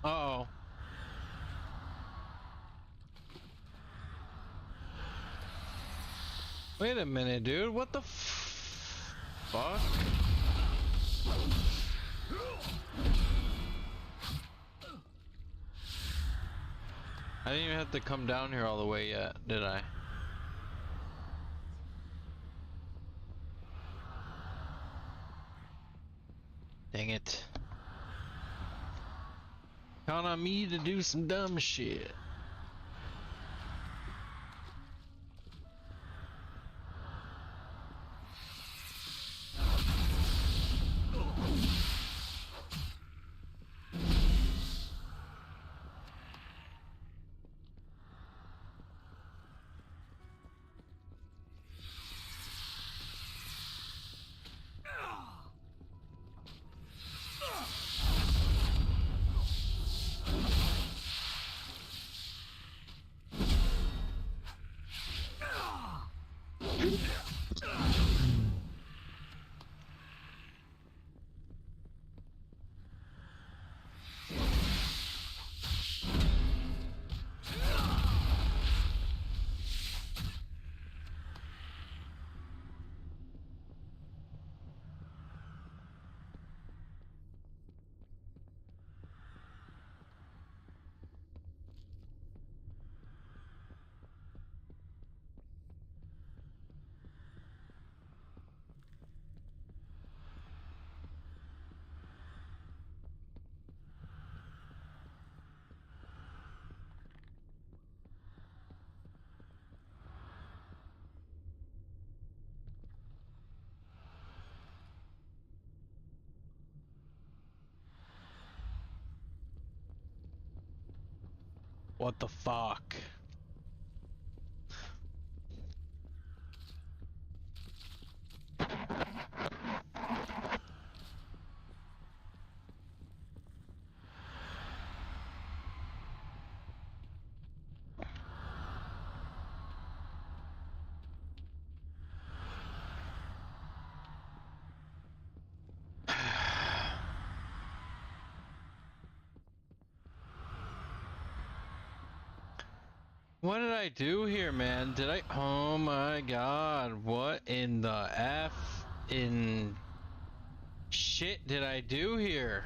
Uh-oh. Wait a minute, dude. What the fuck? I didn't even have to come down here all the way yet, did I? Dang it. Count on me to do some dumb shit. What the fuck? What did I do here, man? Did I? Oh my god, what in the F in shit did I do here?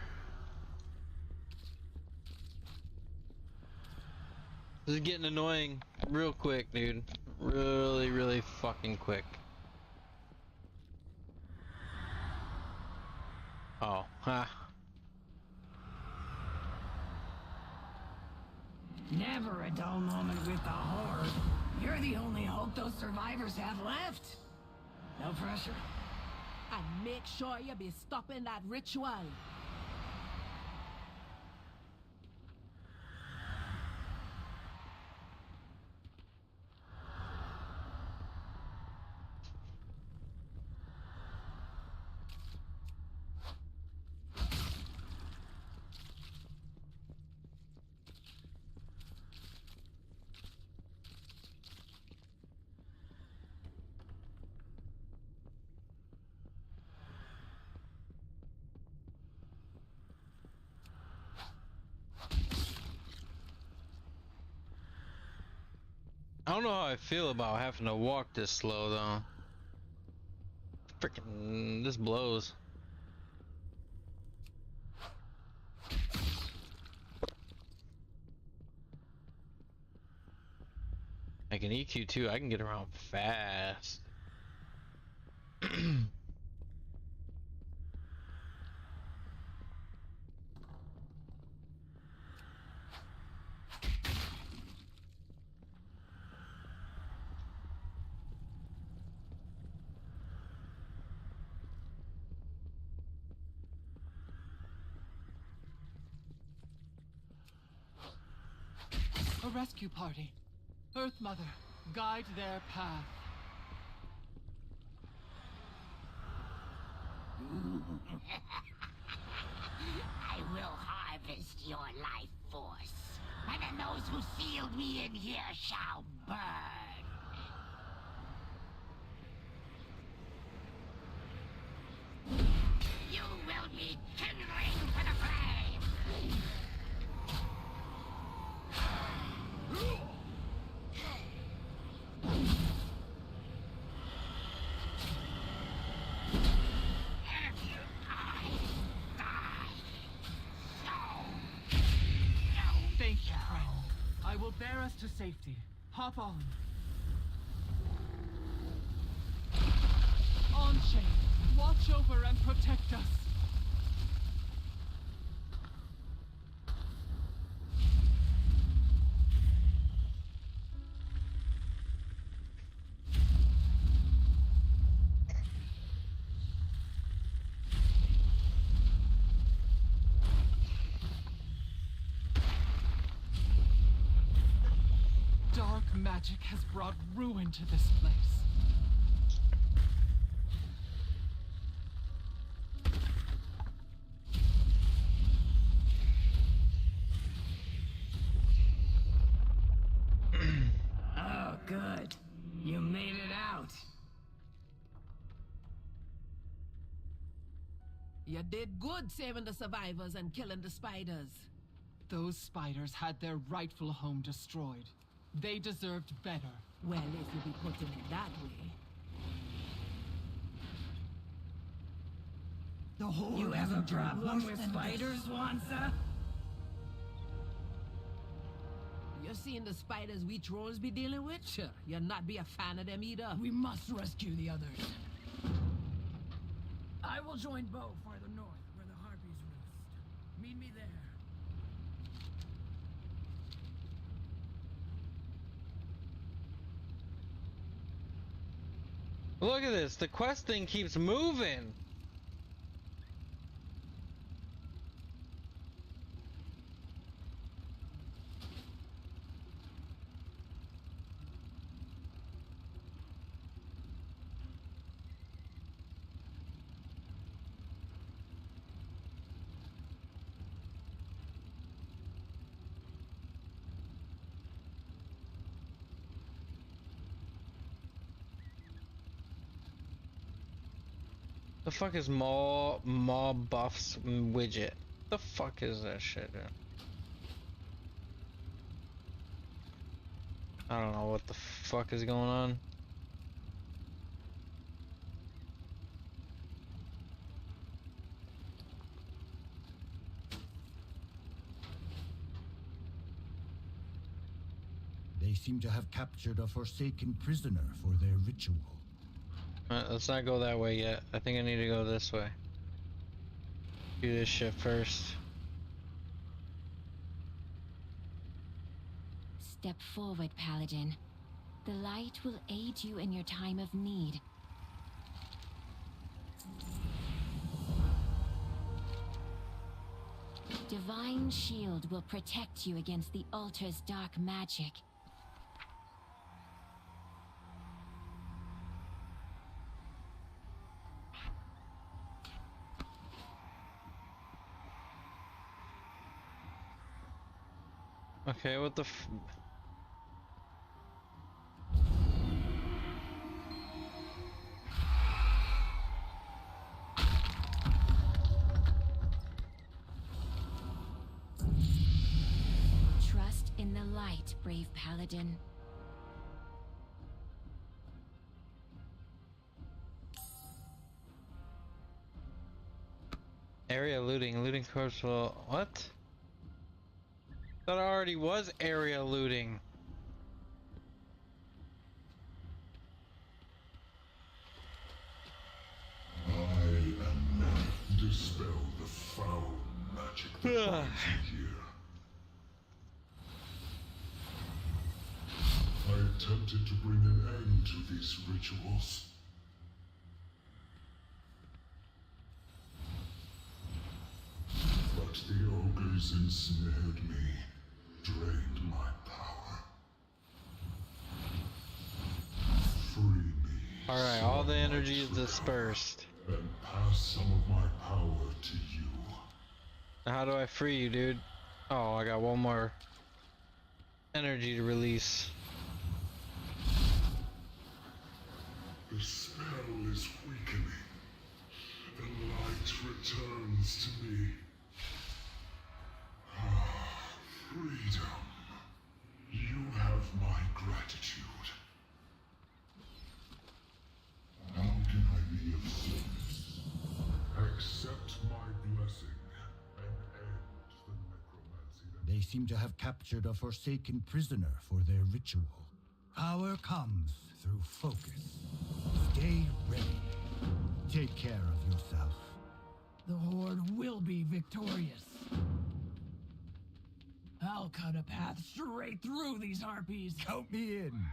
This is getting annoying real quick, dude. Really, really fucking quick. Oh, ha. Never a dull moment with the Horde. You're the only hope those survivors have left. No pressure. And make sure you be stopping that ritual. I don't know how I feel about having to walk this slow though. Freaking, this blows. Like an EQ2, I can get around fast. A rescue party. Earth Mother, guide their path. I will harvest your life force, and then those who sealed me in here shall burn. You will be kindling for the flame. Thank you, friend. I will bear us to safety. Hop on. On-chain, watch over and protect us. Dark magic has brought ruin to this place. Oh, good. You made it out. You did good saving the survivors and killing the spiders. Those spiders had their rightful home destroyed. They deserved better. Well, if you be putting it that way. The Horde You have a hasn't done problem worse with than spiders, this. Wansa? You're seeing the spiders we trolls be dealing with? Sure, you'll not be a fan of them either. We must rescue the others. I will join Bo farther north, where the harpies roost. Meet me there. Look at this, the quest thing keeps moving. The fuck is mob buffs widget? The fuck is that shit, dude? I don't know what the fuck is going on. They seem to have captured a forsaken prisoner for their ritual. Let's not go that way yet. I think I need to go this way. Do this shit first. Step forward, Paladin. The light will aid you in your time of need. Divine Shield will protect you against the altar's dark magic. Okay, what the f- Trust in the light, brave Paladin. Area looting. Looting corpse will... What? That already was area looting. I am not dispel the foul magic that binds you here. I attempted to bring an end to these rituals. But the ogres ensnared me, drained my power. Free me. Alright, all the energy is dispersed. And pass some of my power to you. How do I free you, dude? Oh, I got one more energy to release. The spell is weakening. The light returns to me. Freedom. You have my gratitude. How can I be of service? Accept my blessing and end the necromancy. They seem to have captured a forsaken prisoner for their ritual. Power comes through focus. Stay ready. Take care of yourself. The Horde will be victorious. I'll cut a path straight through these harpies. Count me in.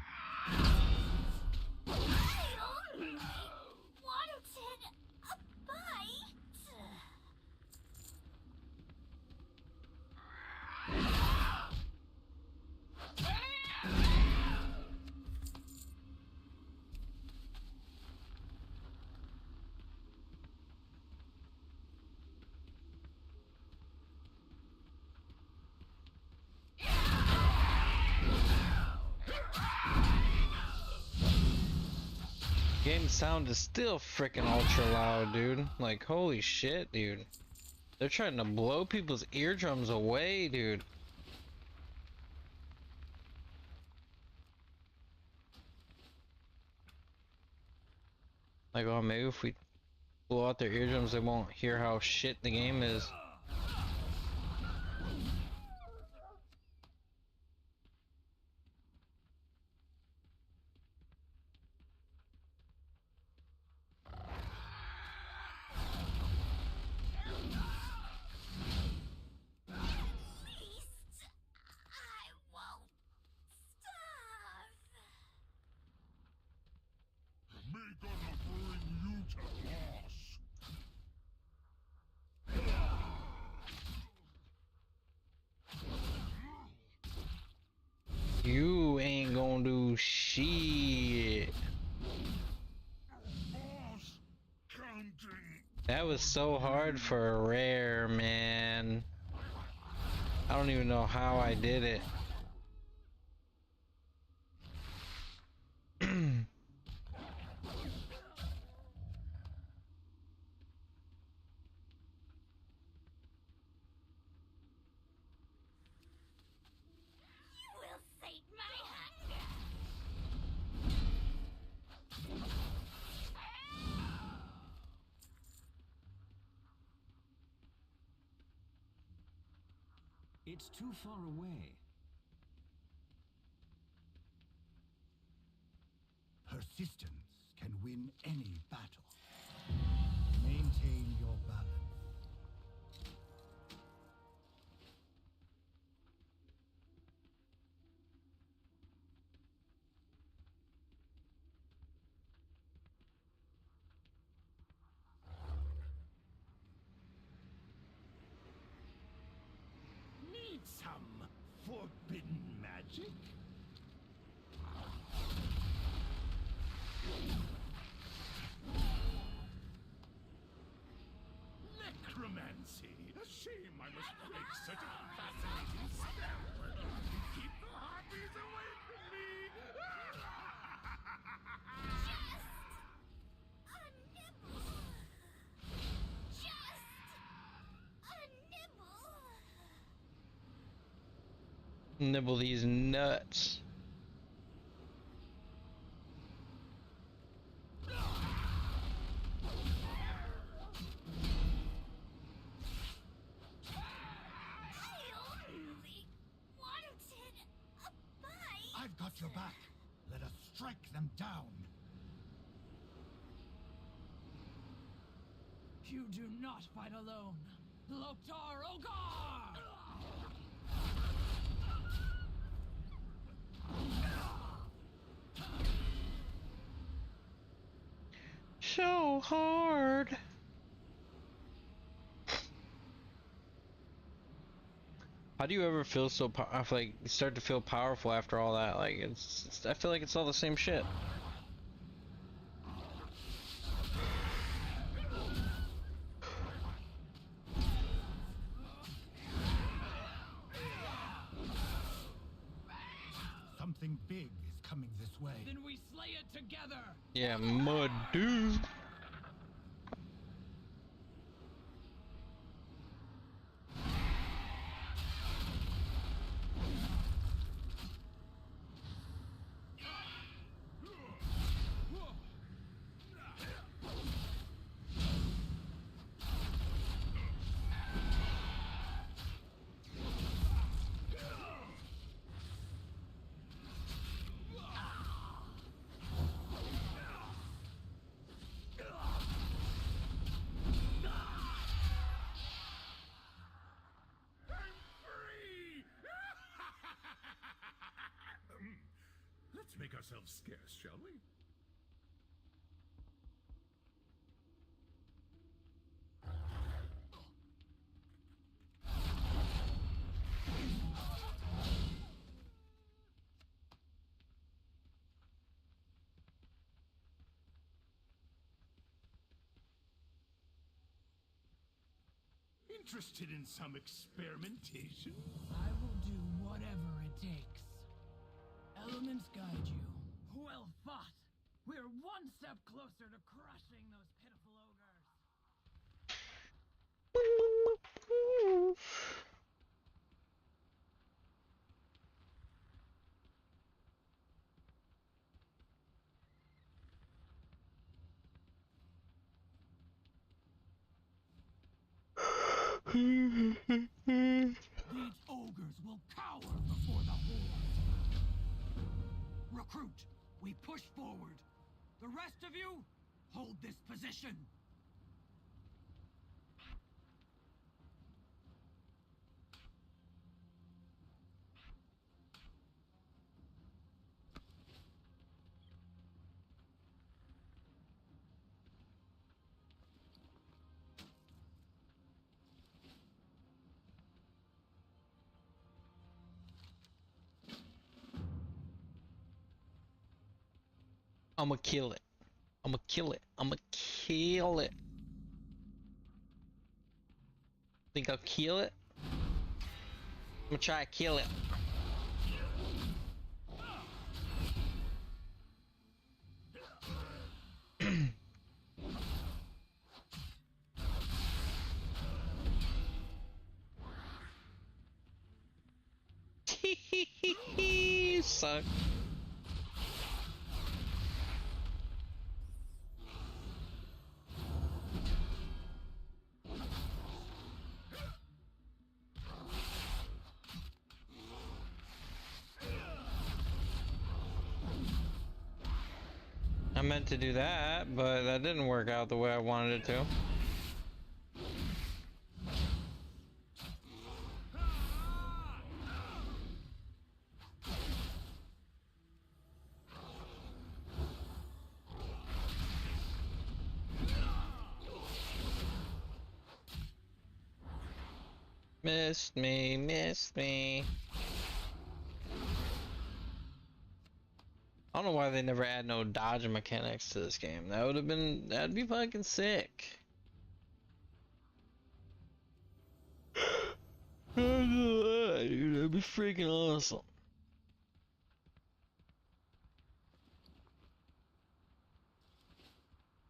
Wanted a bite. Game sound is still freaking ultra loud, dude. Like, holy shit, dude. They're trying to blow people's eardrums away, dude. Like, oh, maybe if we blow out their eardrums, they won't hear how shit the game is. You ain't gonna do shit. That was so hard for a rare, man. I don't even know how I did it. It's too far away. Persistence can win any battle. Maintain your balance. Need some forbidden magic? Necromancy. A shame I must break such a fascinating spell. Keep the harpies away from me. Nibble these nuts. I've got your back. Let us strike them down. You do not fight alone. Loktar Ogar! So hard. How do you ever feel so like start to feel powerful after all that? Like I feel like it's all the same shit. Something big is coming this way. Then we slay it together. Yeah, mud dude. Let's make ourselves scarce, shall we? Interested in some experimentation? I will do whatever it takes. Elements guide you. Well fought. We're one step closer to crushing those pitiful ogres. These ogres will cower before the horde. Recruit, we push forward. The rest of you, hold this position. I'ma kill it. I'ma kill it. I'ma kill it. Think I'll kill it? I'm gonna try to kill it. You suck. meant to do that, but that didn't work out the way I wanted it to. Missed me, missed me. I don't know why they never add no dodge mechanics to this game. That would have been, that'd be fucking sick. Dude, that'd be freaking awesome.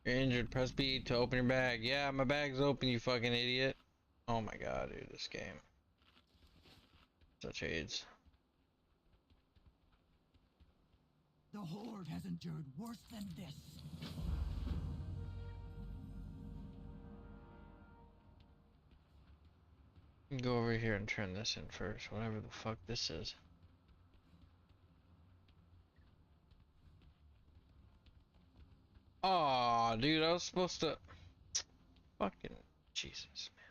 You're injured, press B to open your bag. Yeah, my bag's open, you fucking idiot. Oh my god, dude, this game. Such AIDS. The Horde has endured worse than this. Go over here and turn this in first, whatever the fuck this is. Aw, dude, I was supposed to... Fucking Jesus, man.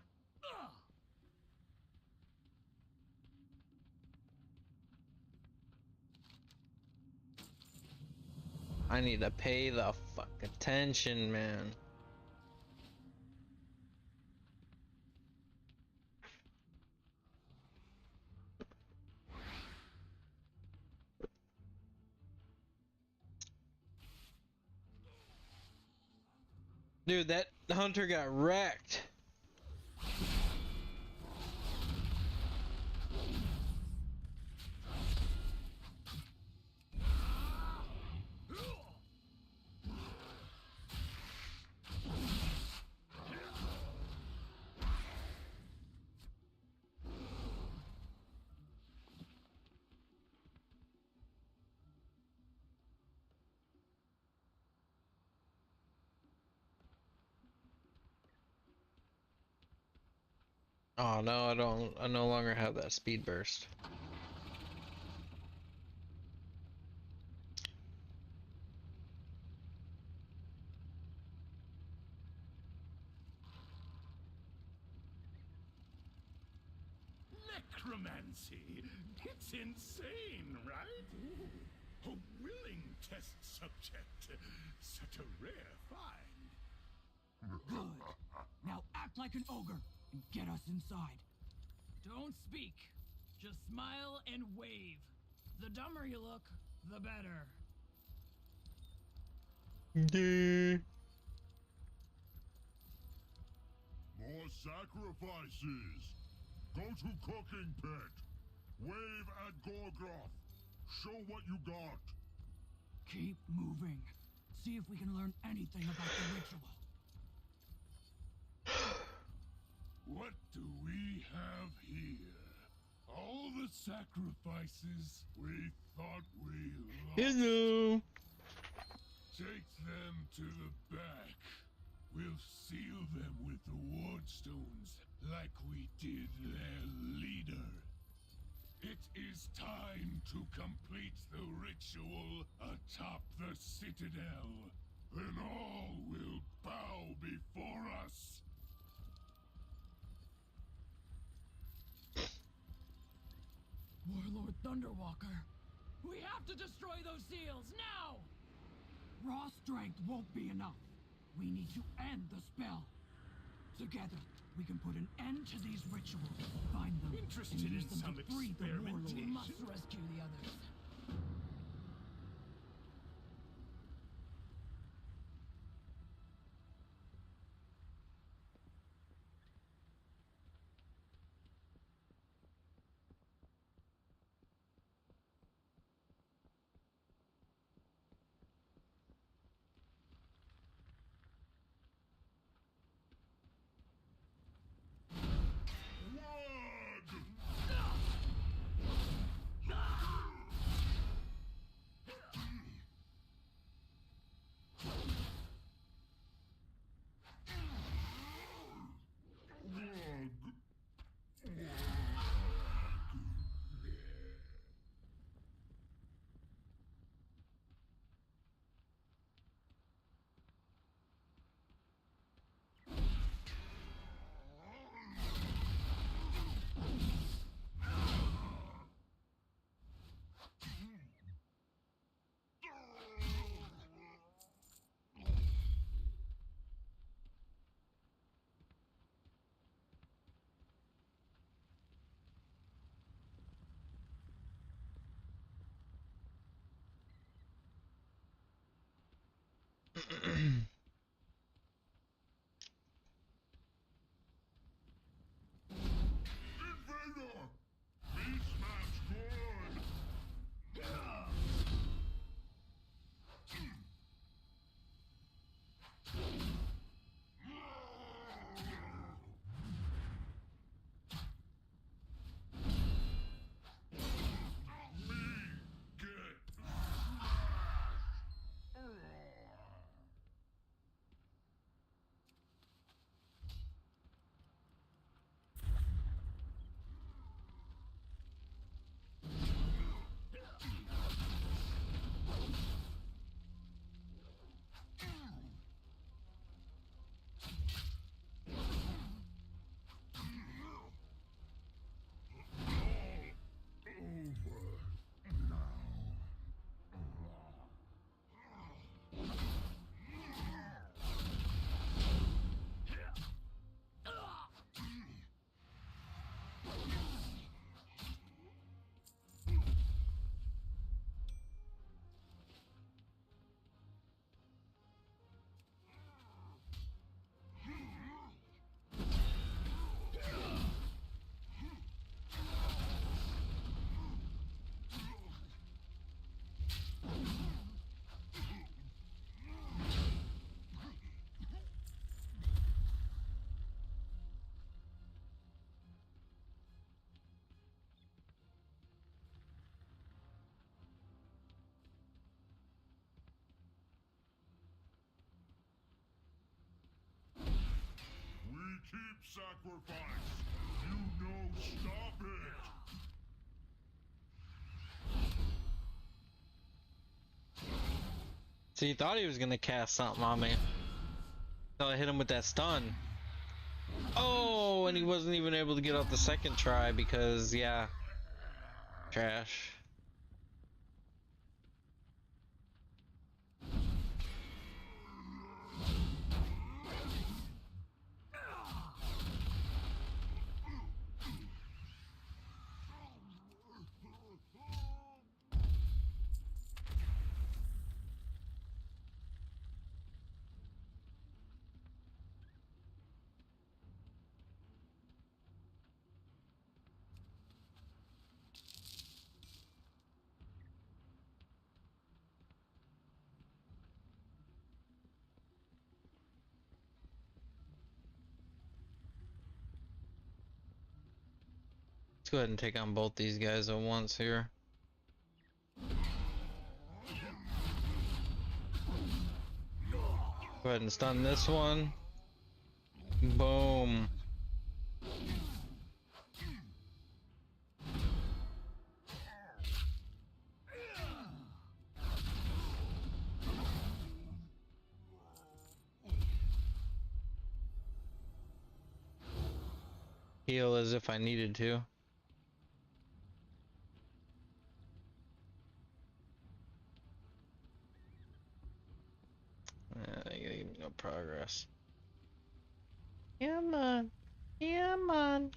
I need to pay the fuck attention, man. Dude, that hunter got wrecked. Oh no, I don't. I no longer have that speed burst. Necromancy. It's insane, right? A willing test subject. Such a rare find. Good. Now act like an ogre and get us inside. Don't speak. Just smile and wave. The dumber you look, the better. More sacrifices. Go to cooking pit. Wave at Gorgroth. Show what you got. Keep moving. See if we can learn anything about the ritual. What do we have here? All the sacrifices we thought we lost. Hello. Take them to the back. We'll seal them with the wardstones like we did their leader. It is time to complete the ritual atop the citadel. Then all will bow before us. Warlord Thunderwalker, we have to destroy those seals now! Raw strength won't be enough. We need to end the spell. Together, we can put an end to these rituals. Find them Interested and use in them some to free the warlord. We must rescue the others. cheap sacrifice. You know, stop it. See, he thought he was gonna cast something on me. So I hit him with that stun. Oh, and he wasn't even able to get off the second try because, yeah, trash. Let's go ahead and take on both these guys at once here. Go ahead and stun this one. Boom. Heal as if I needed to. No progress. Come on. Come on.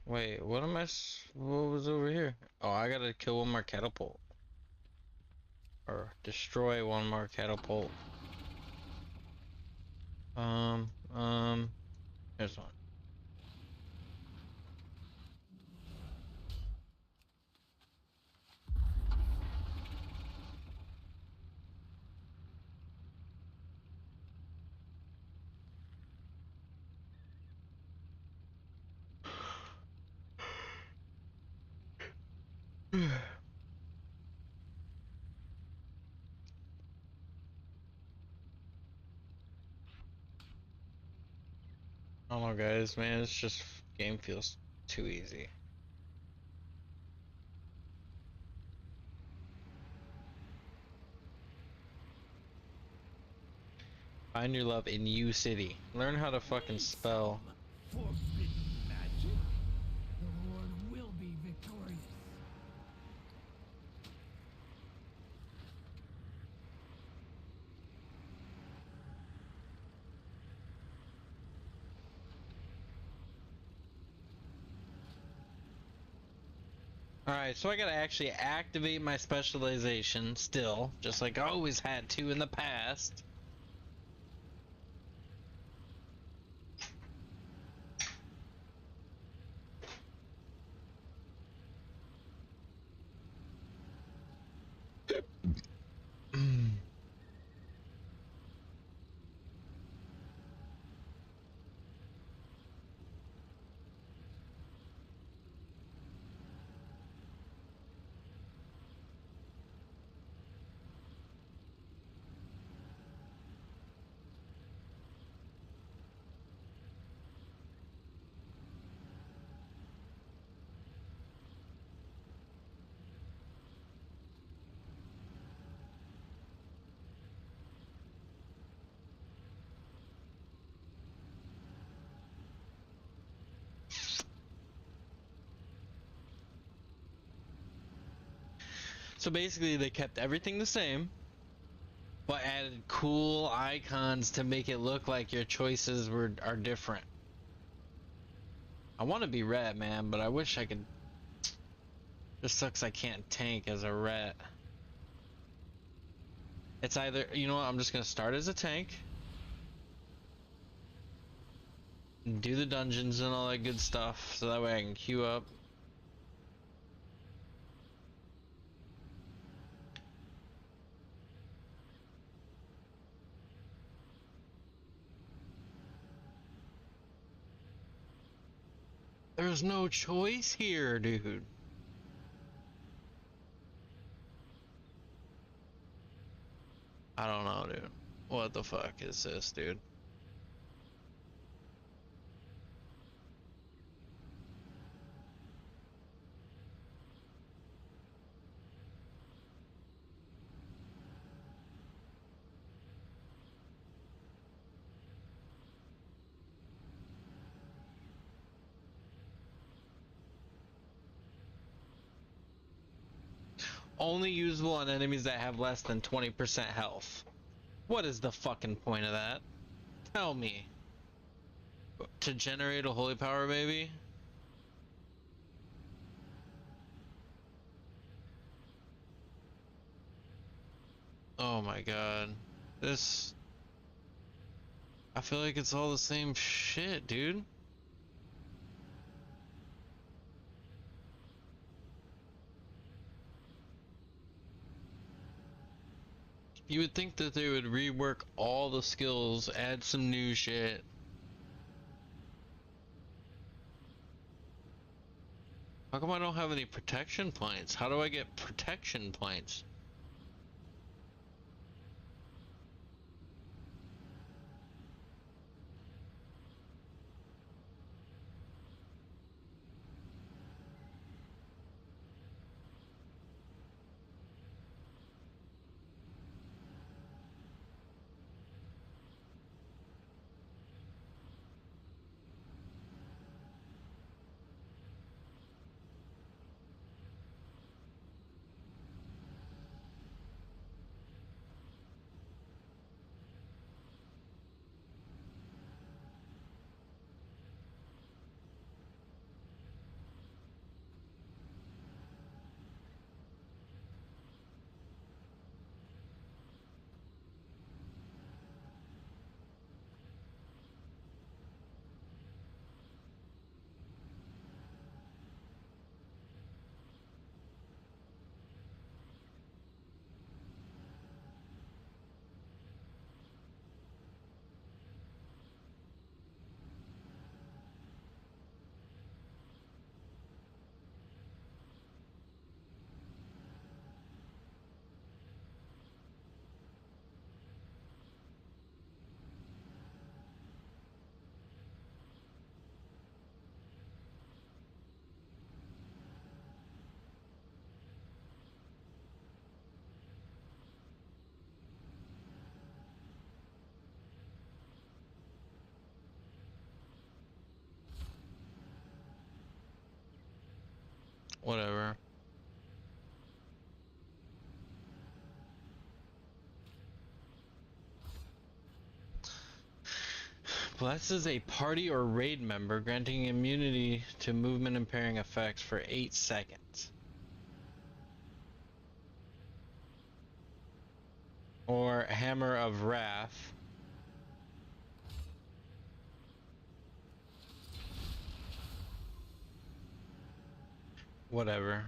Wait, what am I? What was over here? Oh, I gotta kill one more catapult. Or destroy one more catapult. Here's one. I don't know, guys, man, it's just game feels too easy. Find your love in U City. Learn how to fucking spell. Forbidden magic? The Horde will be victorious. Alright, so I gotta actually activate my specialization still, just like I always had to in the past. So basically they kept everything the same, but added cool icons to make it look like your choices are different. I want to be red, man, but I wish I could. Just sucks I can't tank as a ret. It's either, you know what, I'm just gonna start as a tank, do the dungeons and all that good stuff, so that way I can queue up. There's no choice here, dude. I don't know, dude. What the fuck is this, dude? Only usable on enemies that have less than 20% health. What is the fucking point of that? Tell me. To generate a holy power, maybe? Oh my god. This... I feel like it's all the same shit, dude. You would think that they would rework all the skills, add some new shit. How come I don't have any protection points? How do I get protection points? Whatever. Bless is a party or raid member, granting immunity to movement impairing effects for 8 seconds. Or Hammer of Wrath. Whatever.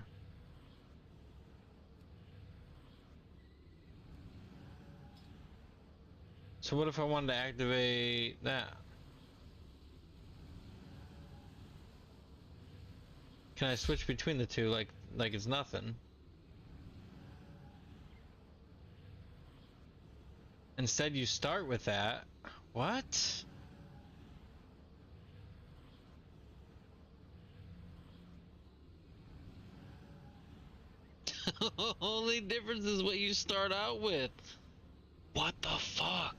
So what if I wanted to activate that? Can I switch between the two like it's nothing? Instead you start with that. What? Only difference is what you start out with. What the fuck?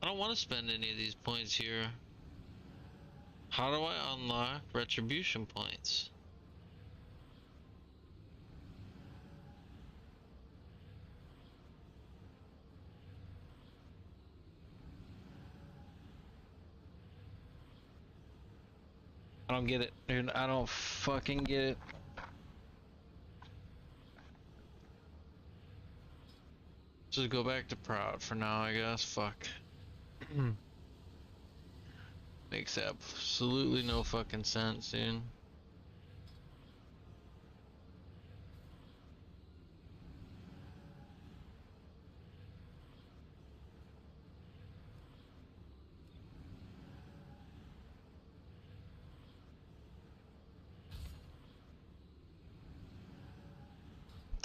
I don't want to spend any of these points here. How do I unlock retribution points? I don't get it, dude. I don't fucking get it. Just go back to Proud for now, I guess. Fuck. Makes absolutely no fucking sense, dude.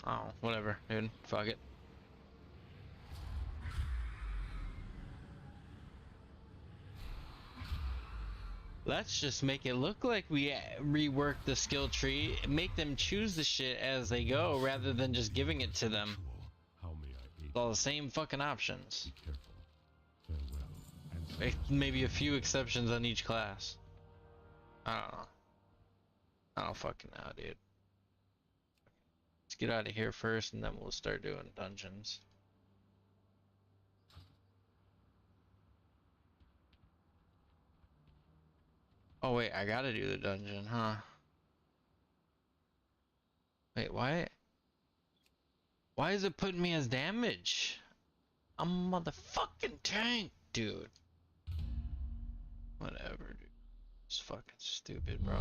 Oh, whatever, dude. Fuck it. Let's just make it look like we rework the skill tree, make them choose the shit as they go rather than just giving it to them. It's all the same fucking options. Maybe a few exceptions on each class. I don't know. I don't fucking know, dude. Let's get out of here first and then we'll start doing dungeons. Oh wait, I gotta do the dungeon, huh? Wait, why? Why is it putting me as damage? I'm a motherfucking tank, dude. Whatever, dude. It's fucking stupid, bro.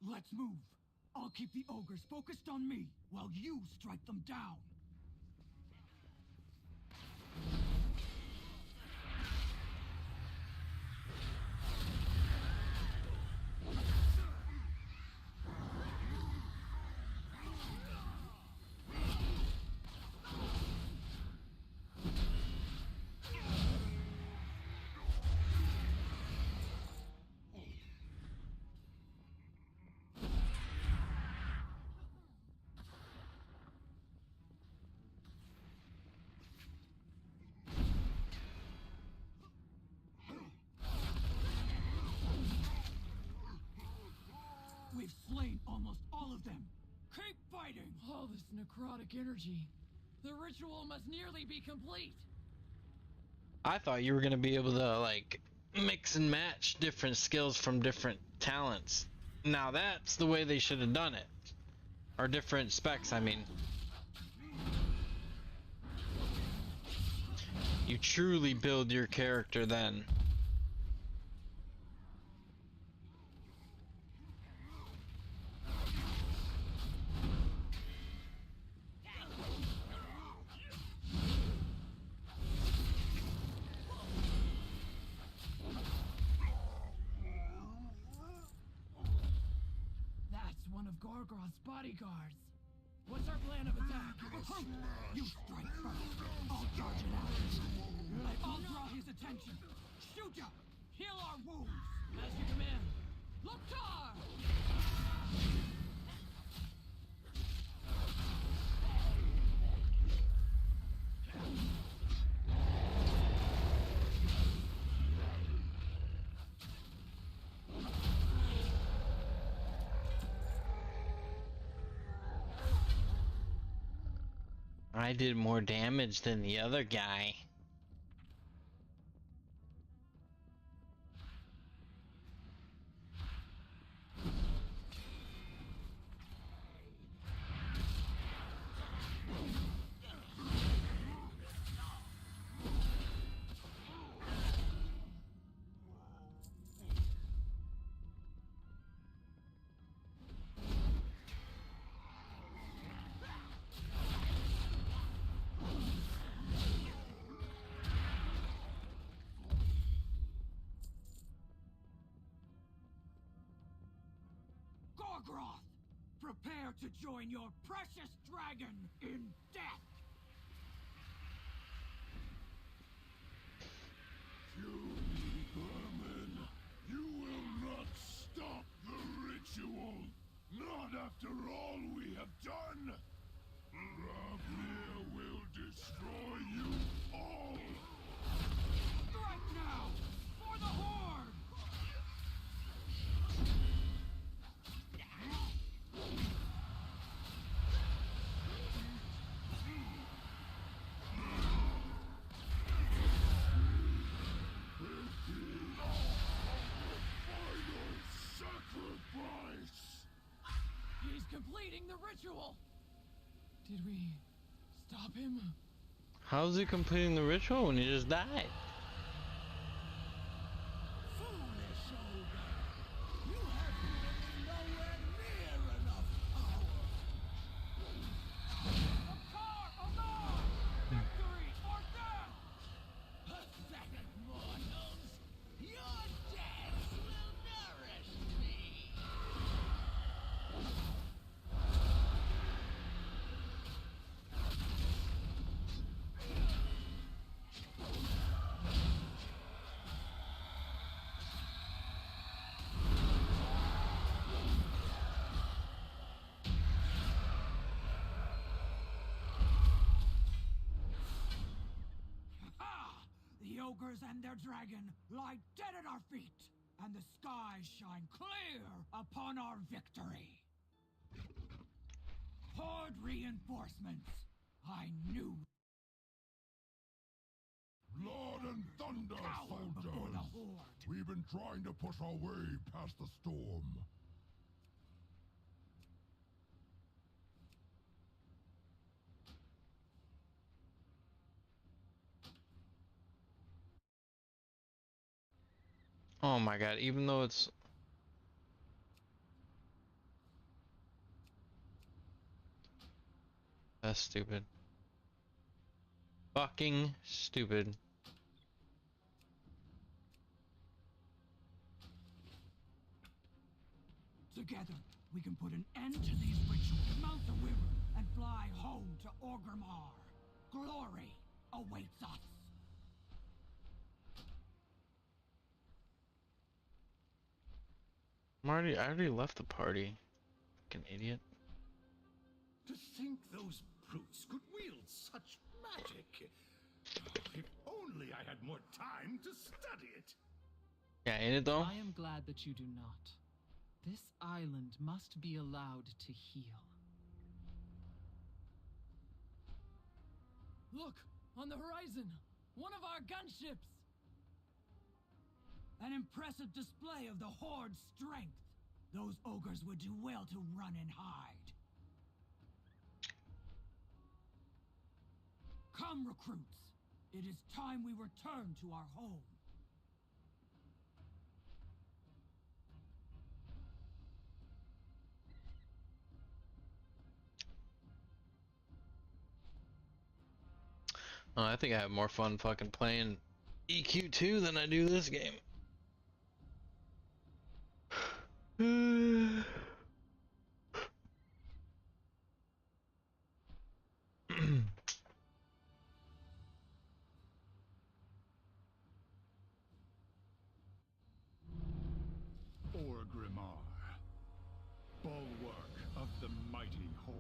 Let's move. I'll keep the ogres focused on me while you strike them down. We've slain almost all of them. Keep fighting! All this necrotic energy. The ritual must nearly be complete. I thought you were gonna be able to, like, mix and match different skills from different talents. Now that's the way they should have done it. Or different specs, I mean. You truly build your character then. Gorgroth's bodyguards. What's our plan of attack? You strike first. I'll charge it out. I'll draw his attention. Shoot up. Heal our wounds. As you command. Loktar! I did more damage than the other guy. Gorgroth, prepare to join your precious dragon in death! Puny vermin, you will not stop the ritual! Not after all we have done! Ravnir will destroy you all! Strike now! For the Horde! He's completing the ritual. Did we stop him? How's he completing the ritual when he just died? ogres and their dragon lie dead at our feet, and the skies shine clear upon our victory. Horde reinforcements. I knew. Blood and thunder, soldiers! We've been trying to push our way past the storm. Oh my god, even though it's... That's stupid. Fucking stupid. Together, we can put an end to these rituals, mount the river, and fly home to Orgrimmar. Glory awaits us. I already left the party. Fucking idiot. To think those brutes could wield such magic. If only I had more time to study it. Yeah, ain't it though? I am glad that you do not. This island must be allowed to heal. Look! On the horizon! One of our gunships! An impressive display of the Horde's strength. Those ogres would do well to run and hide. Come, recruits. It is time we return to our home. Oh, I think I have more fun fucking playing EQ2 than I do this game. Orgrimmar, bulwark of the mighty Horde.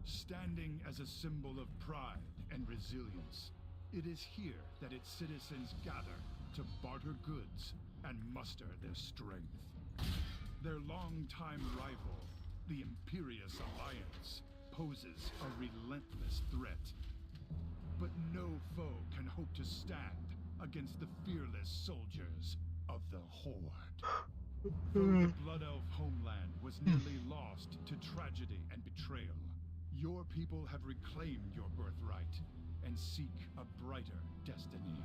Standing as a symbol of pride and resilience, it is here that its citizens gather to barter goods and muster their strength. Their longtime rival, the Imperious Alliance, poses a relentless threat. But no foe can hope to stand against the fearless soldiers of the Horde. Though the Blood Elf homeland was nearly lost to tragedy and betrayal, your people have reclaimed your birthright and seek a brighter destiny.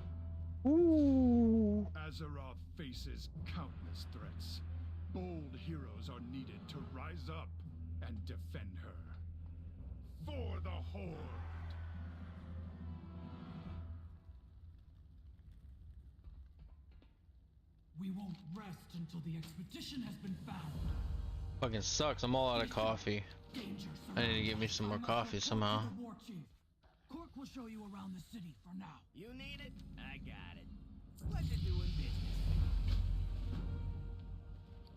Ooh. Azeroth faces countless threats. Bold heroes are needed to rise up and defend her. For the Horde! We won't rest until the expedition has been found. Fucking sucks. I'm all out of coffee. I need to get me some more coffee somehow. Cork will show you around the city for now. You need it? I got it. Pleasure doing business.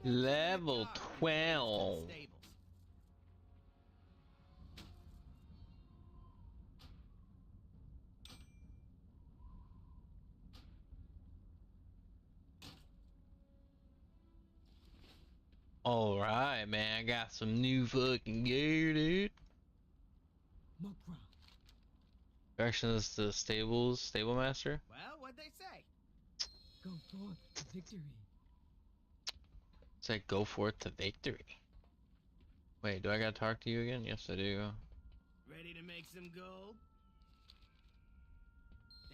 Level 12. Alright, man, I got some new fucking gear, dude. Directions to stables, stable master. Well, what'd they say? Go forth to victory. Say go forth to victory. Wait, do I gotta talk to you again? Yes, I do. Ready to make some gold?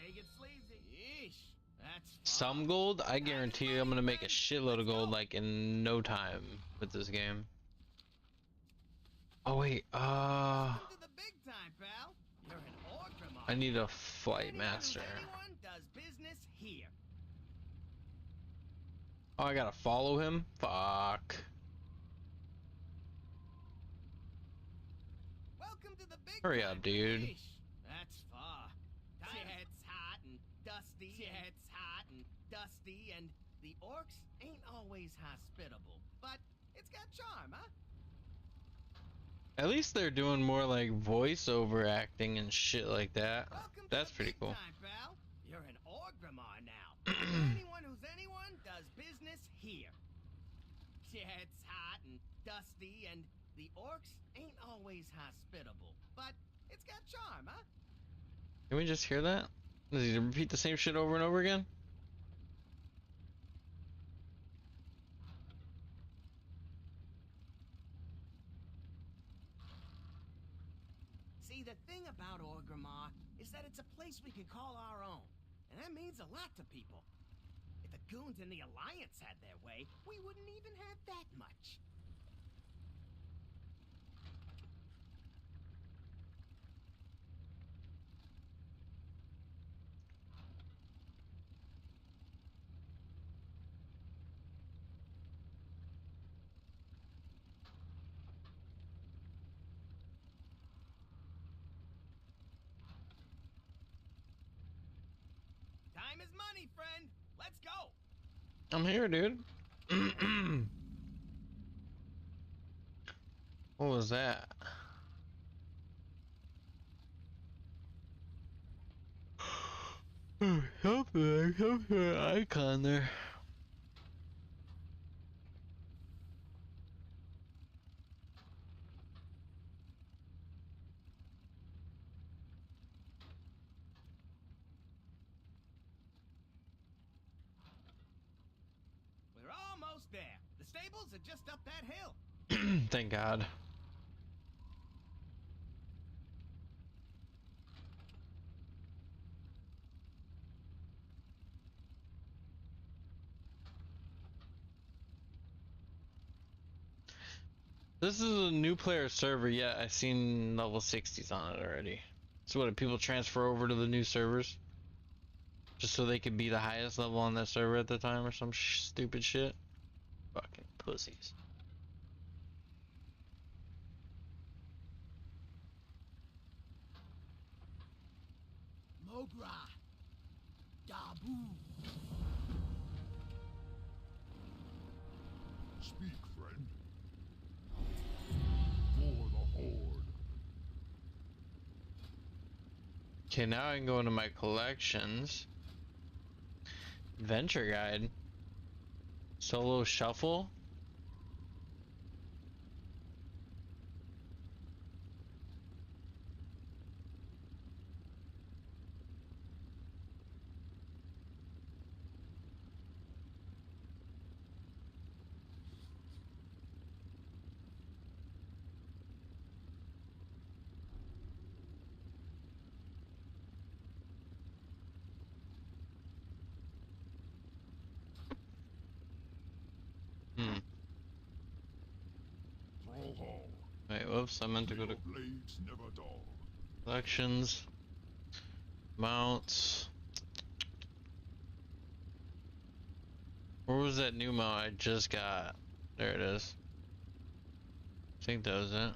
Take it sleazy. Yeesh. That's Some gold? I guarantee you I'm gonna make a shitload of gold like in no time with this game. Oh wait, Welcome to the big time, pal. You're an Orgrimmar. I need a flight master. Anyone does business here. Oh, I gotta follow him? Fuck. Welcome to the big Hurry time. up, dude. Yeesh. That's far. It's hot and dusty. It's hot and dusty, and the orcs ain't always hospitable, but it's got charm, huh? At least they're doing more like voiceover acting and shit like that. That's pretty cool. Time, pal. You're an Orgrimmar now. Anyone who's anyone does business here. Yeah, it's hot and dusty, and the orcs ain't always hospitable, but it's got charm, huh? Can we just hear that? Does he repeat the same shit over and over again? See, the thing about Orgrimmar is that it's a place we can call our own, and that means a lot to people. If the goons in the Alliance had their way, we wouldn't even have that much. Time is money, friend. Let's go. I'm here, dude. What was that? Something icon there. We're almost there. The stables are just up that hill. Thank God. This is a new player server, yet I've seen level 60s on it already. So what, do people transfer over to the new servers? Just so they could be the highest level on that server at the time or some stupid shit? Fucking pussies. Mogra. Dabu. Speak, friend. For the Horde. Okay, now I can go into my collections. Adventure guide. Solo shuffle. Wait, whoops, I meant to go to collections, mounts. Where was that new mount I just got? There it is. I think that was it.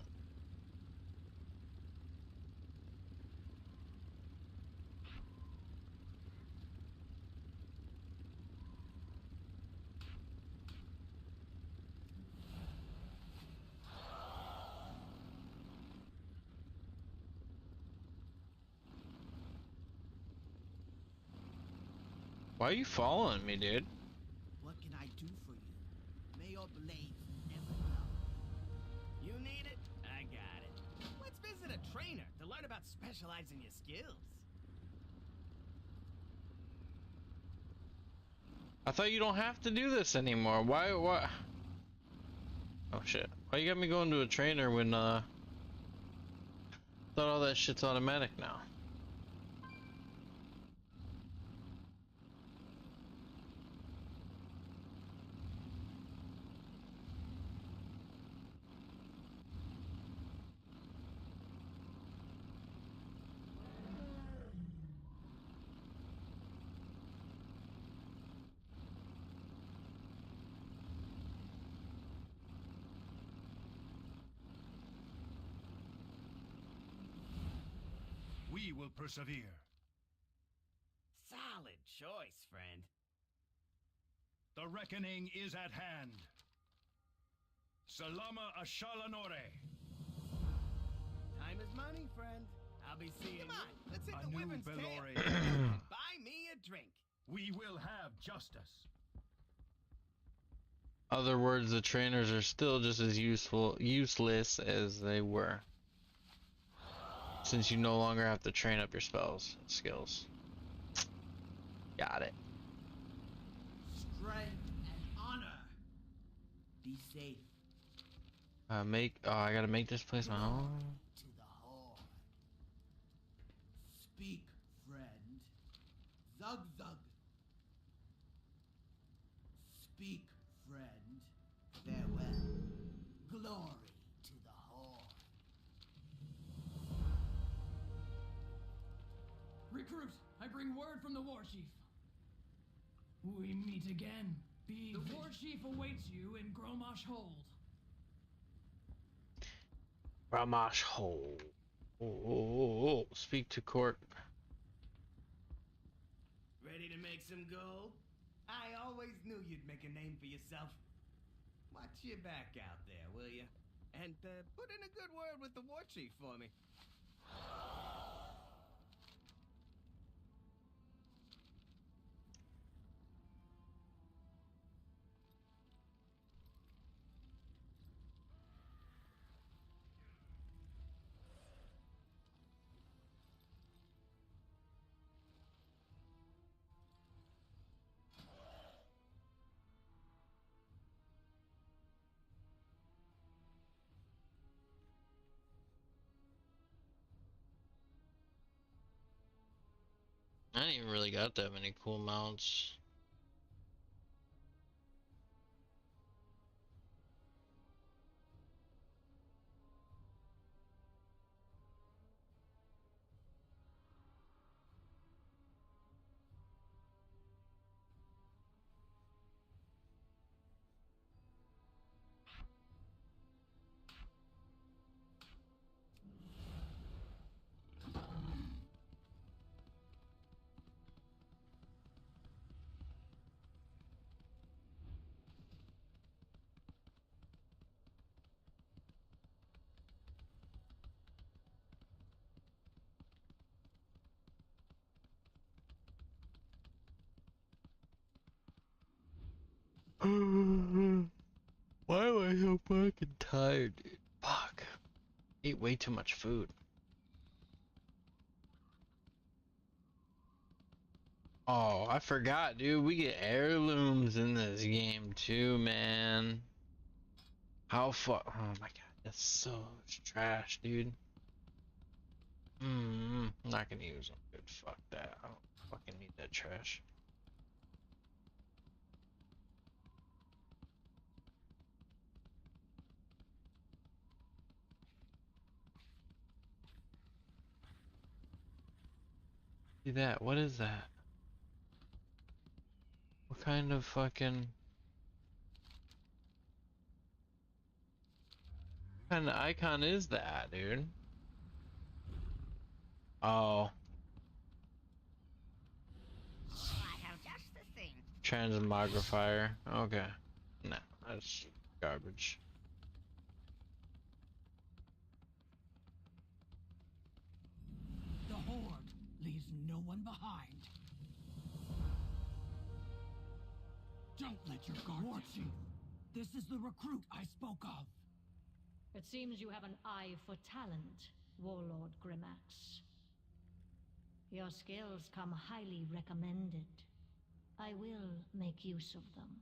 Why are you following me, dude? What can I do for you? May your blades never dull. You need it? I got it. Let's visit a trainer to learn about specializing your skills. I thought you don't have to do this anymore. Why? Oh shit. Why you got me going to a trainer when thought all that shit's automatic now? We will persevere. Solid choice, friend. The reckoning is at hand. Salama Ashalanore. Time is money, friend. I'll be seeing you. Come on, let's hit the new women's tail. Belore. Buy me a drink. We will have justice. Other words, the trainers are still just as useless as they were. Since you no longer have to train up your spells and skills. Got it. Strength and honor. Be safe. I gotta make this place my own. To the Horde. Speak, friend. Zug zug. Speak, friend. Farewell. Glory to the Horde. Recruit, I bring word from the war chief. We meet again. The war chief awaits you in Gromosh Hold. Gromosh Hold. Oh. Speak to court. Ready to make some gold? I always knew you'd make a name for yourself. Watch your back out there, will you? And put in a good word with the war chief for me. I ain't even really got that many cool mounts. Why am I so fucking tired, dude? Fuck. Ate way too much food. Oh, I forgot, dude. We get heirlooms in this game too, man. How far? Oh my god, that's so trash, dude. I'm not gonna use them. Good, fuck that. I don't fucking need that trash. See that? What is that? What kind of fucking... What kind of icon is that, dude? Oh. I have just the thing. Transmogrifier. Okay. No, that's garbage. The Horde leaves no one behind. Don't let your guard down. Chief, this is the recruit I spoke of. It seems you have an eye for talent, Warlord Grimax. Your skills come highly recommended. I will make use of them.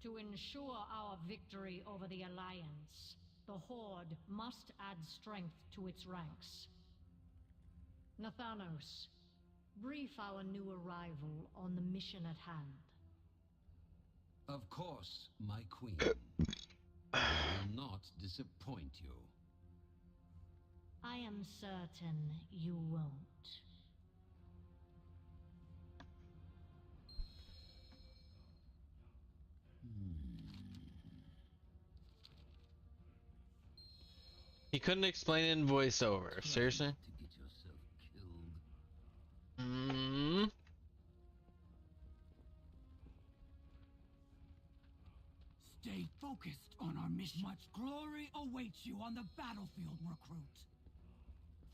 To ensure our victory over the Alliance, the Horde must add strength to its ranks. Nathanos, brief our new arrival on the mission at hand. Of course, my queen. I will not disappoint you. I am certain you won't. He couldn't explain it in voiceover. Seriously? To get yourself killed. Stay focused on our mission. Much glory awaits you on the battlefield, recruit.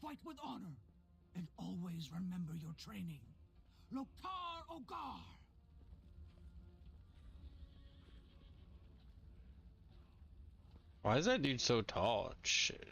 Fight with honor, and always remember your training. Loktar Ogar! Why is that dude so tall? Shit.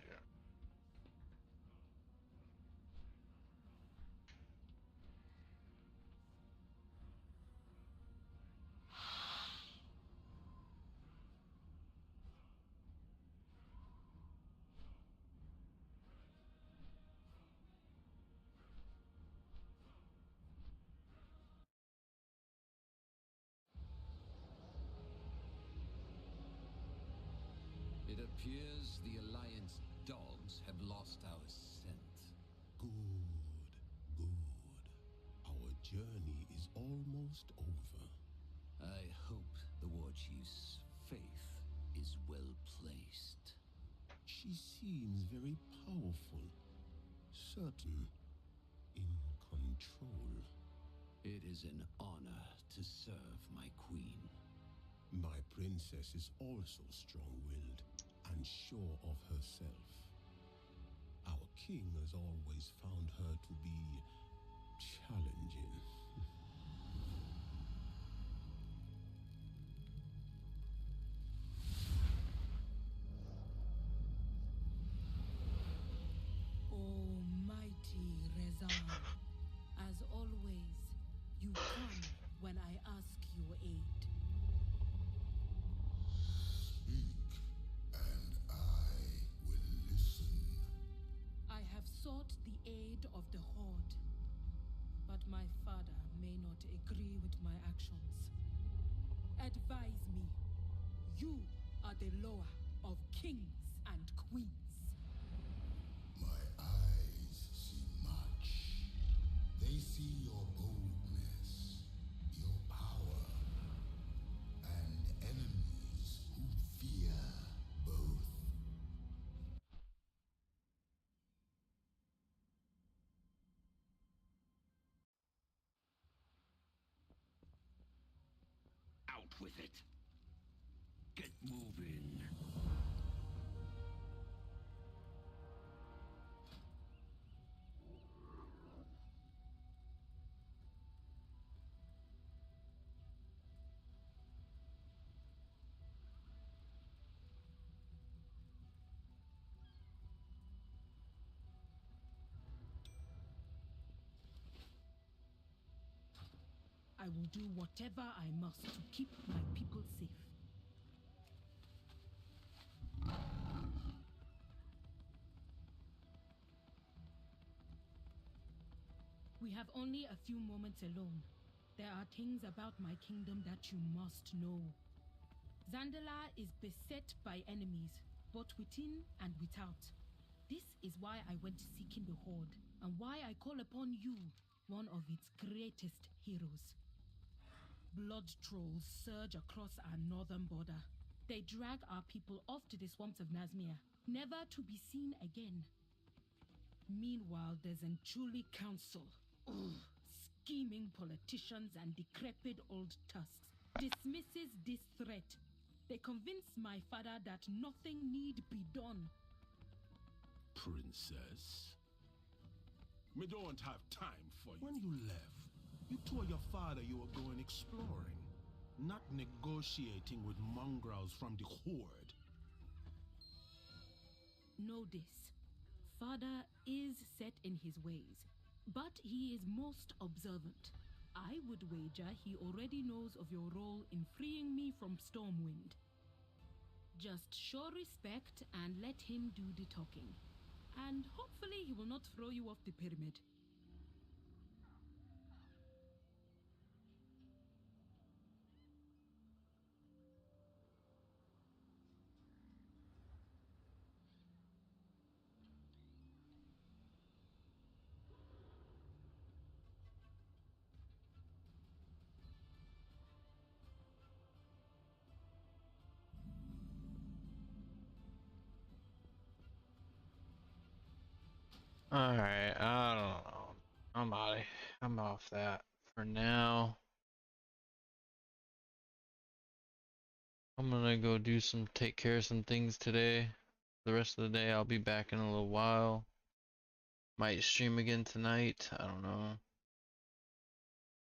It appears the Alliance dogs have lost our scent. Good, good. Our journey is almost over. I hope the War Chief's faith is well placed. She seems very powerful, certain, in control. It is an honor to serve my queen. My princess is also strong-willed and sure of herself. Our king has always found her to be challenging. Almighty Rezan, as always, you come when I ask your aid. Speak, and I will listen. I have sought the aid of the Horde, but my father may not agree with my actions. Advise me. You are the lower of kings and queens. My eyes see much. They see your boldness, your power, and enemies who fear both. Out with it. Get moving. I will do whatever I must to keep my people safe. We have only a few moments alone. There are things about my kingdom that you must know. Zandala is beset by enemies, both within and without. This is why I went seeking the Horde, and why I call upon you, one of its greatest heroes. Blood trolls surge across our northern border. They drag our people off to the swamps of Nazmir, never to be seen again. Meanwhile, there's Enchuli Council. Ugh, scheming politicians and decrepit old tusks dismisses this threat. They convince my father that nothing need be done. Princess? We don't have time for you. When you left, you told your father you were going exploring, not negotiating with mongrels from the Horde. Know this. Father is set in his ways, but he is most observant. I would wager he already knows of your role in freeing me from Stormwind. Just show respect and let him do the talking. And hopefully he will not throw you off the pyramid. Alright, I don't know. I'm off that for now. I'm gonna go take care of some things today. The rest of the day I'll be back in a little while. Might stream again tonight, I don't know.